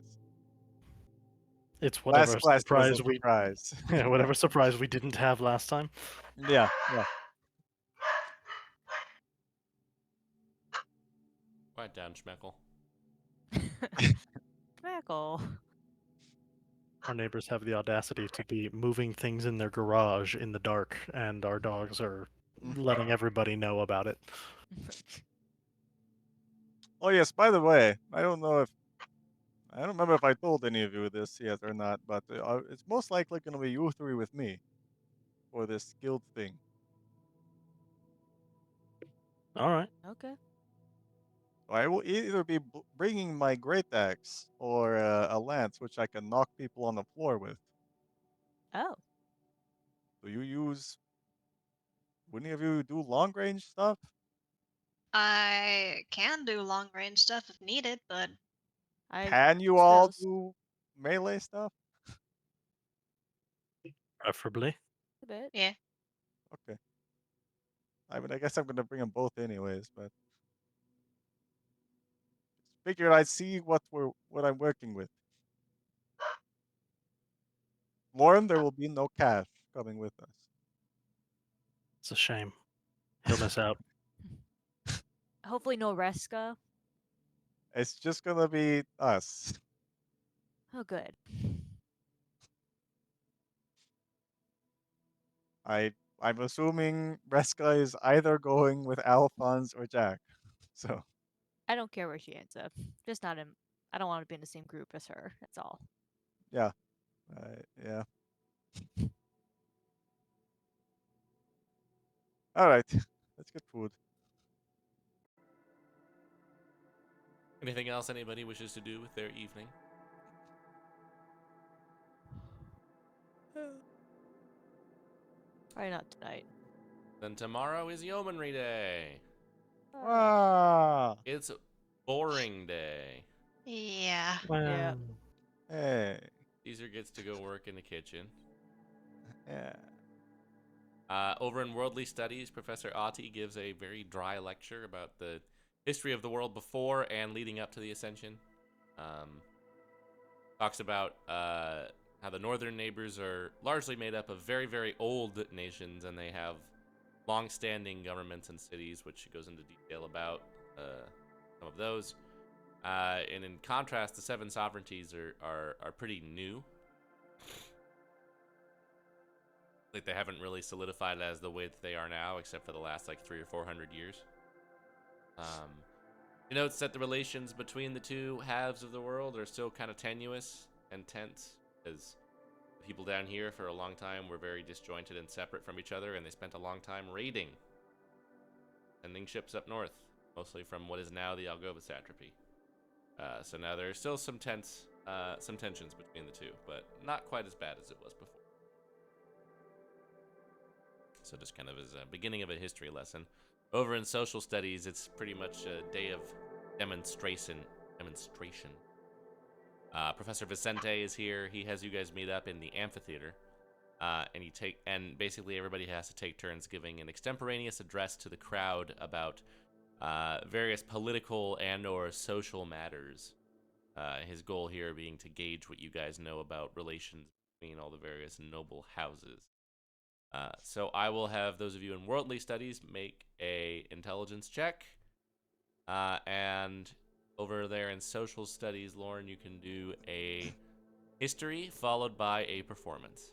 It's Last whatever class was a surprise we surprise. yeah, whatever surprise we didn't have last time. Yeah, yeah. Quiet down, Schmeckle. Crackle. Our neighbors have the audacity to be moving things in their garage in the dark, and our dogs are letting everybody know about it. Oh yes, by the way, I don't remember if I told any of you this yet or not, but it's most likely going to be you three with me for this guild thing. All right. Okay. So I will either be bringing my great axe or a lance, which I can knock people on the floor with. Oh, Do you use? Would any of you do long range stuff? I can do long range stuff if needed, but I Can you all spells do melee stuff? Preferably. a bit. yeah. Okay. I mean, I guess I'm gonna bring them both anyways, but figured I'd see what I'm working with. Lauren, there will be no cash coming with us. It's a shame. He'll miss out. Hopefully no Reska. It's just gonna be us. Oh, good. I'm assuming Reska is either going with Alphonse or Jack. So I don't care where she ends up. Just not in. I don't want to be in the same group as her. That's all. yeah, yeah. All right, let's get food. Anything else anybody wishes to do with their evening? Probably not tonight. Then tomorrow is Yeomanry Day. Ah, It's boring day. Yeah. Yeah. hey, Caesar gets to go work in the kitchen. yeah. Over in Worldly Studies, Professor Otti gives a very dry lecture about the history of the world before and leading up to the Ascension. Talks about how the northern neighbors are largely made up of very, very old nations, and they have long-standing governments and cities, which goes into detail about some of those. And in contrast, the seven sovereignties are pretty new. Like, they haven't really solidified as the way that they are now, except for the last like 300 or 400 years. It notes that the relations between the two halves of the world are still kind of tenuous and tense, as the people down here for a long time were very disjointed and separate from each other, and they spent a long time raiding, sending ships up north, mostly from what is now the Algova satrapy. So now there's still some tensions between the two, but not quite as bad as it was before. So just kind of as a beginning of a history lesson. Over in social studies, it's pretty much a day of demonstration. Professor Vicente is here. He has you guys meet up in the amphitheater, and basically everybody has to take turns giving an extemporaneous address to the crowd about various political and/or social matters. His goal here being to gauge what you guys know about relations between all the various noble houses. So I will have those of you in worldly studies make a intelligence check, and over there in social studies, Lauren, you can do a history followed by a performance.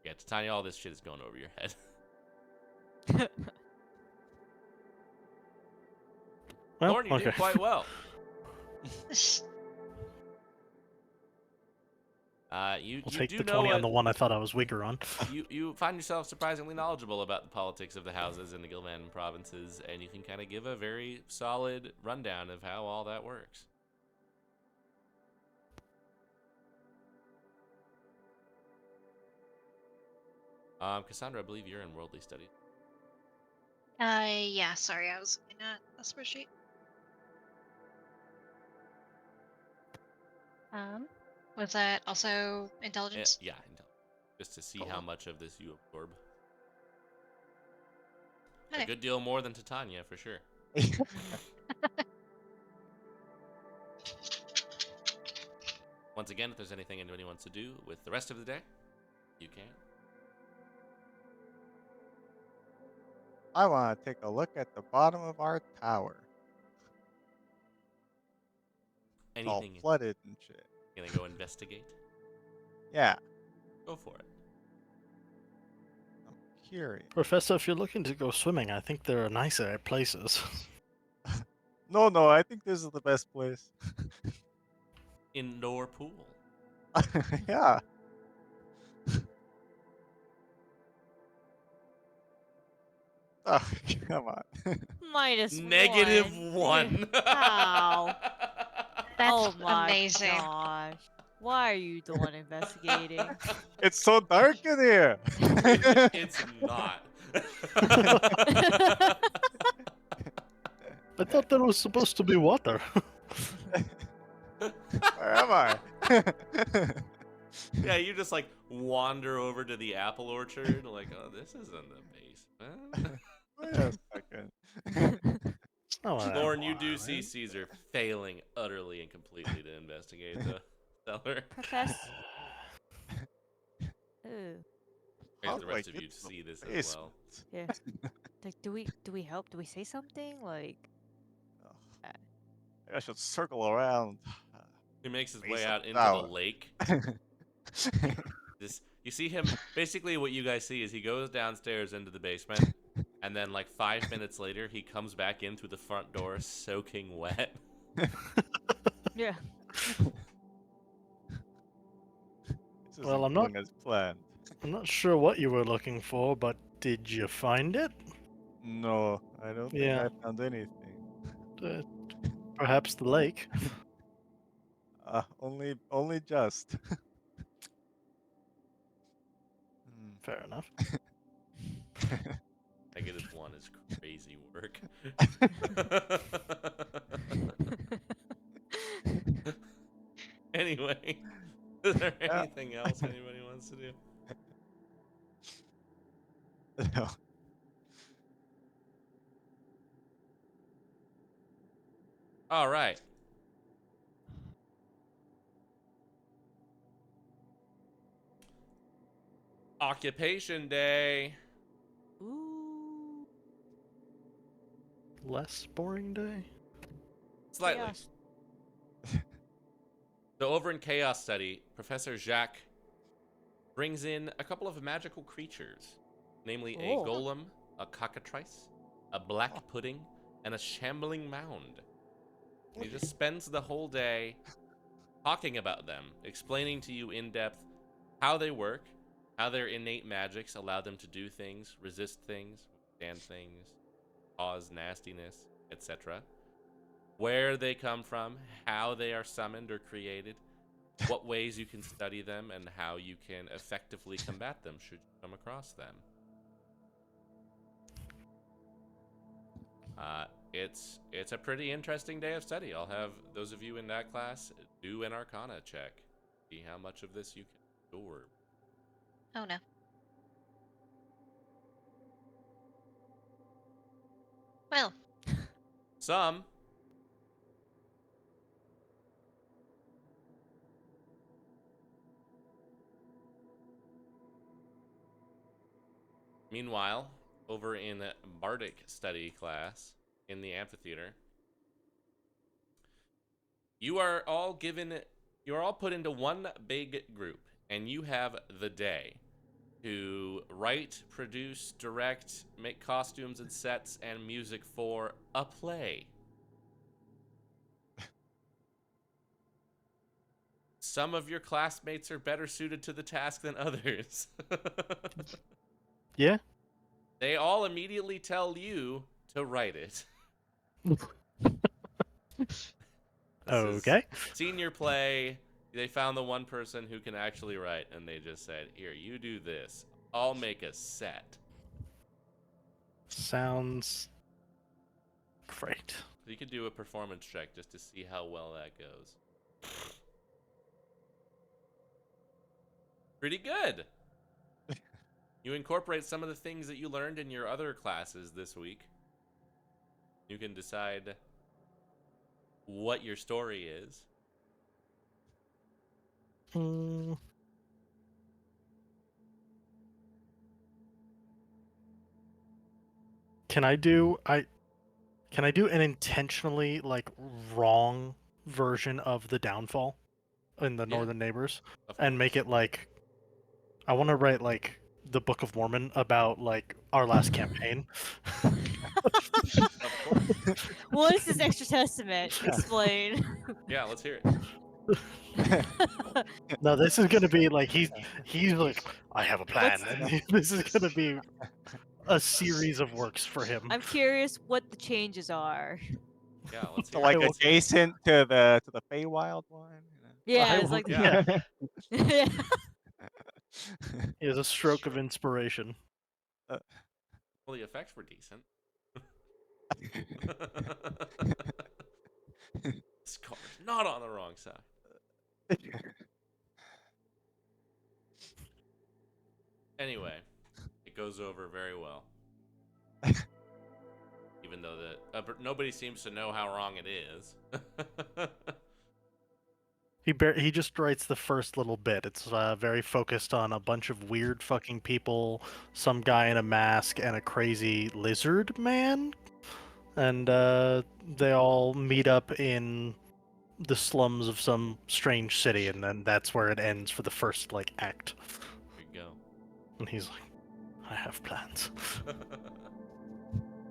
Yeah, Titania, all this shit is going over your head. Well, Lauren, you okay. did quite well. You I'll take do the know 20 on what the one I thought I was weaker on. you find yourself surprisingly knowledgeable about the politics of the houses in the Gilman provinces, and you can kind of give a very solid rundown of how all that works. Cassandra, I believe you're in worldly studies. Yeah, sorry, I was looking at a spreadsheet. Was that also intelligence? Yeah, just to see how Cool. much of this you absorb. A Okay. good deal more than Titania, for sure. Once again, if there's anything anybody wants to do with the rest of the day, you can. I want to take a look at the bottom of our tower. It's all Anything flooded and shit. gonna go investigate? Yeah, Go for it. I'm curious. Professor, if you're looking to go swimming, I think there are nicer places. No, I think this is the best place. Indoor pool. Yeah. Oh, come on. Minus Negative one. 1. How? That's Oh my amazing. gosh. Why are you the one investigating? It's so dark in here. It's not. I thought that was supposed to be water. Where am I? Yeah, you just like wander over to the apple orchard, like, oh, this isn't the basement. Wait a second. It's not what I Lauren, you do see wanted. Caesar failing utterly and completely to investigate the cellar. Professor. Ooh. I How guess the do I rest of get you to the see this as basement? well. Yeah. Like, do we help? Do we say something? Like, Oh, maybe I should circle around. He makes his Base way of out the into the tower. lake. You see him. Basically, what you guys see is he goes downstairs into the basement, and then like 5 minutes later, he comes back in through the front door, soaking wet. yeah. This isn't Well, I'm not. going as planned. I'm not sure what you were looking for, but did you find it? No, I don't think Yeah. I found anything. Uh, perhaps the lake. Only just. Hmm. Fair enough. -1 is crazy work. Anyway, is there Yeah. anything else anybody wants to do? No. All right. Occupation day. Ooh. Less boring day. Slightly. Chaos. So over in Chaos Study, Professor Jacques brings in a couple of magical creatures, namely a Oh. golem, a cockatrice, a black pudding, and a shambling mound. And he just spends the whole day talking about them, explaining to you in depth how they work, how their innate magics allow them to do things, resist things, withstand things, cause nastiness, etc. Where they come from, how they are summoned or created, what ways you can study them, and how you can effectively combat them should you come across them. It's a pretty interesting day of study. I'll have those of you in that class do an Arcana check, see how much of this you can absorb. Oh no. Well, Some. Meanwhile, over in Bardic study class in the amphitheater, you are all put into one big group, and you have the day to write, produce, direct, make costumes and sets and music for a play. Some of your classmates are better suited to the task than others. Yeah. They all immediately tell you to write it. This Okay. is senior play. They found the one person who can actually write, and they just said, "Here, you do this. I'll make a set." Sounds great. So you could do a performance check just to see how well that goes. Pretty good. You incorporate some of the things that you learned in your other classes this week. You can decide what your story is. Mm. Can I do an intentionally like wrong version of the downfall in the Yeah. Northern Neighbors Of and make course. it like I want to write like the Book of Mormon about like our last campaign. Of course. What is this extra testament? Explain. Yeah, let's hear it. No, this is gonna be like he's like I have a plan, What's- and this is gonna be a series of works for him. I'm curious what the changes are. Yeah, let's So hear like it. Let's hear it. adjacent to the Feywild one. Yeah, I it's will- like Yeah. yeah. He has a stroke of inspiration. Well, the effects were decent. This card's not on the wrong side. Anyway, it goes over very well. Even though nobody seems to know how wrong it is. He just writes the first little bit. It's very focused on a bunch of weird fucking people, some guy in a mask, and a crazy lizard man, and they all meet up in the slums of some strange city, and then that's where it ends for the first like act. There you go. And he's like, "I have plans."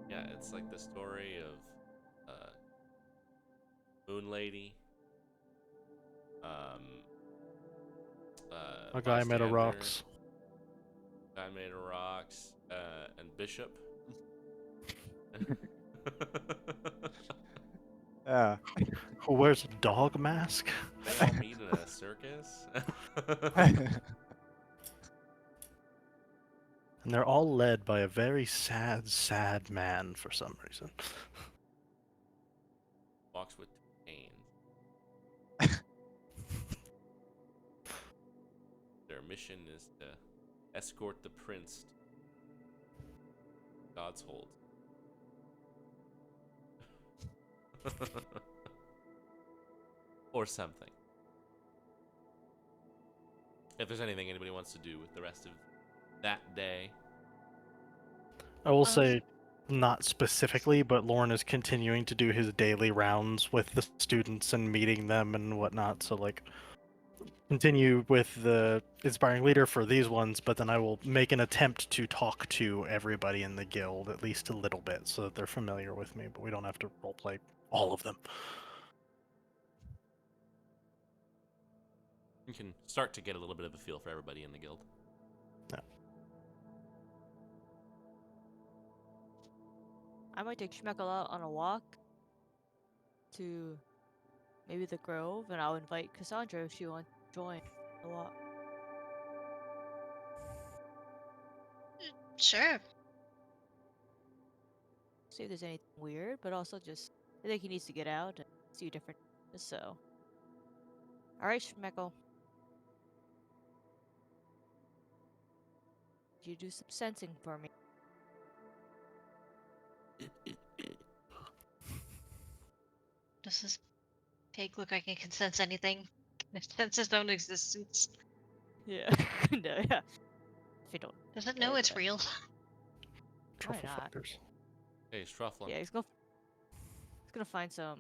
Yeah, it's like the story of Moon Lady, um, A guy made of Bystander, rocks. Guy Made of Rocks, and Bishop. Yeah. Who wears a dog mask? They all meet in a circus. And they're all led by a very sad, sad man for some reason. Walks with canes. Their mission is to escort the prince to God's hold. Or something. If there's anything anybody wants to do with the rest of that day. I will say, not specifically, but Lauren is continuing to do his daily rounds with the students and meeting them and whatnot. So, like, continue with the inspiring leader for these ones, but then I will make an attempt to talk to everybody in the guild at least a little bit so that they're familiar with me, but we don't have to roleplay all of them. You can start to get a little bit of a feel for everybody in the guild. I might take Schmeckel out on a walk to maybe the Grove, and I'll invite Cassandra if she wants to join the walk. Sure. See if there's anything weird, but also just I think he needs to get out and see different. So, all right, Schmeckel, you do some sensing for me. Does this pig look like it can sense anything? It senses its own existence. Yeah. No, yeah. If you don't, Does it Yeah, know it's okay. real? Truffle not? fighters. Hey, he's truffling. yeah, he's gonna find some.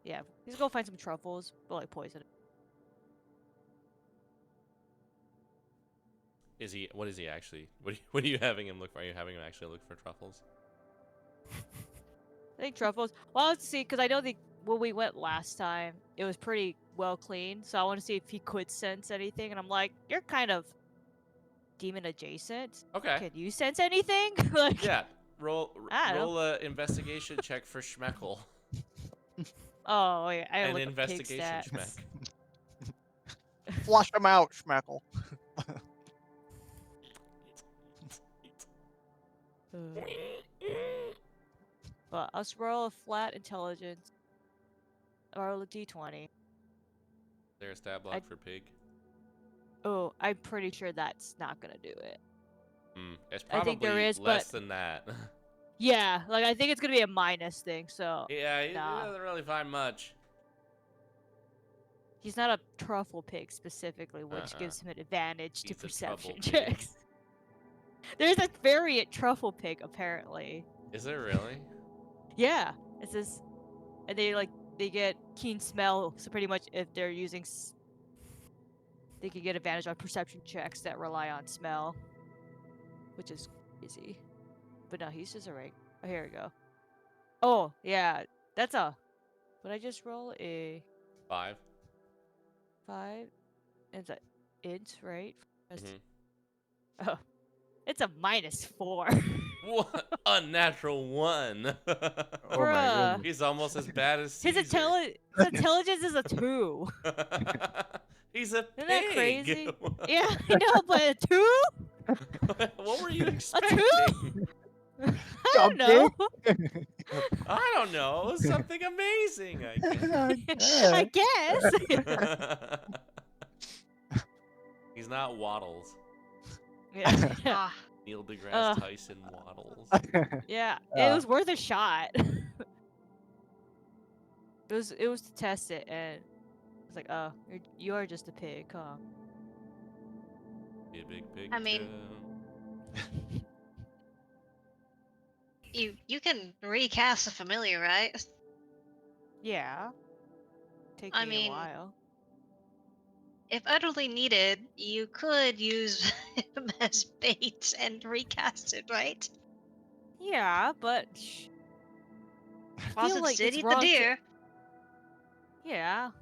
Yeah, he's gonna find some truffles, but like poison. Is he? What is he actually? What are you having him look for? Are you having him actually look for truffles? I think truffles. Well, let's see, because I know when we went last time, it was pretty well cleaned. So I want to see if he could sense anything. And I'm like, you're kind of demon adjacent. Okay. Can you sense anything? Like, Yeah. Roll I don't roll a investigation check for Schmeckel. Oh, yeah, I An gotta look up pig investigation stats. Schmeck. Flush them out, Schmeckle. But let's roll a flat intelligence. Or roll a d20. There's a stat block for pig. Oh, I'm pretty sure that's not gonna do it. It's I think there probably is, less but- than that. Yeah, like I think it's gonna be a minus thing. So Yeah, he Nah. doesn't really find much. he's not a truffle pig specifically, which Uh-uh. gives him an advantage to He's a perception trouble pig. checks. There's a variant truffle pig apparently. Is there really? Yeah, it's this, and they get keen smell. So pretty much, if they're using, they can get advantage on perception checks that rely on smell, which is easy. But no, he's just a rank. Oh, here we go. Oh yeah, that's a. Would I just roll a 5. 5? It's a int, right? Mhm. Oh, It's a -4. What? Unnatural 1. Oh my Bruh. goodness. He's almost as bad as His Caesar. intelligence is a 2. He's a Isn't pig. that crazy? Yeah, I know, but a 2? What were you A 2? expecting? I don't know. I don't know. Something amazing, I I guess. guess. He's not Waddles. Yeah. Ah, Neil deGrasse Tyson Waddles. Yeah, it Yeah. was worth a shot. It was to test it, and it's like, oh, you are just a pig, huh? Be a big pig. I mean- town. you can recast a familiar, right? Yeah. Take I me mean- a while. If utterly needed, you could use him as bait and recast it, right? Yeah, but I feel Fawcett like City, it's the wrong. deer. Yeah.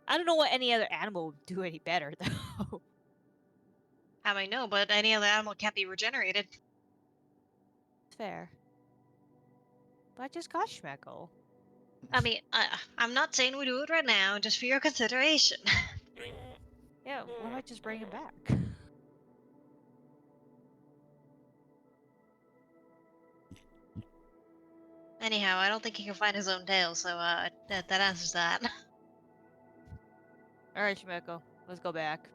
I don't know what any other animal would do any better though. I might know, but any other animal can't be regenerated. Fair. But I just got Schmeckle. I mean, I'm not saying we do it right now, just for your consideration. Yeah, what if I just bring him back? Anyhow, I don't think he can find his own tail, so that answers that. Alright, Schmeckle, let's go back.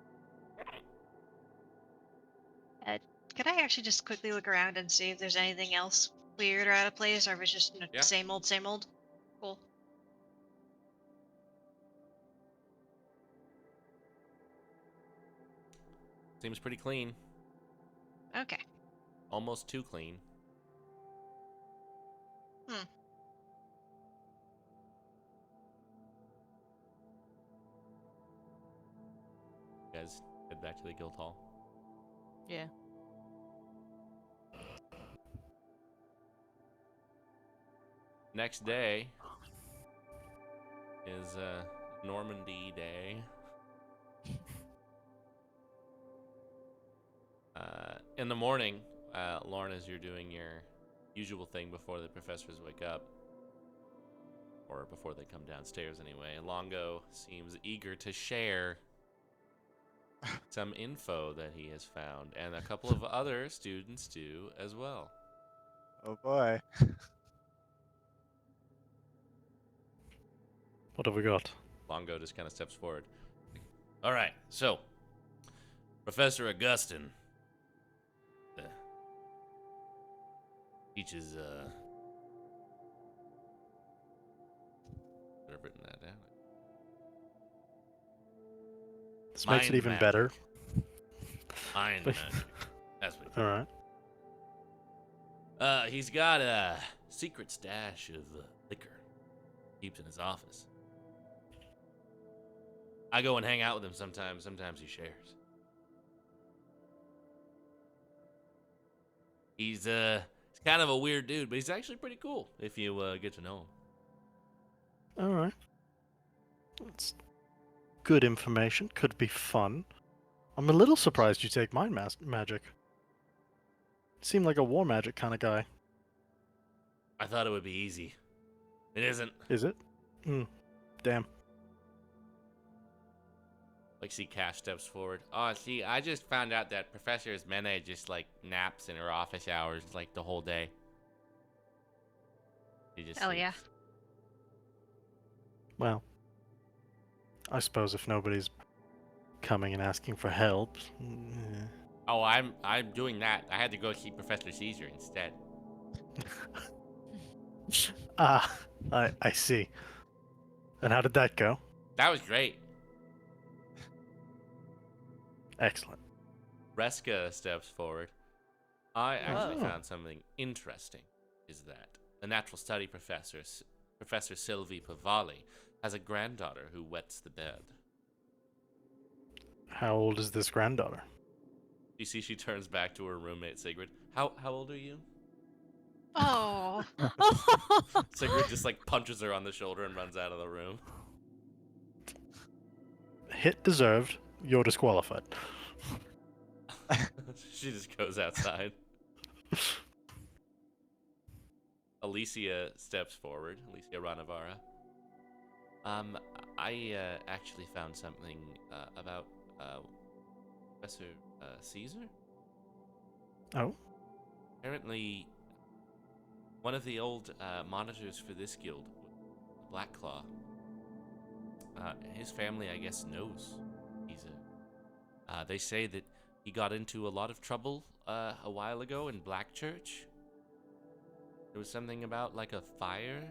Could I actually just quickly look around and see if there's anything else weird or out of place, or if it's just Yeah. same old, same old? Cool. Seems pretty clean. Okay. Almost too clean. You guys head back to the guild hall. Yeah. Next day is Normandy Day. In the morning, Lauren, as you're doing your usual thing before the professors wake up, or before they come downstairs anyway, Longo seems eager to share some info that he has found, and a couple of other students do as well. Oh boy. What have we got? Longo just kind of steps forward. All right, so Professor Augustine teaches. Could have written that down. This makes it Mind even magic. better. Mind magic. That's what. All right. He's got a secret stash of liquor. Keeps in his office. I go and hang out with him sometimes. Sometimes he shares. He's kind of a weird dude, but he's actually pretty cool if you get to know him. All right. That's good information. Could be fun. I'm a little surprised you take mind magic. Seem like a war magic kind of guy. I thought it would be easy. It isn't. Is it? Damn. Like, see, Cash steps forward. Oh, see, I just found out that Professor Ismene just, like, naps in her office hours, like, the whole day. She just Hell yeah. sleeps. Well, I suppose if nobody's coming and asking for help. Oh, I'm doing that. I had to go see Professor Caesar instead. I see. And how did that go? That was great. Excellent. Reska steps forward. I actually Oh. found something interesting. Is that a natural study professor, Professor Sylvie Pavali, has a granddaughter who wets the bed. How old is this granddaughter? You see, she turns back to her roommate Sigrid. How old are you? Oh. Sigrid just like punches her on the shoulder and runs out of the room. Hit deserved. You're disqualified. She just goes outside. Alicia steps forward. Alicia Ranavara. I actually found something about Professor Caesar. Oh, Apparently, one of the old monitors for this guild, Black Claw, his family, I guess, knows Caesar. They say that he got into a lot of trouble a while ago in Blackchurch. There was something about like a fire.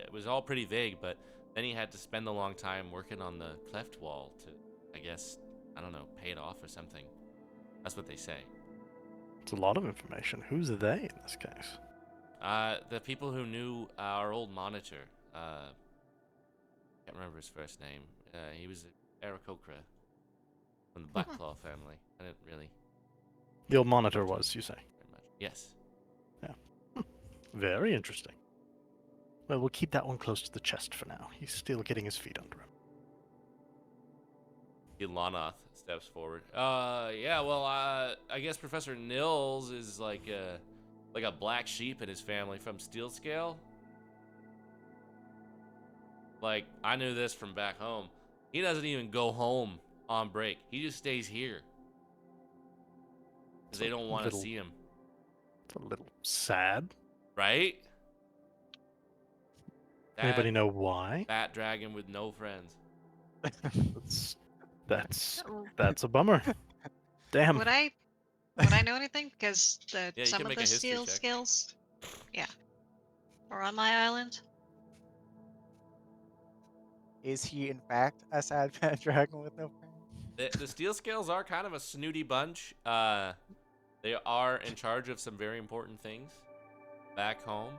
It was all pretty vague, but then he had to spend a long time working on the cleft wall to, I guess, I don't know, pay it off or something. That's what they say. it's a lot of information. Who's they in this case? The people who knew our old monitor, can't remember his first name. He was Aarakocra from the Blackclaw family. I didn't really The old monitor was, you say? very much. Yes. Yeah. Very interesting. Well, we'll keep that one close to the chest for now. He's still getting his feet under him. Ilanath steps forward. Yeah, well, I guess Professor Nils is like a black sheep in his family from Steel Scale. Like, I knew this from back home. He doesn't even go home on break. He just stays here. Because they don't want to see him. It's a little sad. Right? Anybody know why? Fat dragon with no friends. That's a bummer. Damn. Would I know anything? Because Yeah, you some can of make the a history steel check. skills, yeah, are on my island. Is he in fact a sad fat dragon with no friends? The Steel Scales are kind of a snooty bunch. They are in charge of some very important things back home.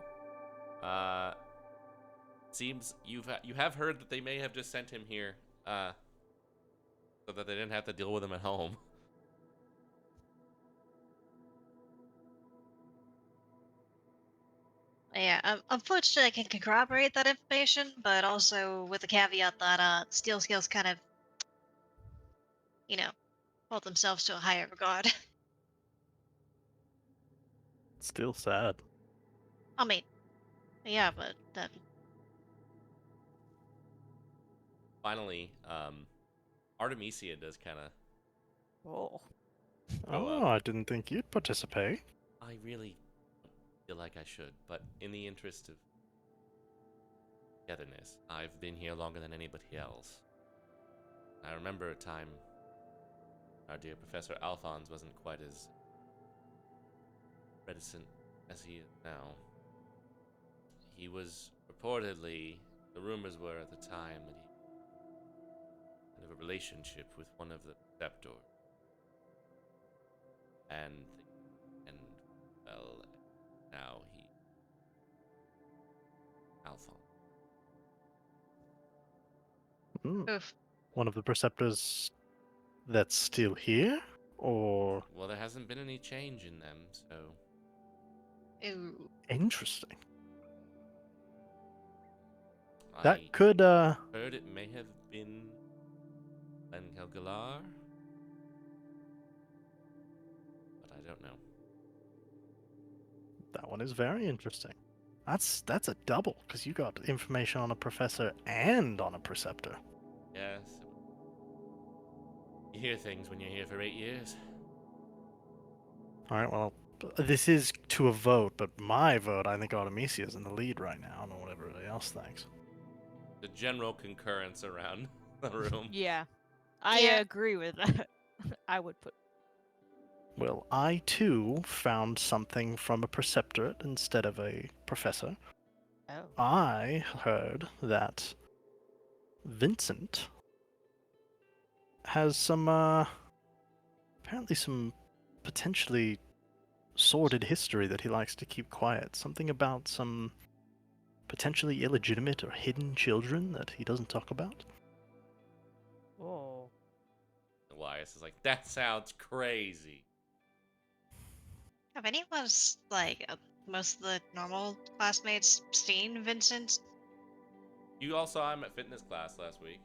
Seems you have heard that they may have just sent him here, so that they didn't have to deal with him at home. Yeah, unfortunately, I can corroborate that information, but also with the caveat that steel skills kind of, you know, hold themselves to a higher regard. Still sad. I mean, yeah, but then Finally, Artemisia does kind of Oh. Grow Oh, up. I didn't think you'd participate. I really feel like I should, but in the interest of togetherness, I've been here longer than anybody else. I remember a time our dear Professor Alphonse wasn't quite as reticent as he is now. He was reportedly, the rumors were at the time that he had a relationship with one of the preceptors. And well, now he Alphonse. Hmm. oof. One of the preceptors that's still here? Or. Well, there hasn't been any change in them, so Ooh. Interesting. I That could, heard it may have been Glen Kelgalar, but I don't know. That one is very interesting. That's a double, because you got information on a professor and on a preceptor. Yes. You hear things when you're here for 8 years. Alright, well, this is to a vote, but my vote, I think Artemisia is in the lead right now. I don't know what everybody else thinks. The general concurrence around the room. Yeah. I Yeah. agree with that. I would put. Well, I too found something from a preceptorate instead of a professor. Oh. I heard that Vincent has some, apparently some potentially sordid history that he likes to keep quiet. Something about some potentially illegitimate or hidden children that he doesn't talk about. Oh. Elias is like, that sounds crazy. Have anyone's most of the normal classmates seen Vincent? You all saw him at fitness class last week.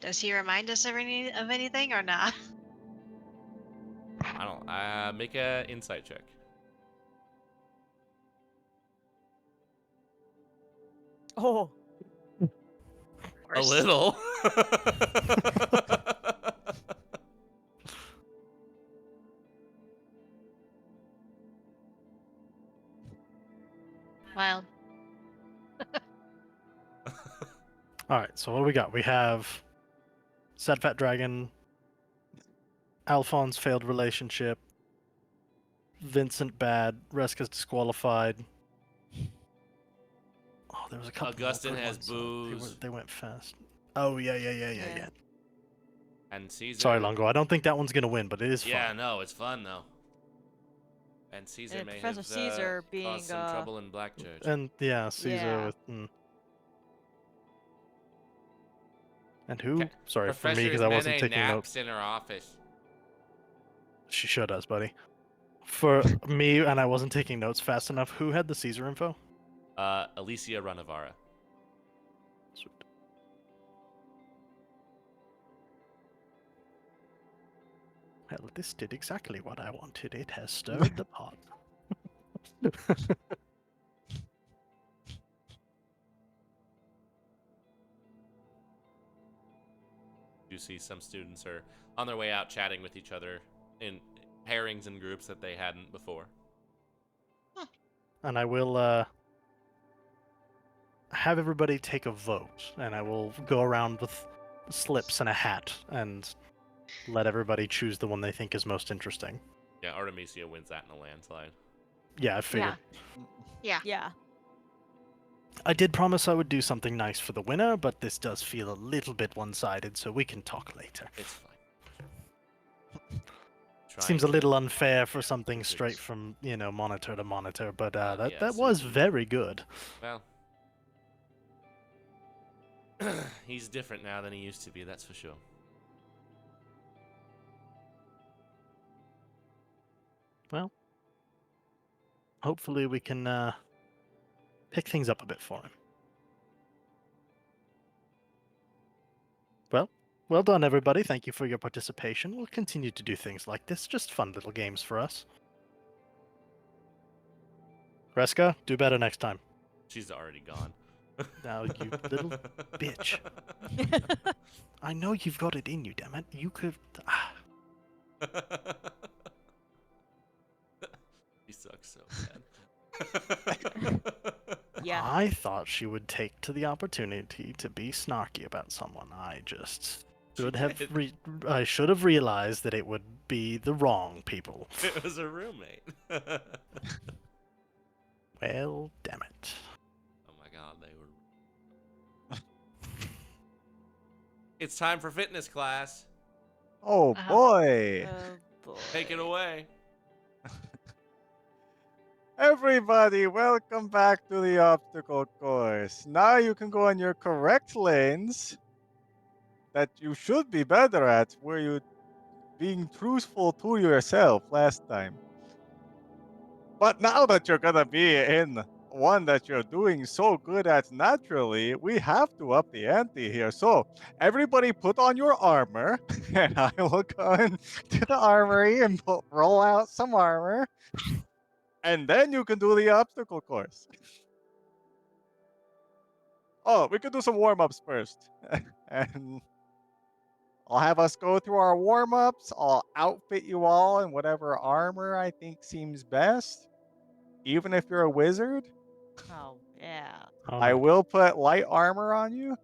Does he remind us of anything or not? I don't. Make a insight check. Oh, A little. Well, All right, so what do we got? We have Sad Fat Dragon, Alphonse failed relationship, Vincent bad, Reska's disqualified. Oh, there was a couple Augustine more good has ones. booze. They went fast. Oh yeah. And Caesar. Sorry, Longo. I don't think that one's gonna win, but it is fun. Yeah, no, it's fun though. And Caesar And may Professor have Caesar being caused some trouble in Black Church. And yeah, Caesar Yeah. with. And who? Okay. Sorry for me Professor because I wasn't Mene taking naps notes. in her office. She sure does, buddy. For me, and I wasn't taking notes fast enough. Who had the Caesar info? Alicia Ranavara. Sweet. Well, this did exactly what I wanted. It has stirred the pot. You see some students are on their way out chatting with each other in pairings and groups that they hadn't before. And I will have everybody take a vote, and I will go around with slips and a hat and let everybody choose the one they think is most interesting. Yeah, Artemisia wins that in a landslide. Yeah, I figured. yeah. Yeah. I did promise I would do something nice for the winner, but this does feel a little bit one-sided, so we can talk later. It's fine. Seems a Trying little to- unfair for something It's- straight from, monitor to monitor, but Yes, that was it- very good. Well, he's different now than he used to be, that's for sure. Well, hopefully we can pick things up a bit for him. Well done, everybody. Thank you for your participation. We'll continue to do things like this, just fun little games for us. Reska, do better next time. She's already gone. Now, you little bitch. I know you've got it in you, damn it. You could. He sucks so bad. Yeah. I thought she would take to the opportunity to be snarky about someone. I just should have. did. I should have realized that it would be the wrong people. It was a roommate. Oh Well, damn it. my god, they were. It's time for fitness class. Oh Uh-huh. boy! Oh boy. Take it away. Everybody, welcome back to the obstacle course. Now you can go on your correct lanes that you should be better at, where you being truthful to yourself last time. But now that you're gonna be in one that you're doing so good at naturally, we have to up the ante here. So everybody put on your armor, and I will go into the armory and roll out some armor. And then you can do the obstacle course. Oh, we could do some warm-ups first. And I'll have us go through our warm-ups. I'll outfit you all in whatever armor I think seems best. Even if you're a wizard, Oh yeah. Oh, I no. will put light armor on you.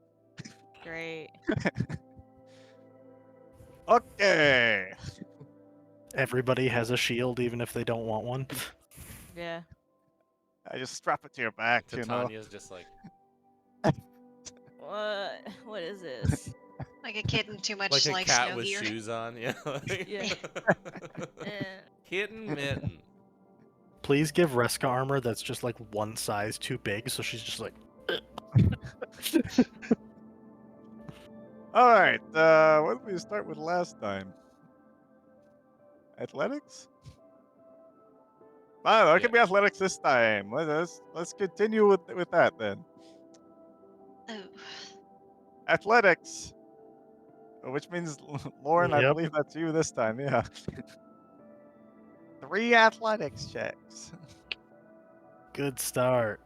Great. Okay. Everybody has a shield, even if they don't want one. Yeah. I just strap it to your back, you know. Titania's just like, What? What is this? Like a kid in too much like a cat snow with gear. shoes on. Yeah. like- Yeah. Eh. Kitten mitten. Please give Reska armor that's just like one size too big, so she's just like. All right. What did we start with last time? Athletics? I don't know. It can be athletics this time. Let's continue with that then. Oh, Athletics. Which means, Lauren, I Yep. believe that's you this time. Yeah. 3 athletics checks. Good start.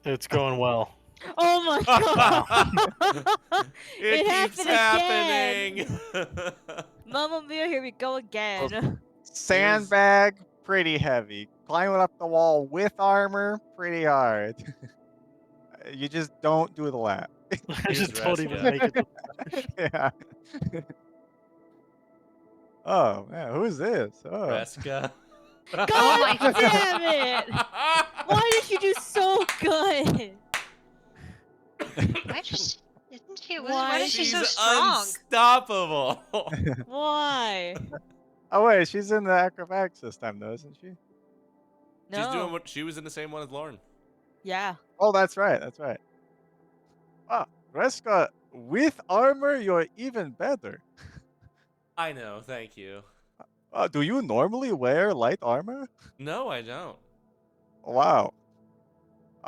It's going well. Oh my god! It keeps happened again! happening. Mamma mia, here we go again. Sandbag, pretty heavy. Climbing up the wall with armor, pretty hard. You just don't do the lap. I Here's just don't even Reska. make it. Yeah. Oh man, who's this? Oh. Reska. God my damn it! Why did you do so good? Why does isn't she? Why Why is she She's so strong? unstoppable. Why? Oh wait, she's in the acrobatics this time though, isn't she? No. She's doing what she was in the same one as Lauren. Yeah. Oh, that's right. That's right. Ah, Reska, with armor, you're even better. I know, thank you. Do you normally wear light armor? No, I don't. Wow.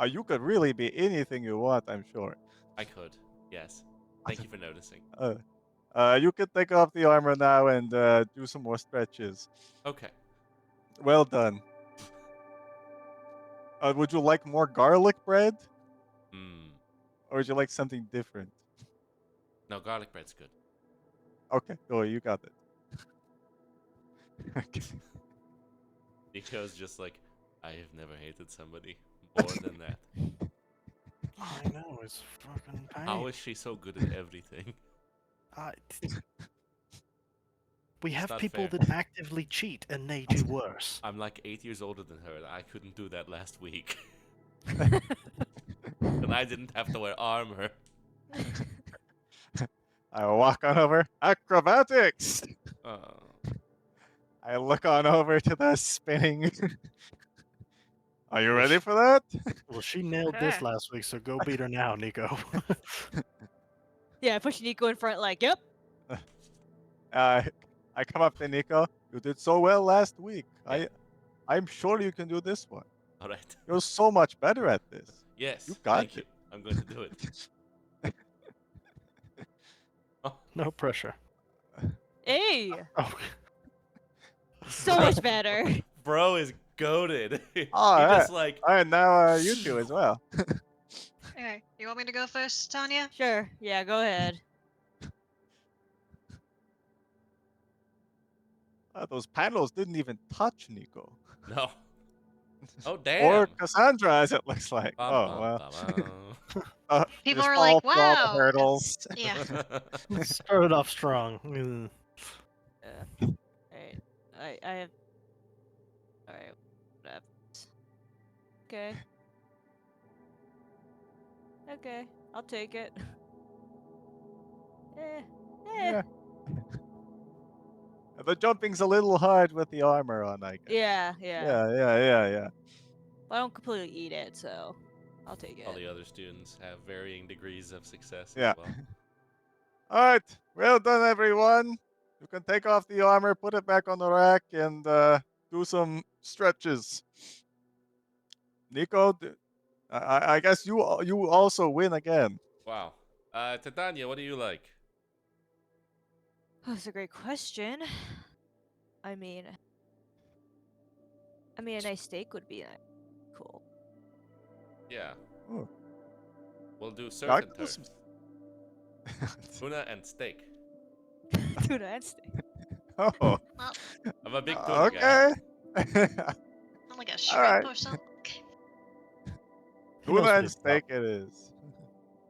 You could really be anything you want, I'm sure. I could. Yes. Thank you for noticing. You could take off the armor now and do some more stretches. Okay. Well done. Would you like more garlic bread, Hmm. or would you like something different? No, garlic bread's good. Okay, oh, you got it. Okay. Nico's just like, I have never hated somebody more than that. I know, it's fucking pain. How is she so good at everything? I- We have not people fair. that actively cheat and they do worse. I'm like 8 years older than her, and I couldn't do that last week. And I didn't have to wear armor. I walk on over. Acrobatics! Oh. I look on over to the spinning. Are you Well, ready for that? Well, she nailed this Okay. last week, so go beat her now, Nico. Yeah, push Nico in front like, yep. I come up to Nico. You did so well last week. Yeah. I'm sure you can do this one. All right. You're so much better at this. Yes. You got thank it. you. I'm going to do it. No pressure. Hey! Oh, So much better. Bro is goaded. He All right. just like All right, now you two as well. Okay, you want me to go first, Tanya? Sure. Yeah, go ahead. Those panels didn't even touch Nico. no. Oh Or damn. Cassandra, as it looks like. Bum, Oh, bum, well. bum, People Just are fall like, through all the "Wow." hurdles. Yeah. bum. started off strong. Mm. Alright. I have. Alright. Whatever. Okay. Okay. I'll take it. Eh. Yeah. The jumping's a little hard with the armor on, I guess. Yeah. Yeah. I don't completely eat it, so I'll take All it. the other students have varying degrees of success Yeah. as well. All right. Well done, everyone. You can take off the armor, put it back on the rack, and do some stretches. Nico, I guess you also win again. Wow. Titania, what do you like? Oh, that's a great question. I mean, a nice steak would be cool. Yeah. Ooh. We'll do I surf and could do turf. Tuna and steak. Tuna and steak. Oh, Well, I'm a big tuna guy. okay. like a All shrimp right. or something. He knows Tuna what and he's about. steak it is.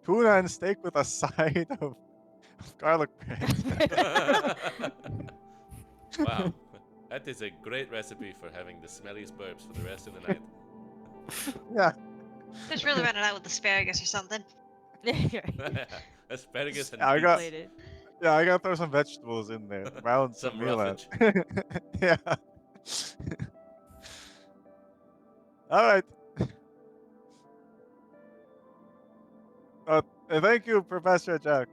Tuna and steak with a side of garlic bread. Wow. That is a great recipe for having the smelliest burps for the rest of the night. Yeah. Just really run it out with asparagus or something. Asparagus and I got- beets. Plated. Yeah, I gotta throw some vegetables in there. Balance Some the meal out. roughage. Yeah. All right. Thank you, Professor Jack,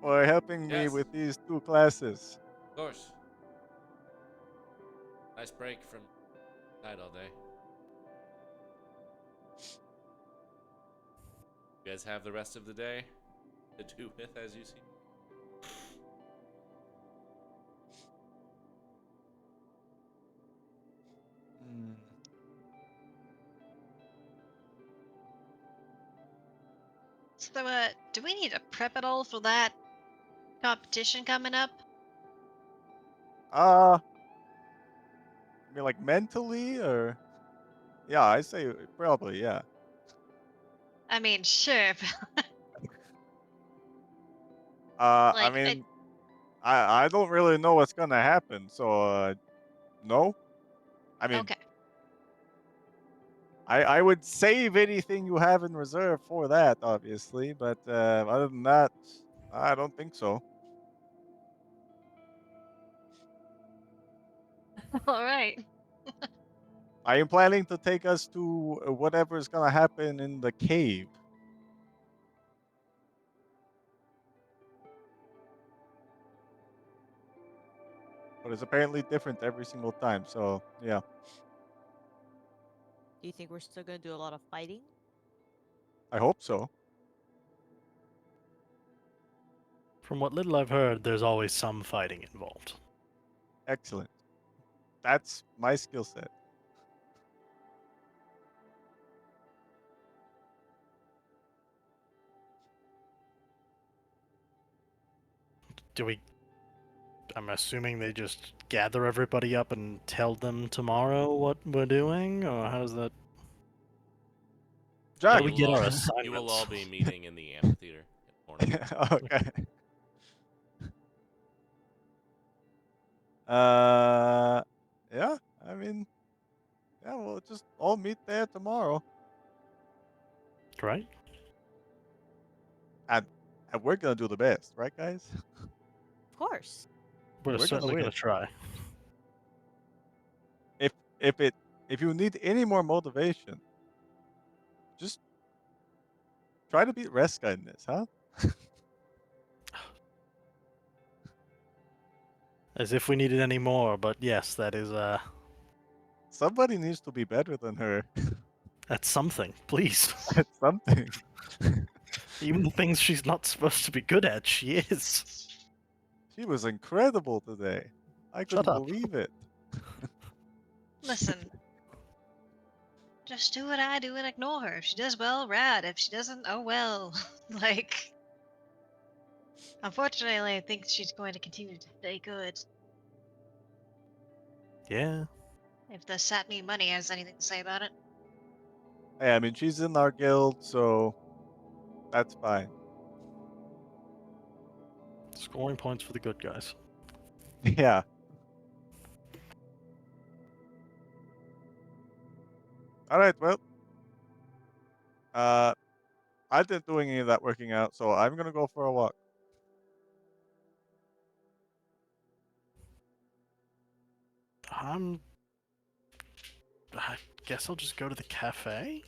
for helping me Yes. with these 2 classes. Of course. Nice break from night all day. You guys have the rest of the day? to do with as you see. Hmm. So, do we need to prep at all for that competition coming up? I mean, like mentally, or yeah, I say probably, yeah. I mean, sure, but I like, mean, I don't really know what's gonna happen, so no. I mean, okay. I would save anything you have in reserve for that, obviously, but other than that, I don't think so. All right. I am planning to take us to whatever is gonna happen in the cave. But it's apparently different every single time, so yeah, Do you think we're still gonna do a lot of fighting? I hope so. From what little I've heard, there's always some fighting involved. Excellent. That's my skill set. Do we? I'm assuming they just gather everybody up and tell them tomorrow what we're doing, or how's that? How Jack. do we get our You will all assignments? be meeting in the amphitheater in the morning. Okay. Uh, yeah. I mean, yeah. We'll just all meet there tomorrow, Right? and we're gonna do the best, right, guys? Of course. We're We're gonna certainly going win. to try. If if it if you need any more motivation, just try to beat Reska in this, huh? As if we needed any more, but yes, that is Somebody needs to be better than her that's something. Please. at something. Even the things she's not supposed to be good at, she is. She was incredible today. I Shut couldn't up. believe it. Listen, just do what I do and ignore her. If she does well, rad. If she doesn't, oh well. Like, unfortunately, I think she's going to continue to stay good. Yeah. If the Satme money has anything to say about it. Hey, I mean, she's in our guild, so that's fine. Scoring points for the good guys. Yeah. All right. Well, uh, I didn't doing any of that working out, so I'm gonna go for a walk. I'm. I guess I'll just go to the cafe.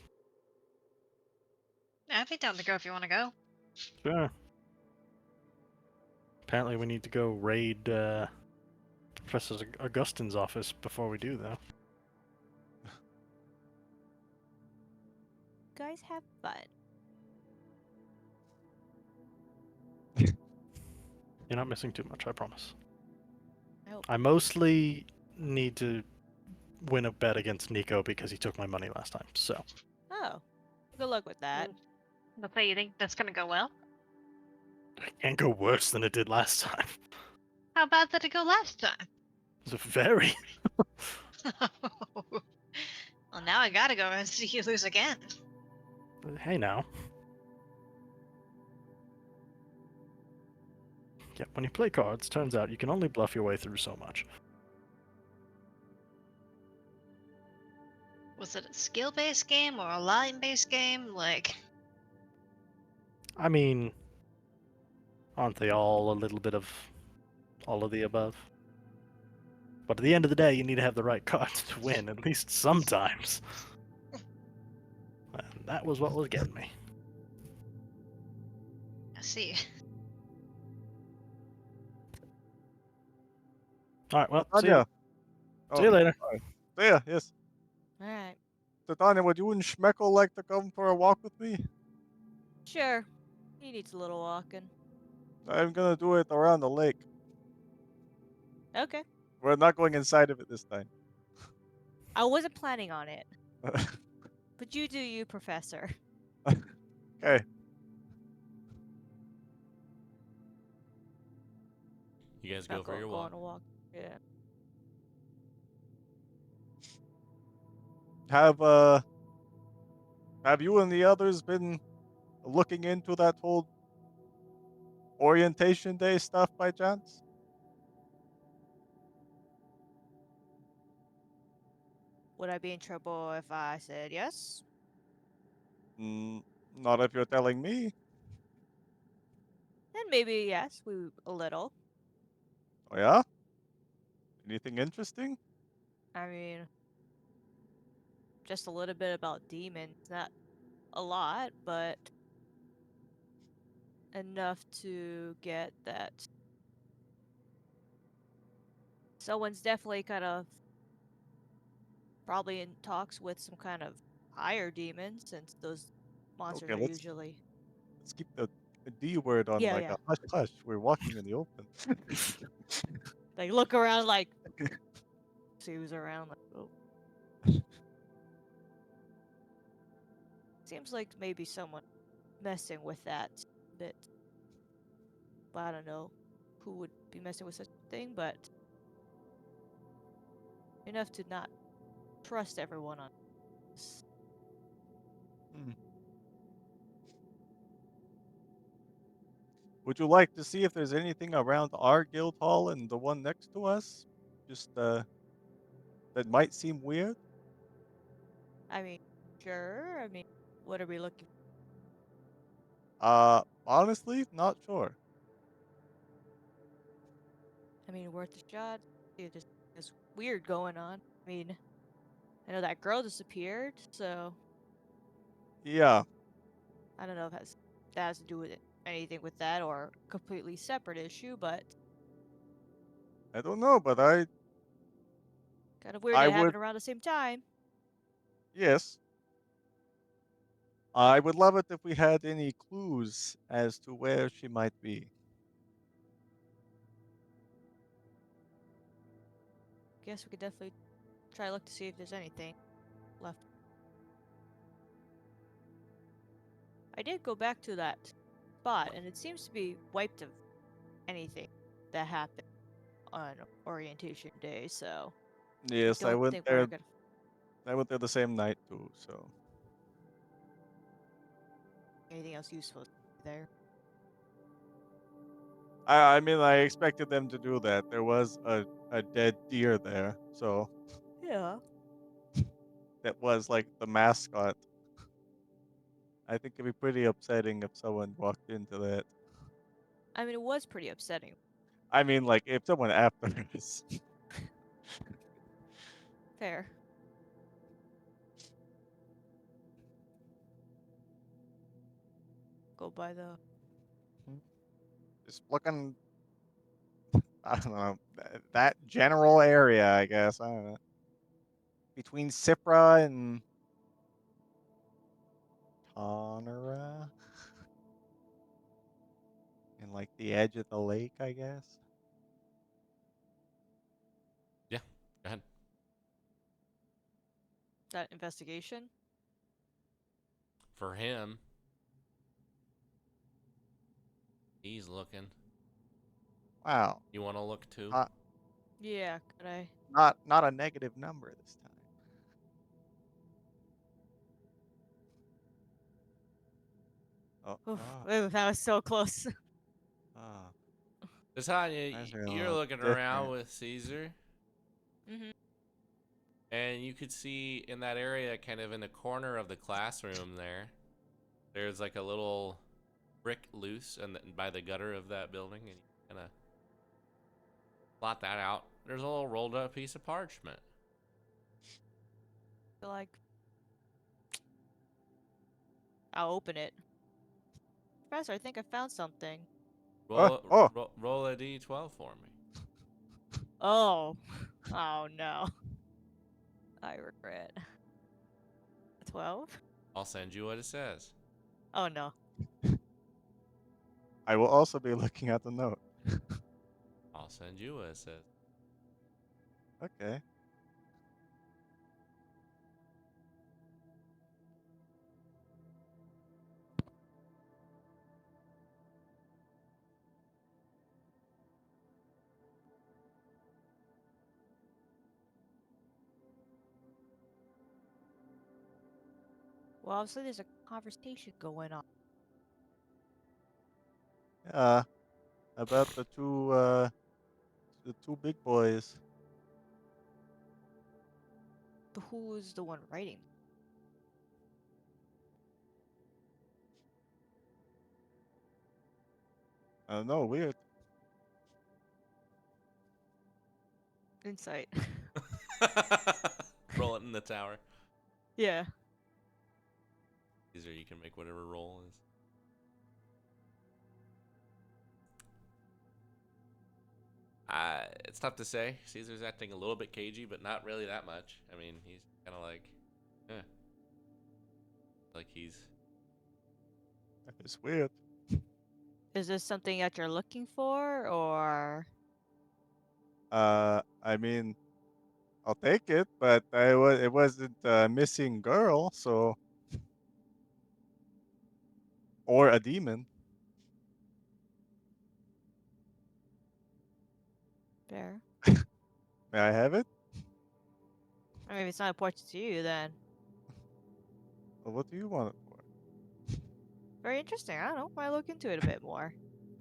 I'd be down to go if you want to go. Sure. Apparently, we need to go raid Professor Augustine's office before we do, though. Guys, have fun. You're not missing too much, I promise. I hope. I mostly need to win a bet against Nico because he took my money last time, so. Oh, good luck with that. Let's say you think that's going to go well. It can't go worse than it did last time. How bad did it go last time? It was very. Well, now I gotta go and see you lose again. Hey now. Yeah, when you play cards, turns out you can only bluff your way through so much. Was it a skill-based game or a line-based game? Like, I mean, aren't they all a little bit of all of the above? But at the end of the day, you need to have the right cards to win, at least sometimes. And that was what was getting me. I see. Alright, well, see you, Tanya. see you later. See ya, yes. All right. So, Tanya, would you and Schmeckle like to come for a walk with me? Sure. He needs a little walking. I'm gonna do it around the lake. Okay. We're not going inside of it this time. I wasn't planning on it, but you do you, Professor. Okay. You guys go Not for your go walk. on a walk. Yeah. Have have you and the others been looking into that whole orientation day stuff by chance? Would I be in trouble if I said yes? Mm, not if you're telling me. Then maybe yes, a little. Oh yeah? Anything interesting? I mean, just a little bit about demons. Not a lot, but enough to get that someone's definitely kind of probably in talks with some kind of higher demon since those monsters Okay, are usually. let's keep the D word on Yeah, like yeah. a hush hush. We're walking in the open. They look around like see who's around like oh. Seems like maybe someone messing with that bit. But I don't know who would be messing with such a thing, but enough to not trust everyone on this. Hmm. Would you like to see if there's anything around our guild hall and the one next to us? Just that might seem weird? I mean, sure. I mean, what are we looking Honestly, not sure. I mean, worth a shot. See if there's weird going on. I mean, I know that girl disappeared, so Yeah, I don't know if that has to do with anything with that or completely separate issue, but I don't know, but kind of weird I it would happened around the same time. yes. I would love it if we had any clues as to where she might be. Guess we could definitely try to look to see if there's anything left. I did go back to that spot, and it seems to be wiped of anything that happened on orientation day, so I Yes, don't think we're gonna. I went there the same night too, so Anything else useful there. I mean I expected them to do that. There was a dead deer there, so Yeah. that was like the mascot. I think it'd be pretty upsetting if someone walked into that. I mean, it was pretty upsetting. I mean, like if someone after us. Fair. Go by the. Just looking, I don't know, that general area, I guess. I don't know. Between Cipra and Tonera and like the edge of the lake, I guess. Yeah, go ahead. That investigation. For him, he's looking. Wow. You want to look too? Not Yeah, could I? not a negative number this time. Oh, Oof, oh, ooh, that was so close. oh. Tanya, That's a you're little looking around different. with Caesar, Mm-hmm. and you could see in that area, kind of in the corner of the classroom there, there's like a little brick loose and by the gutter of that building, and you kind of plot that out. There's a little rolled up piece of parchment. Feel like I'll open it. Professor, I think I found something. Oh, Roll a d12 for me. Oh. Oh no. I regret. 12? I'll send you what it says. Oh no. I will also be looking at the note. I'll send you a assist. Okay. Well, obviously there's a conversation going on. Yeah. About the two big boys. But who's the one writing? I don't know. Weird. Insight. Roll it in the tower. Yeah. Caesar, you can make whatever roll is. It's tough to say. Caesar's acting a little bit cagey, but not really that much. I mean, he's kind of like, like he's. It's weird. Is this something that you're looking for, or I mean, I'll take it, but it wasn't a missing girl, so or a demon. fair? May I have it? I mean, if it's not important to you, then Well, what do you want it for? very interesting. I don't know. Why look into it a bit more?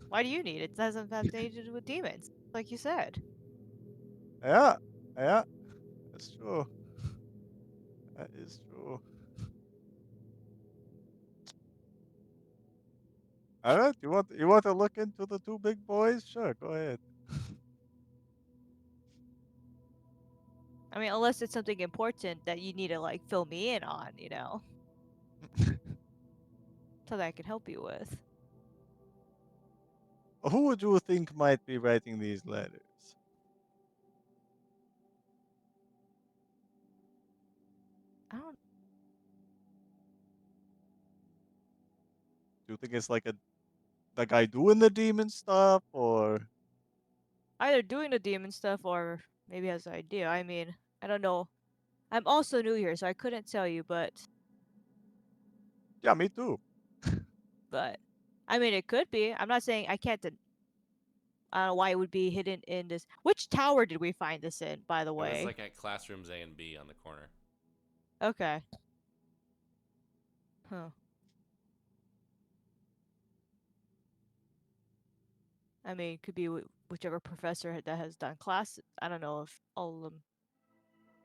Why do you need it? It doesn't have anything to do with demons, like you said. Yeah, yeah, that's true. That is true. All right, you want to look into the two big boys? Sure, go ahead. I mean, unless it's something important that you need to like fill me in on, something I can help you with. Who would you think might be writing these letters? I don't Do you think it's like the guy doing the demon stuff, or either doing the demon stuff or maybe has an idea. I mean, I don't know. I'm also new here, so I couldn't tell you, yeah, me too. but I mean, it could be. I'm not saying I can't. I don't know why it would be hidden in this. Which tower did we find this in, by the It was way? like at classrooms A and B on the corner. Okay. Huh. I mean, it could be whichever professor that has done class. I don't know if all of them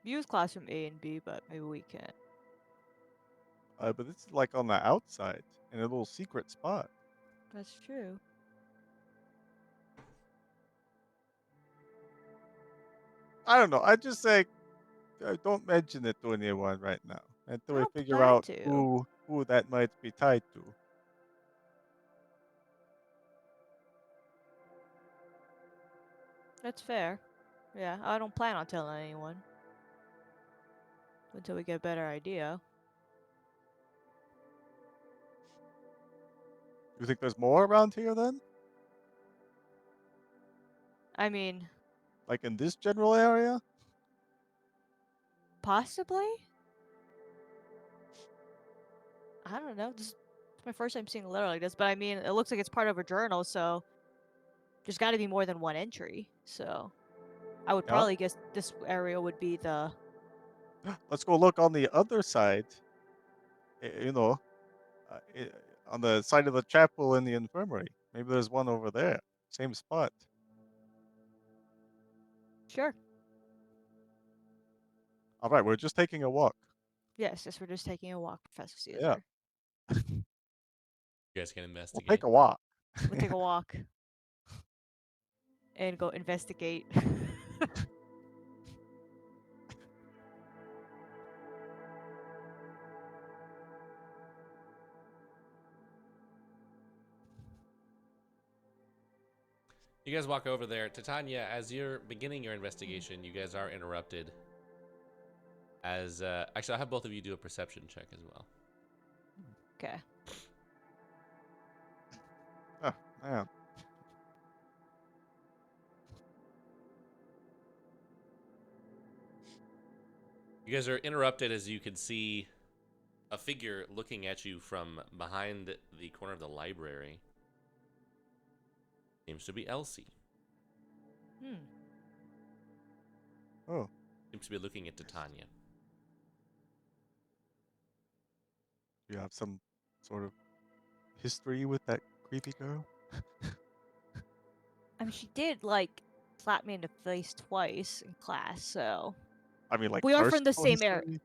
use classroom A and B, but maybe we can. But it's like on the outside in a little secret spot. That's true. I don't know. I just say don't mention it to anyone right now until I we don't figure plan out to. who that might be tied to. That's fair. Yeah, I don't plan on telling anyone until we get a better idea. You think there's more around here then? I mean, Like in this general area? possibly? I don't know. This is my first time seeing a letter like this, but I mean, it looks like it's part of a journal, so there's got to be more than one entry. So I would Yeah. probably guess this area would be the. Let's go look on the other side. You know, on the side of the chapel in the infirmary. Maybe there's one over there. Same spot. Sure. All right, we're just taking a walk. Yes, we're just taking a walk, Professor Yeah, Caesar. You guys can we'll investigate. take a walk. We'll take a walk and go investigate. You guys walk over there. Titania, as you're beginning your investigation, you guys are interrupted. As actually, I'll have both of you do a perception check as well. Okay. Oh, Man, You guys are interrupted as you can see a figure looking at you from behind the corner of the library. Seems to be Elsie. Hmm. oh, Seems to be looking at Titania. you have some sort of history with that creepy girl? I mean, she did like slap me in the face twice in class, so I mean, like we are from the personal same area. history?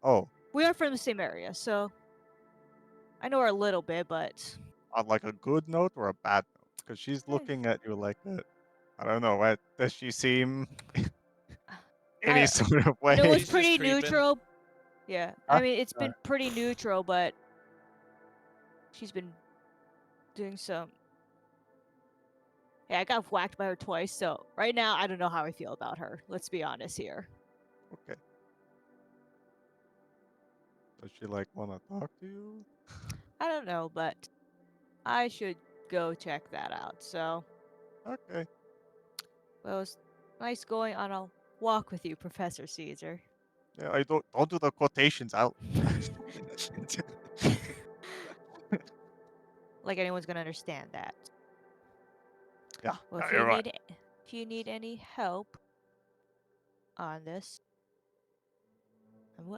Oh, We are from the same area, so I know her a little bit, but on like a good note or a bad note? Because she's eh, looking at you like a, I don't know, what, does she seem any I sort of I know it was way? She's just pretty creeping. neutral. Yeah, Huh? I mean it's been pretty neutral, but she's been doing some. Yeah, I got whacked by her twice, so right now I don't know how I feel about her. Let's be honest here. Okay. Does she like want to talk to you? I don't know, but I should go check that out. So, Okay. well, it was nice going on a walk with you, Professor Caesar. Yeah, I don't do the quotations out. Like anyone's gonna understand that. Yeah, Well, yeah, you're right. if you need any help on this,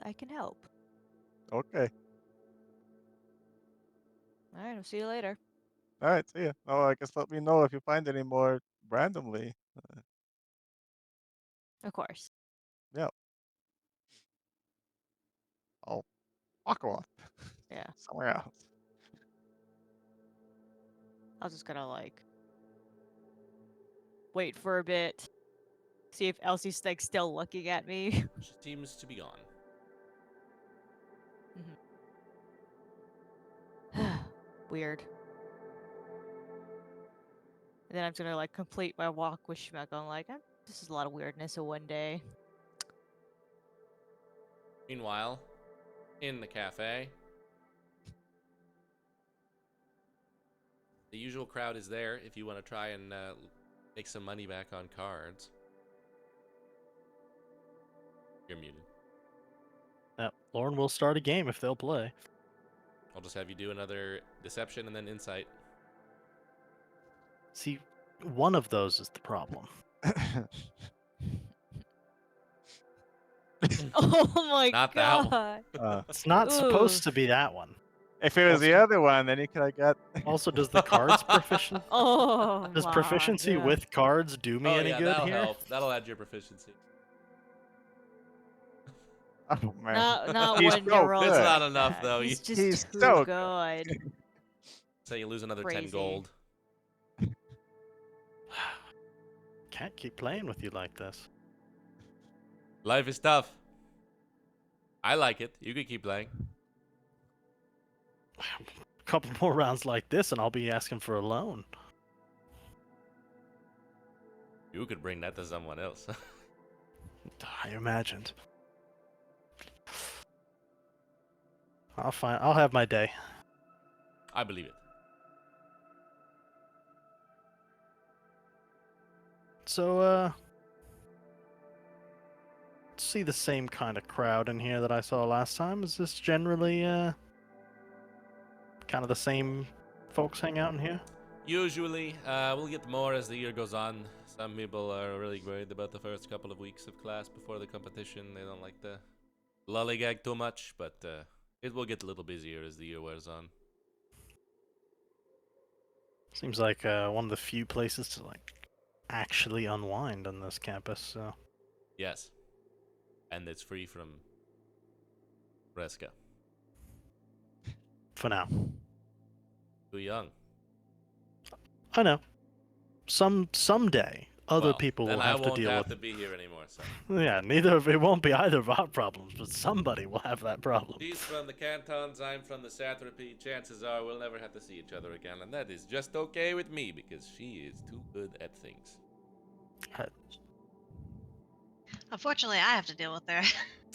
I can help. Okay. All right, I'll see you later. All right. See ya. Oh, I guess let me know if you find any more randomly. Of course. Yeah, I'll walk off Yeah, somewhere else. I was just gonna like wait for a bit, see if Elsie's like still looking at me. She seems to be gone. Weird. And then I'm gonna like complete my walk with Schmeck. I'm like, this is a lot of weirdness in one day. Meanwhile, in the cafe, the usual crowd is there if you want to try and make some money back on cards. You're muted. Lauren will start a game if they'll play. I'll just have you do another deception and then insight. See, one of those is the problem. Oh my Not that one. god. It's not Ooh. supposed to be that one. if it was the Also- other one, then you could have got. Also, does the cards proficiency? Oh Does my proficiency god. with cards do me Oh any yeah, good that'll here? help. That'll add your proficiency. Oh man, Not he's when so you're rolling It's good. not like enough that. though. He's You just He's too so good. say you lose another 10 Crazy. gold. Can't keep playing with you like this. Life is tough. I like it. You can keep playing. A couple more rounds like this, and I'll be asking for a loan. You could bring that to someone else. I imagined. I'll have my day. I believe it. So, see the same kind of crowd in here that I saw last time. Is this generally, kind of the same folks hang out in here? Usually, we'll get more as the year goes on. Some people are really worried about the first couple of weeks of class before the competition. They don't like the lollygag too much, but it will get a little busier as the year wears on. Seems like one of the few places to like actually unwind on this campus. So Yes. And it's free from Reska. for now, Too young. I know. Someday other Well, people then will I have to won't deal have with. to be here anymore, so. Yeah, it won't be either of our problems, but somebody will have that problem. She's from the cantons, I'm from the satrapy. Chances are we'll never have to see each other again, and that is just okay with me because she is too good at things. Unfortunately, I have to deal with her.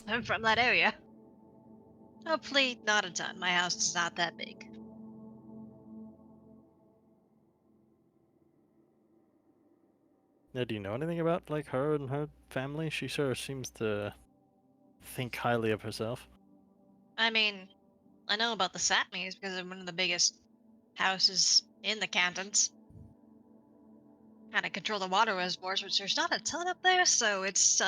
I'm from that area. Hopefully, not a ton. My house is not that big. Yeah, do you know anything about like her and her family? She sure seems to think highly of herself. I mean, I know about the Satmies because they're one of the biggest houses in the cantons. Kind of control the water reservoirs, which there's not a ton up there, so it's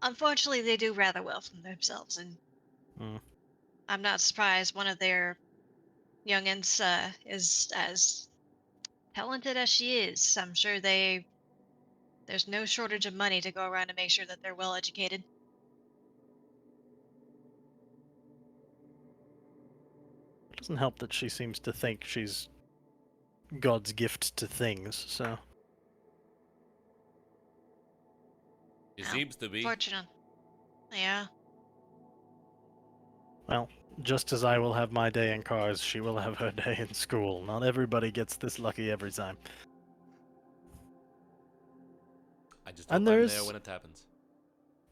unfortunately they do rather well for themselves, and Mm. I'm not surprised one of their youngins is as talented as she is. I'm sure there's no shortage of money to go around to make sure that they're well educated. It doesn't help that she seems to think she's God's gift to things, so. He Well, seems to be. fortunate. Yeah. Well, just as I will have my day in cars, she will have her day in school. Not everybody gets this lucky every time. I just And hope I'm there there's. when it happens.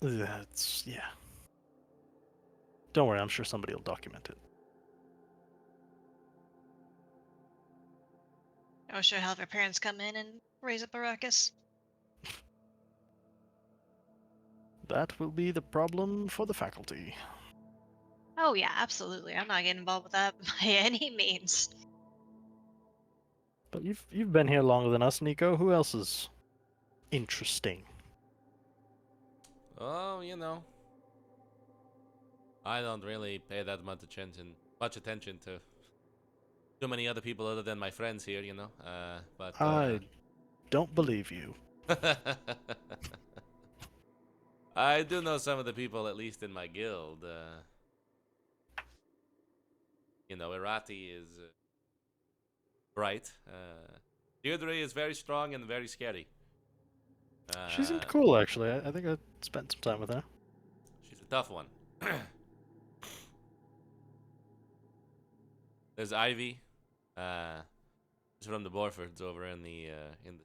That's. Yeah. Don't worry, I'm sure somebody will document it. I was sure have her parents come in and raise up a ruckus. That will be the problem for the faculty. Oh yeah, absolutely. I'm not getting involved with that by any means. But you've been here longer than us, Nico. Who else is interesting? Oh, you know, I don't really pay that much attention to too many other people other than my friends here, you know. But I don't believe you. I do know some of the people, at least in my guild. Irati is bright. Deirdre is very strong and very scary. She seemed Uh, cool, actually. I think I spent some time with her. she's a tough one. There's Ivy. She's from the Borfords over in the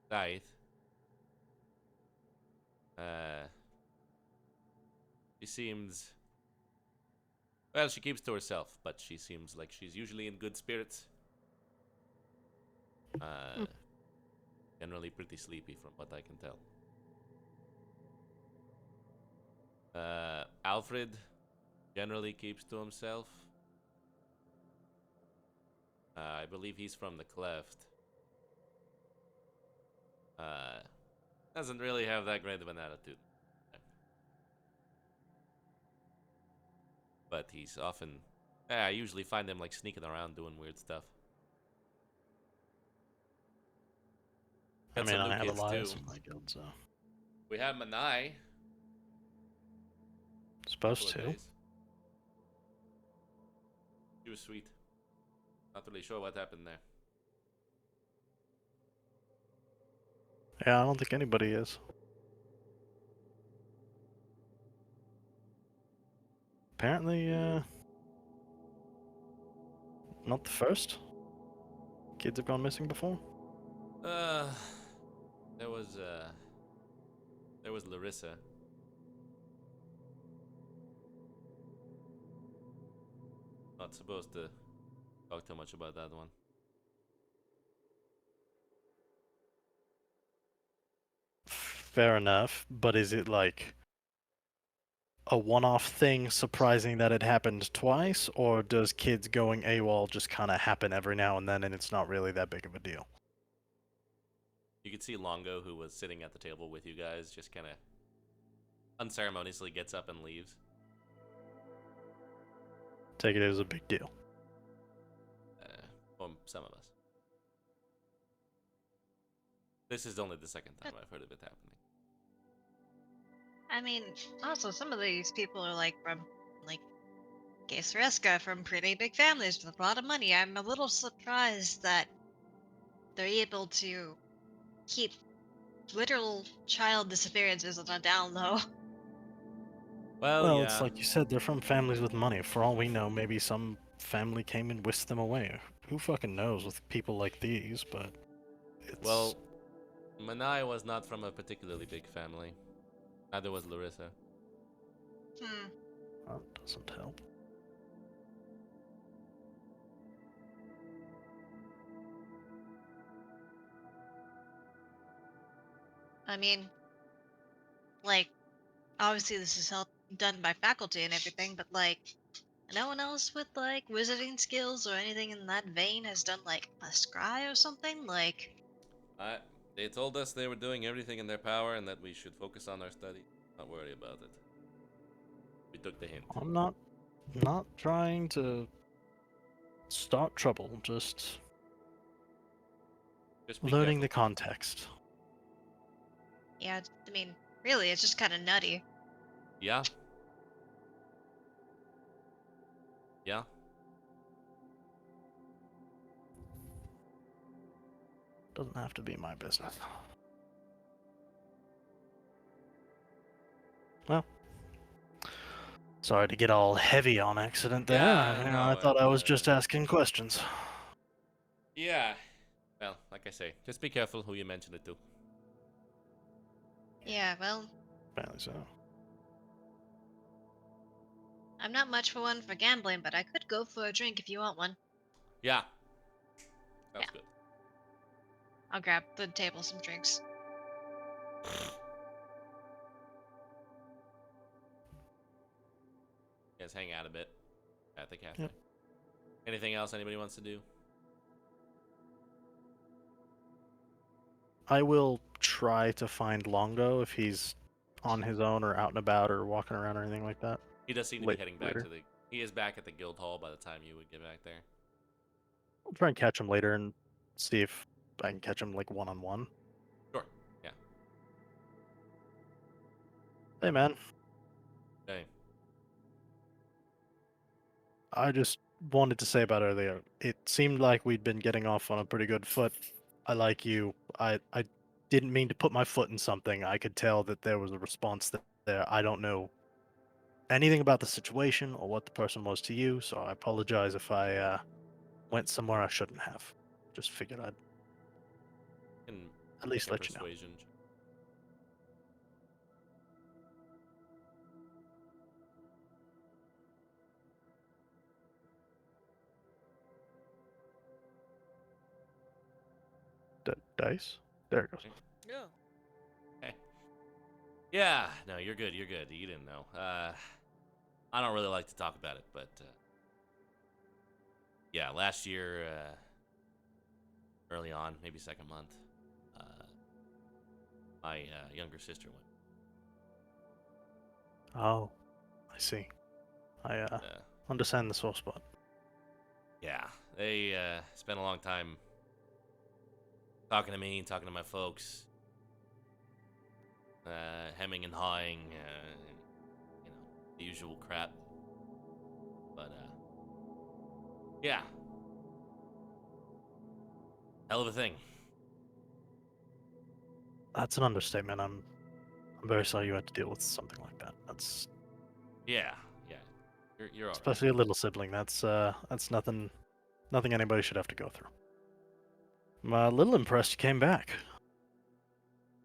Scythe. Uh, she seems well. She keeps to herself, but she seems like she's usually in good spirits. Uh, Generally pretty sleepy, from what I can tell. Alfred generally keeps to himself. I believe he's from the Cleft. Uh, doesn't really have that great of an attitude. But he's often. I usually find him like sneaking around doing weird stuff. I Got mean, some new I have kids too. allies in my guild, so. We have Manai. Couple Supposed of to. days. She was sweet. Not really sure what happened there. Yeah, I don't think anybody is. Apparently, not the first. Kids have gone missing before. Uh, there was uh, there was Larissa. Not supposed to talk too much about that one. Fair enough, but is it like a one-off thing surprising that it happened twice, or does kids going AWOL just kind of happen every now and then and it's not really that big of a deal? You could see Longo, who was sitting at the table with you guys, just kind of unceremoniously gets up and leaves. Take it as a big deal. From some of us. This is only the second time I've heard of it happening. I mean, also some of these people are like from like Gesereska, from pretty big families with a lot of money. I'm a little surprised that they're able to keep literal child disappearances on a down low. Well, Well, it's yeah. like you said, they're from families with money. For all we know, maybe some family came and whisked them away. Who fucking knows with people like these, but it's... Well, Manai was not from a particularly big family. Neither was Larissa. Hmm. That doesn't help. I mean, like, obviously this is help done by faculty and everything, but like, no one else with like wizarding skills or anything in that vein has done like a scry or something. Like, They told us they were doing everything in their power and that we should focus on our study. Not worry about it. We took the hint. I'm not trying to start trouble, just Just be learning careful. the context. yeah, I mean, really, it's just kind of nutty. Yeah. Yeah. Doesn't have to be my business. Well, sorry to get all heavy on accident there. Yeah, You know, I no, thought I was just asking questions. yeah. Well, like I say, just be careful who you mention it to. Yeah, well, Apparently so. I'm not much for one for gambling, but I could go for a drink if you want one. Yeah. Sounds Yeah. good. I'll grab the table some drinks. Guys, hang out a bit at the cafe. Yep. Anything else anybody wants to do? I will try to find Longo if he's on his own or out and about or walking around or anything like that. He does seem to be Late- heading back later. to the. He is back at the guild hall by the time you would get back there. I'll try and catch him later and see if I can catch him like one-on-one. Sure. Yeah. Hey man, Okay. I just wanted to say about earlier. It seemed like we'd been getting off on a pretty good foot. I like you. I didn't mean to put my foot in something. I could tell that there was a response there. I don't know anything about the situation or what the person was to you, so I apologize if I went somewhere I shouldn't have. Just figured I'd Can at least make a let you know. persuasion. Dice? There it goes. No. Okay. Yeah. No, you're good. You're good. You didn't know. I don't really like to talk about it, but yeah, last year, early on, maybe second month, my younger sister went. Oh, I see. I understand the sore spot. Yeah, they spent a long time talking to me, talking to my folks, hemming and hawing, you know, the usual crap. But yeah, hell of a thing. That's an understatement. I'm very sorry you had to deal with something like that. That's Yeah, yeah, you're all right. especially a little sibling. That's nothing anybody should have to go through. I'm a little impressed you came back.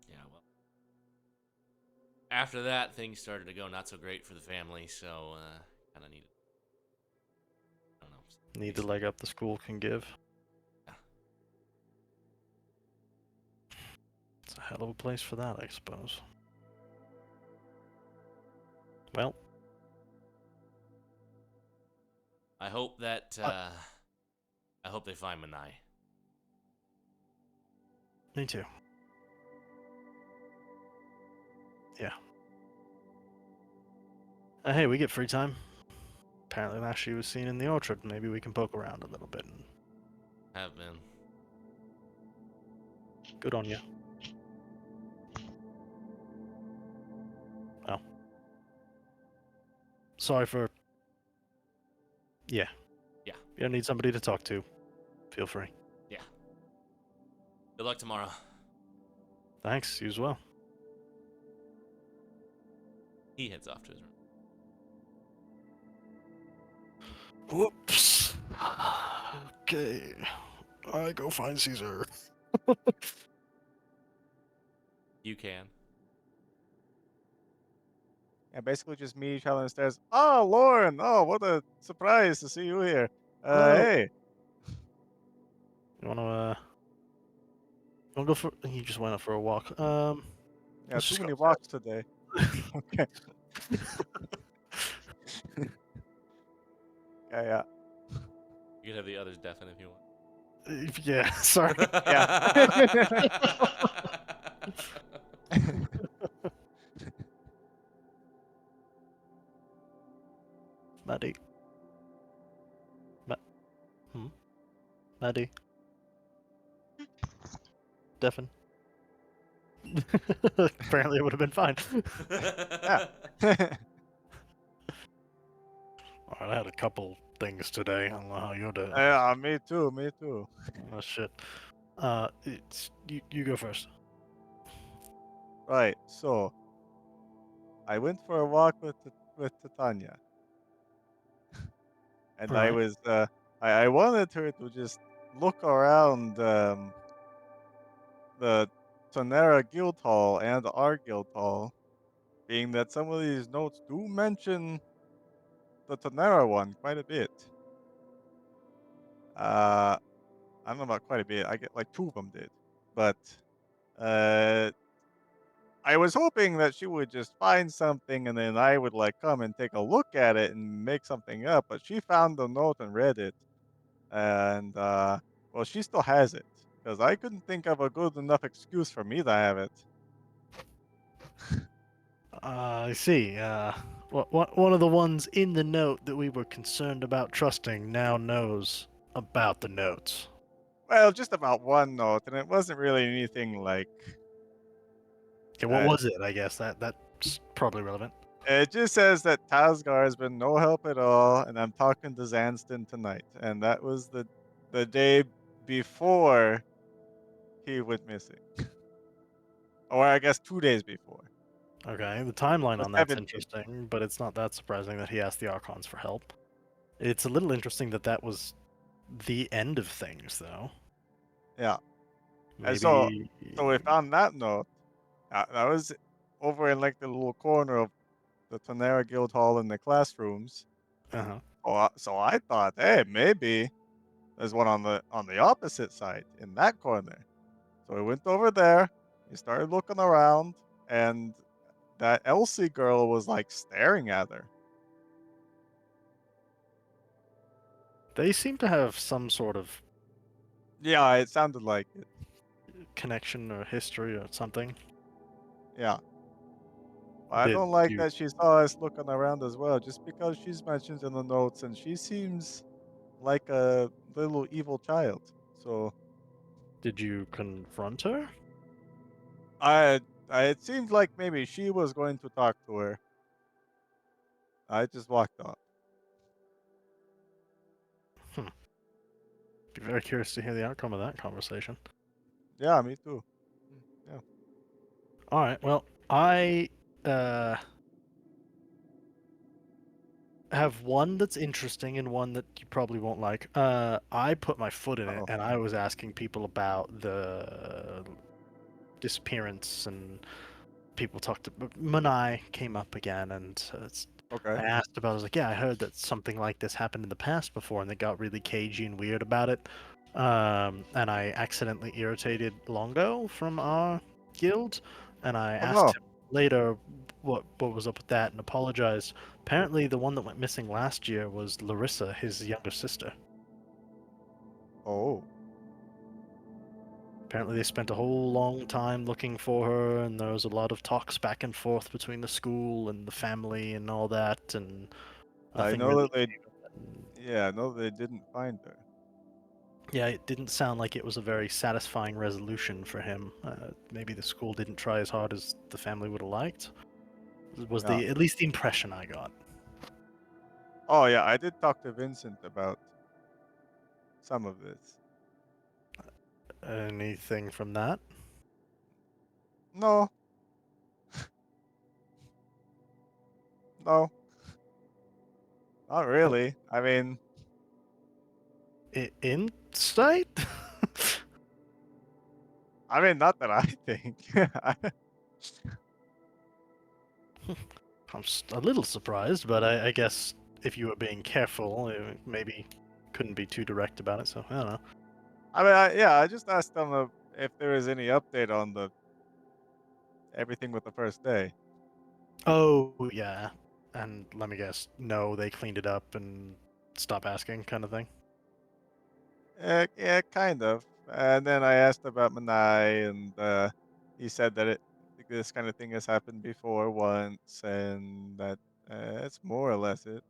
Yeah, well, after that, things started to go not so great for the family, so kind of needed. I don't know. Need the leg up the school can give. Yeah. It's a hell of a place for that, I suppose. Well, I hope that I hope they find Manai. me too. Yeah. Hey, we get free time. Apparently last year was seen in the orchard. Maybe we can poke around a little bit. Have been. Good on you. Well. Sorry for... Yeah. Yeah. If you need somebody to talk to, feel free. Yeah. Good luck tomorrow. Thanks, you as well. He heads off to his room. Whoops. Okay. I go find Caesar. You can. Yeah, basically just me traveling the stairs. Oh, Lauren! Oh, what a surprise to see you here. Hello. Hey. You wanna go for... You just went out for a walk. Yeah, Let's too just go many upstairs. walks today. Okay. Yeah, You could have the others deafen if you want. Yeah, sorry. yeah. Maddie. Maddie. Deafen. Apparently, it would have been fine. Yeah. Alright, I had a couple things today. I don't know how you're doing. Yeah, me too, me too. Oh shit. It's you go first. Right, so I went for a walk with Titania, and I Right. was I wanted her to just look around the Tonera Guild Hall and our Guild Hall, being that some of these notes do mention the Tonera one quite a bit. I don't know about quite a bit. I get like two of them did, but uh, I was hoping that she would just find something and then I would like come and take a look at it and make something up. But she found the note and read it, and well, she still has it because I couldn't think of a good enough excuse for me to have it. I see. One of the ones in the note that we were concerned about trusting now knows about the notes. Well, just about one note, and it wasn't really anything like. Okay, what Uh, was it? I guess that's probably relevant. it just says that Tasgar has been no help at all, and I'm talking to Zanston tonight, and that was the day before he went missing, or I guess 2 days before, Okay, the timeline the on that's 17th. interesting, but it's not that surprising that he asked the Archons for help. It's a little interesting that that was the end of things, though. Yeah, and Maybe. so we found that note. That was over in like the little corner of the Tonera Guild Hall in the classrooms. Uh-huh. So I thought, hey, maybe there's one on the opposite side in that corner. So we went over there. We started looking around, and that Elsie girl was like staring at her. They seem to have some sort of Yeah, it sounded like it. connection or history or something. Yeah. I Did don't like you that she saw us looking around as well, just because she's mentioned in the notes, and she seems like a little evil child. So did you confront her? I, it seemed like maybe she was going to talk to her. I just walked off. Hmm. Be very curious to hear the outcome of that conversation. Yeah, me too. Yeah. All right. Well, I uh have one that's interesting and one that you probably won't like. I put my foot in it, Uh-oh. and I was asking people about the disappearance, and people talked. Manai came up again, and Okay. I asked about. I was like, "Yeah, I heard that something like this happened in the past before, and they got really cagey and weird about it." And I accidentally irritated Longo from our guild, and I Oh asked no. him later what was up with that, and apologized. Apparently, the one that went missing last year was Larissa, his younger sister. Oh. Apparently, they spent a whole long time looking for her, and there was a lot of talks back and forth between the school and the family and all that, and I nothing know really that they. came of it. Yeah, I know that they didn't find her. Yeah, it didn't sound like it was a very satisfying resolution for him. Maybe the school didn't try as hard as the family would have liked. Was Yeah. the at least the impression I got. Oh yeah, I did talk to Vincent about some of this. Anything from that? No, no, not Oh, really. I mean, insight? not that I think. A little surprised, but I guess if you were being careful, maybe couldn't be too direct about it. So I don't know. I mean, yeah, I just asked them if there was any update on the everything with the first day. Oh yeah, and let me guess, no, they cleaned it up and stop asking, kind of thing. Yeah, kind of. And then I asked about Manai, and he said that this kind of thing has happened before once, and that it's more or less it.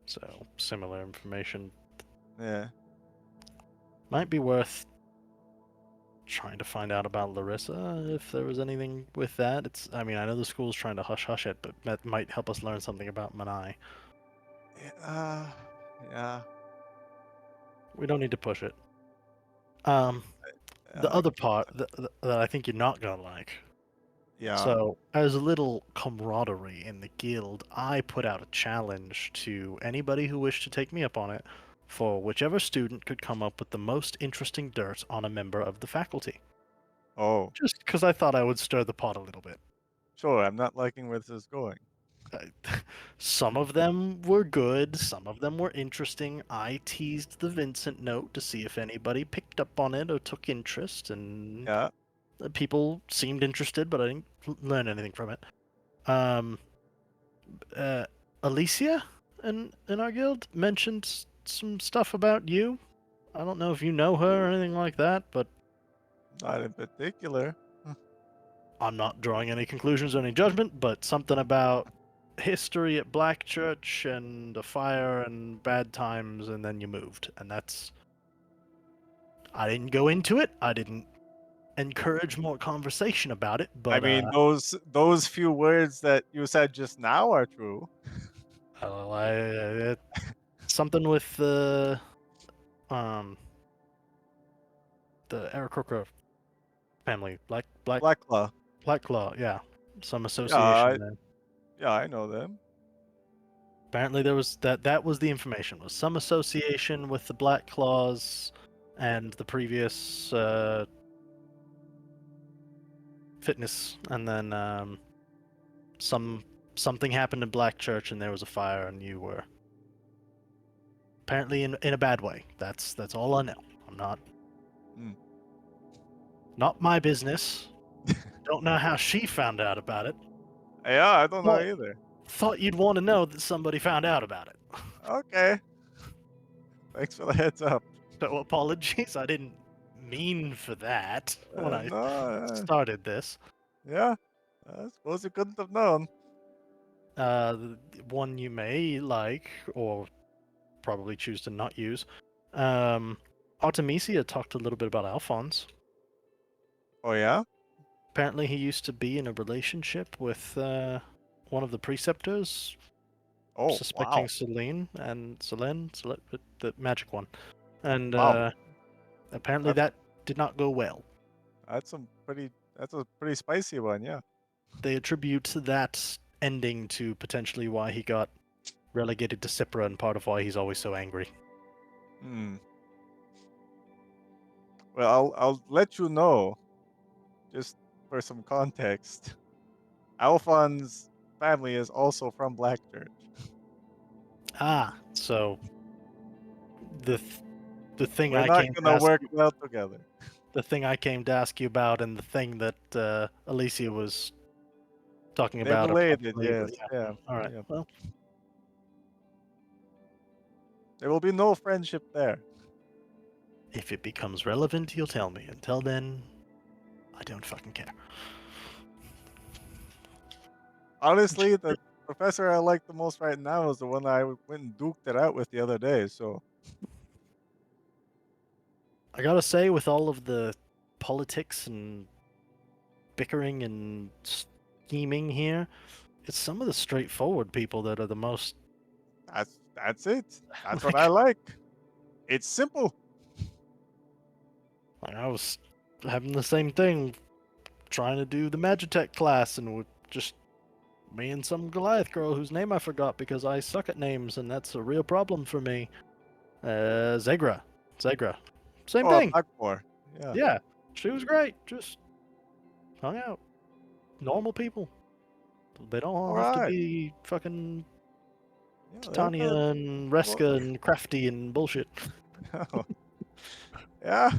So similar information. Yeah. Might be worth trying to find out about Larissa if there was anything with that. I mean, I know the school's trying to hush hush it, but that might help us learn something about Manai. Yeah. We don't need to push it. The I other guess. part that I think you're not gonna like. Yeah. So, as a little camaraderie in the guild, I put out a challenge to anybody who wished to take me up on it for whichever student could come up with the most interesting dirt on a member of the faculty. Oh, Just because I thought I would stir the pot a little bit. sure. I'm not liking where this is going. Some of them were good, some of them were interesting. I teased the Vincent note to see if anybody picked up on it or took interest, and Yeah. people seemed interested, but I didn't learn anything from it. Um, Alicia in our guild mentioned some stuff about you. I don't know if you know her or anything like that, but Not in particular. I'm not drawing any conclusions or any judgment, but something about history at Black Church and a fire and bad times, and then you moved. And that's. I didn't go into it. I didn't encourage more conversation about it, I but mean, those few words that you said just now are true. something with um the Aarakocra family, Blackclaw. Black Claw, yeah, some Yeah, association there. yeah, I know them. Apparently, there was that was the information, was some association with the Black Claws and the previous fitness, and then something happened in Black Church, and there was a fire, and you were apparently in a bad way. That's all I know. I'm not Hmm. not my business. Don't know how she found out about it. Yeah, I don't know Thought either. thought you'd want to know that somebody found out about it. Okay. Thanks for the heads up. So apologies, I didn't mean for that when I No, started this. yeah. I suppose you couldn't have known. The one you may like, or probably choose to not use. Artemisia talked a little bit about Alphonse. Oh yeah. Apparently, he used to be in a relationship with one of the preceptors, Oh suspecting wow. Selene, the magic one. And Wow. apparently That's that did not go well. that's a pretty spicy one. Yeah. They attribute that ending to potentially why he got relegated to Cipra and part of why he's always so angry. Hmm. Well, I'll let you know, just for some context. Alphon's family is also from Blackchurch. Ah, so the th- the thing We're I not came to gonna ask work you, well together. the thing I came to ask you about, and the thing that Alicia was talking They're about are related, probably, yes. yeah. Yeah. All right. Yeah. Well, There will be no friendship there. if it becomes relevant, you'll tell me. Until then, I don't fucking care. Honestly, the professor I like the most right now is the one I went and duked it out with the other day. So I gotta say, with all of the politics and bickering and scheming here, it's some of the straightforward people that are the most that's it. That's what I like, like. It's simple. I was having the same thing, trying to do the Magitech class, and we're just me and some Goliath girl whose name I forgot because I suck at names, and that's a real problem for me. Zegra. Same Oh, thing. Blackmore. Yeah. Yeah, she was great. Just hung out. Normal people. They don't All all have to right. be fucking Yeah, Titania and well, Reska and Crafty and bullshit. yeah.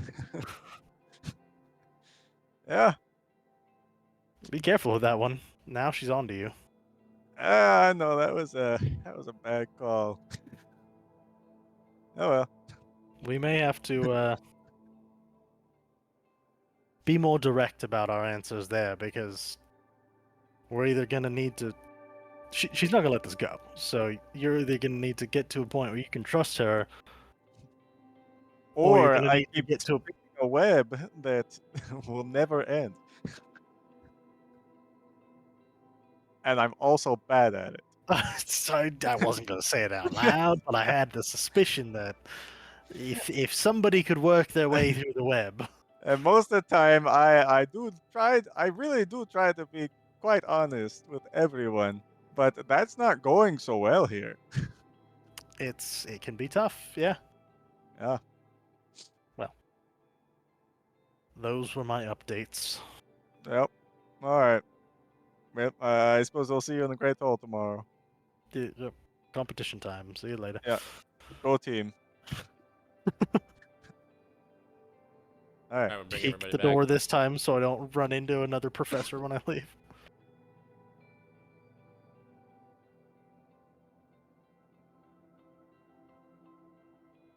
Yeah. Be careful with that one. Now she's on to you. No, that was a bad call. Oh well. We may have to be more direct about our answers there because we're either gonna need to. She's not gonna let this go. So you're either gonna need to get to a point where you can trust her, or you're Or gonna I need to keep get to a web that will never end. And I'm also bad at it. So I wasn't gonna say it out loud, but I had the suspicion that if somebody could work their way through the web, And most of the time, I really do try to be quite honest with everyone, but that's not going so well here. it can be tough. Yeah. Yeah. Well, those were my updates. Yep. All right. Well, I suppose I'll see you in the Great Hall tomorrow. Competition time. See you later. Yeah. Go team. All right. All right, we'll bring Kick everybody the back. door this time so I don't run into another professor when I leave.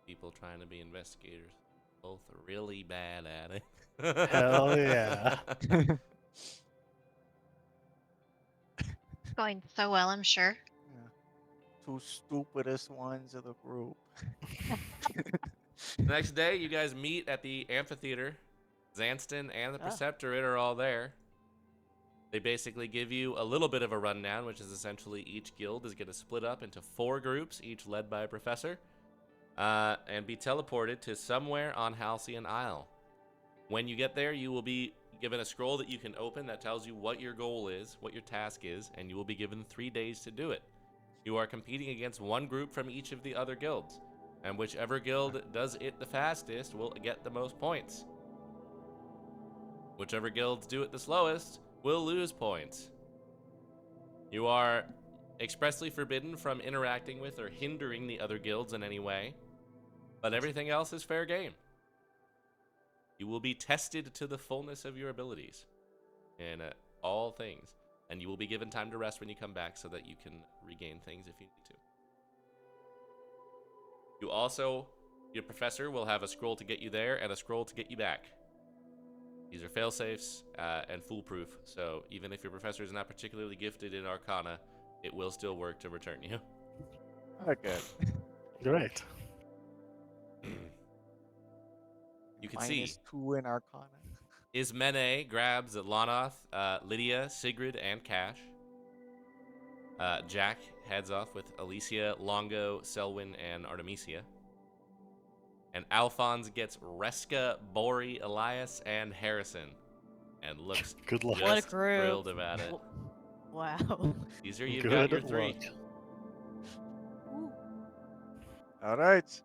People trying to be investigators. Both really bad at it. Hell yeah. Going so well, I'm sure. Yeah. Two stupidest ones of the group. The next day, you guys meet at the amphitheater. Zanston and the Ah. Preceptorate are all there. They basically give you a little bit of a rundown, which is essentially each guild is going to split up into 4 groups, each led by a professor, and be teleported to somewhere on Halcyon Isle. When you get there, you will be given a scroll that you can open that tells you what your goal is, what your task is, and you will be given 3 days to do it. You are competing against one group from each of the other guilds, and whichever guild does it the fastest will get the most points. Whichever guilds do it the slowest will lose points. You are expressly forbidden from interacting with or hindering the other guilds in any way, but everything else is fair game. You will be tested to the fullness of your abilities in all things, and you will be given time to rest when you come back so that you can regain things if you need to. You also, your professor will have a scroll to get you there and a scroll to get you back. These are fail-safes and foolproof, so even if your professor is not particularly gifted in Arcana, it will still work to return you. Okay. Great. You can see -2 in Arcana. Ismene grabs Lanoth, Lydia, Sigrid, and Cash. Jack heads off with Alicia, Longo, Selwyn, and Artemisia. And Alphonse gets Reska, Bori, Elias, and Harrison. And looks Good luck. What a just group. thrilled about it. Wow. These are, you've Good got your 3. luck. Ooh, All right.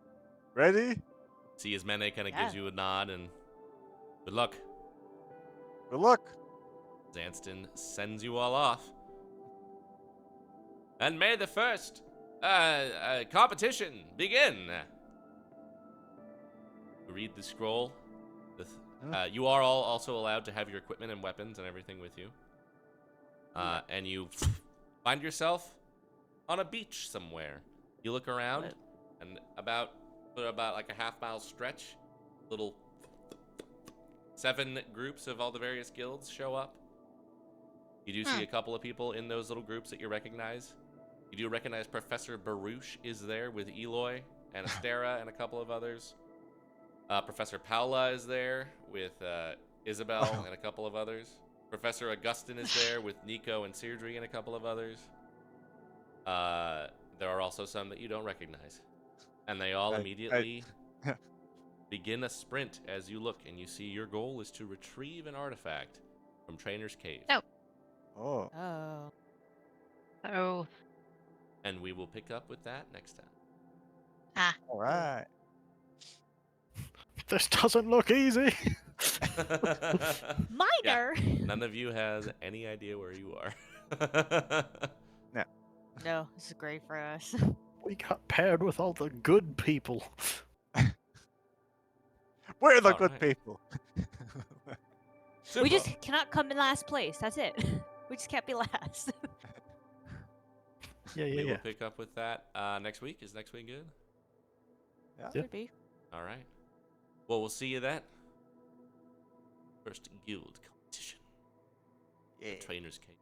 Ready? See, Ismene kind of gives Yeah. you a nod and good luck. Good luck. Zanston sends you all off. And may the first competition begin. Read the scroll. You are all also allowed to have your equipment and weapons and everything with you. And you find yourself on a beach somewhere. You look around, What? and about like a half-mile stretch, little 7 groups of all the various guilds show up. You do see a couple of people in those little groups that you recognize. You do recognize Professor Baruch is there with Eloy and Astera and a couple of others. Professor Paula is there with Isabel and a couple of others. Professor Augustin is there with Nico and Seirdre and a couple of others. There are also some that you don't recognize. And they all immediately begin a sprint as you look, and you see your goal is to retrieve an artifact from Trainer's Cave. Oh. Oh. Oh. Oh. And we will pick up with that next time. Ah. All right. This doesn't look easy. Minor. None of you has any idea where you are. No, this is great for us. We got paired with all the good people. We're the All good right. people. We Simple. just cannot come in last place. That's it. We just can't be last. Yeah, We yeah, will yeah. pick up with that next week. Is next week good? Yeah. Yeah. Could be. All right. Well, we'll see you then. First guild competition. Yeah. The trainers came.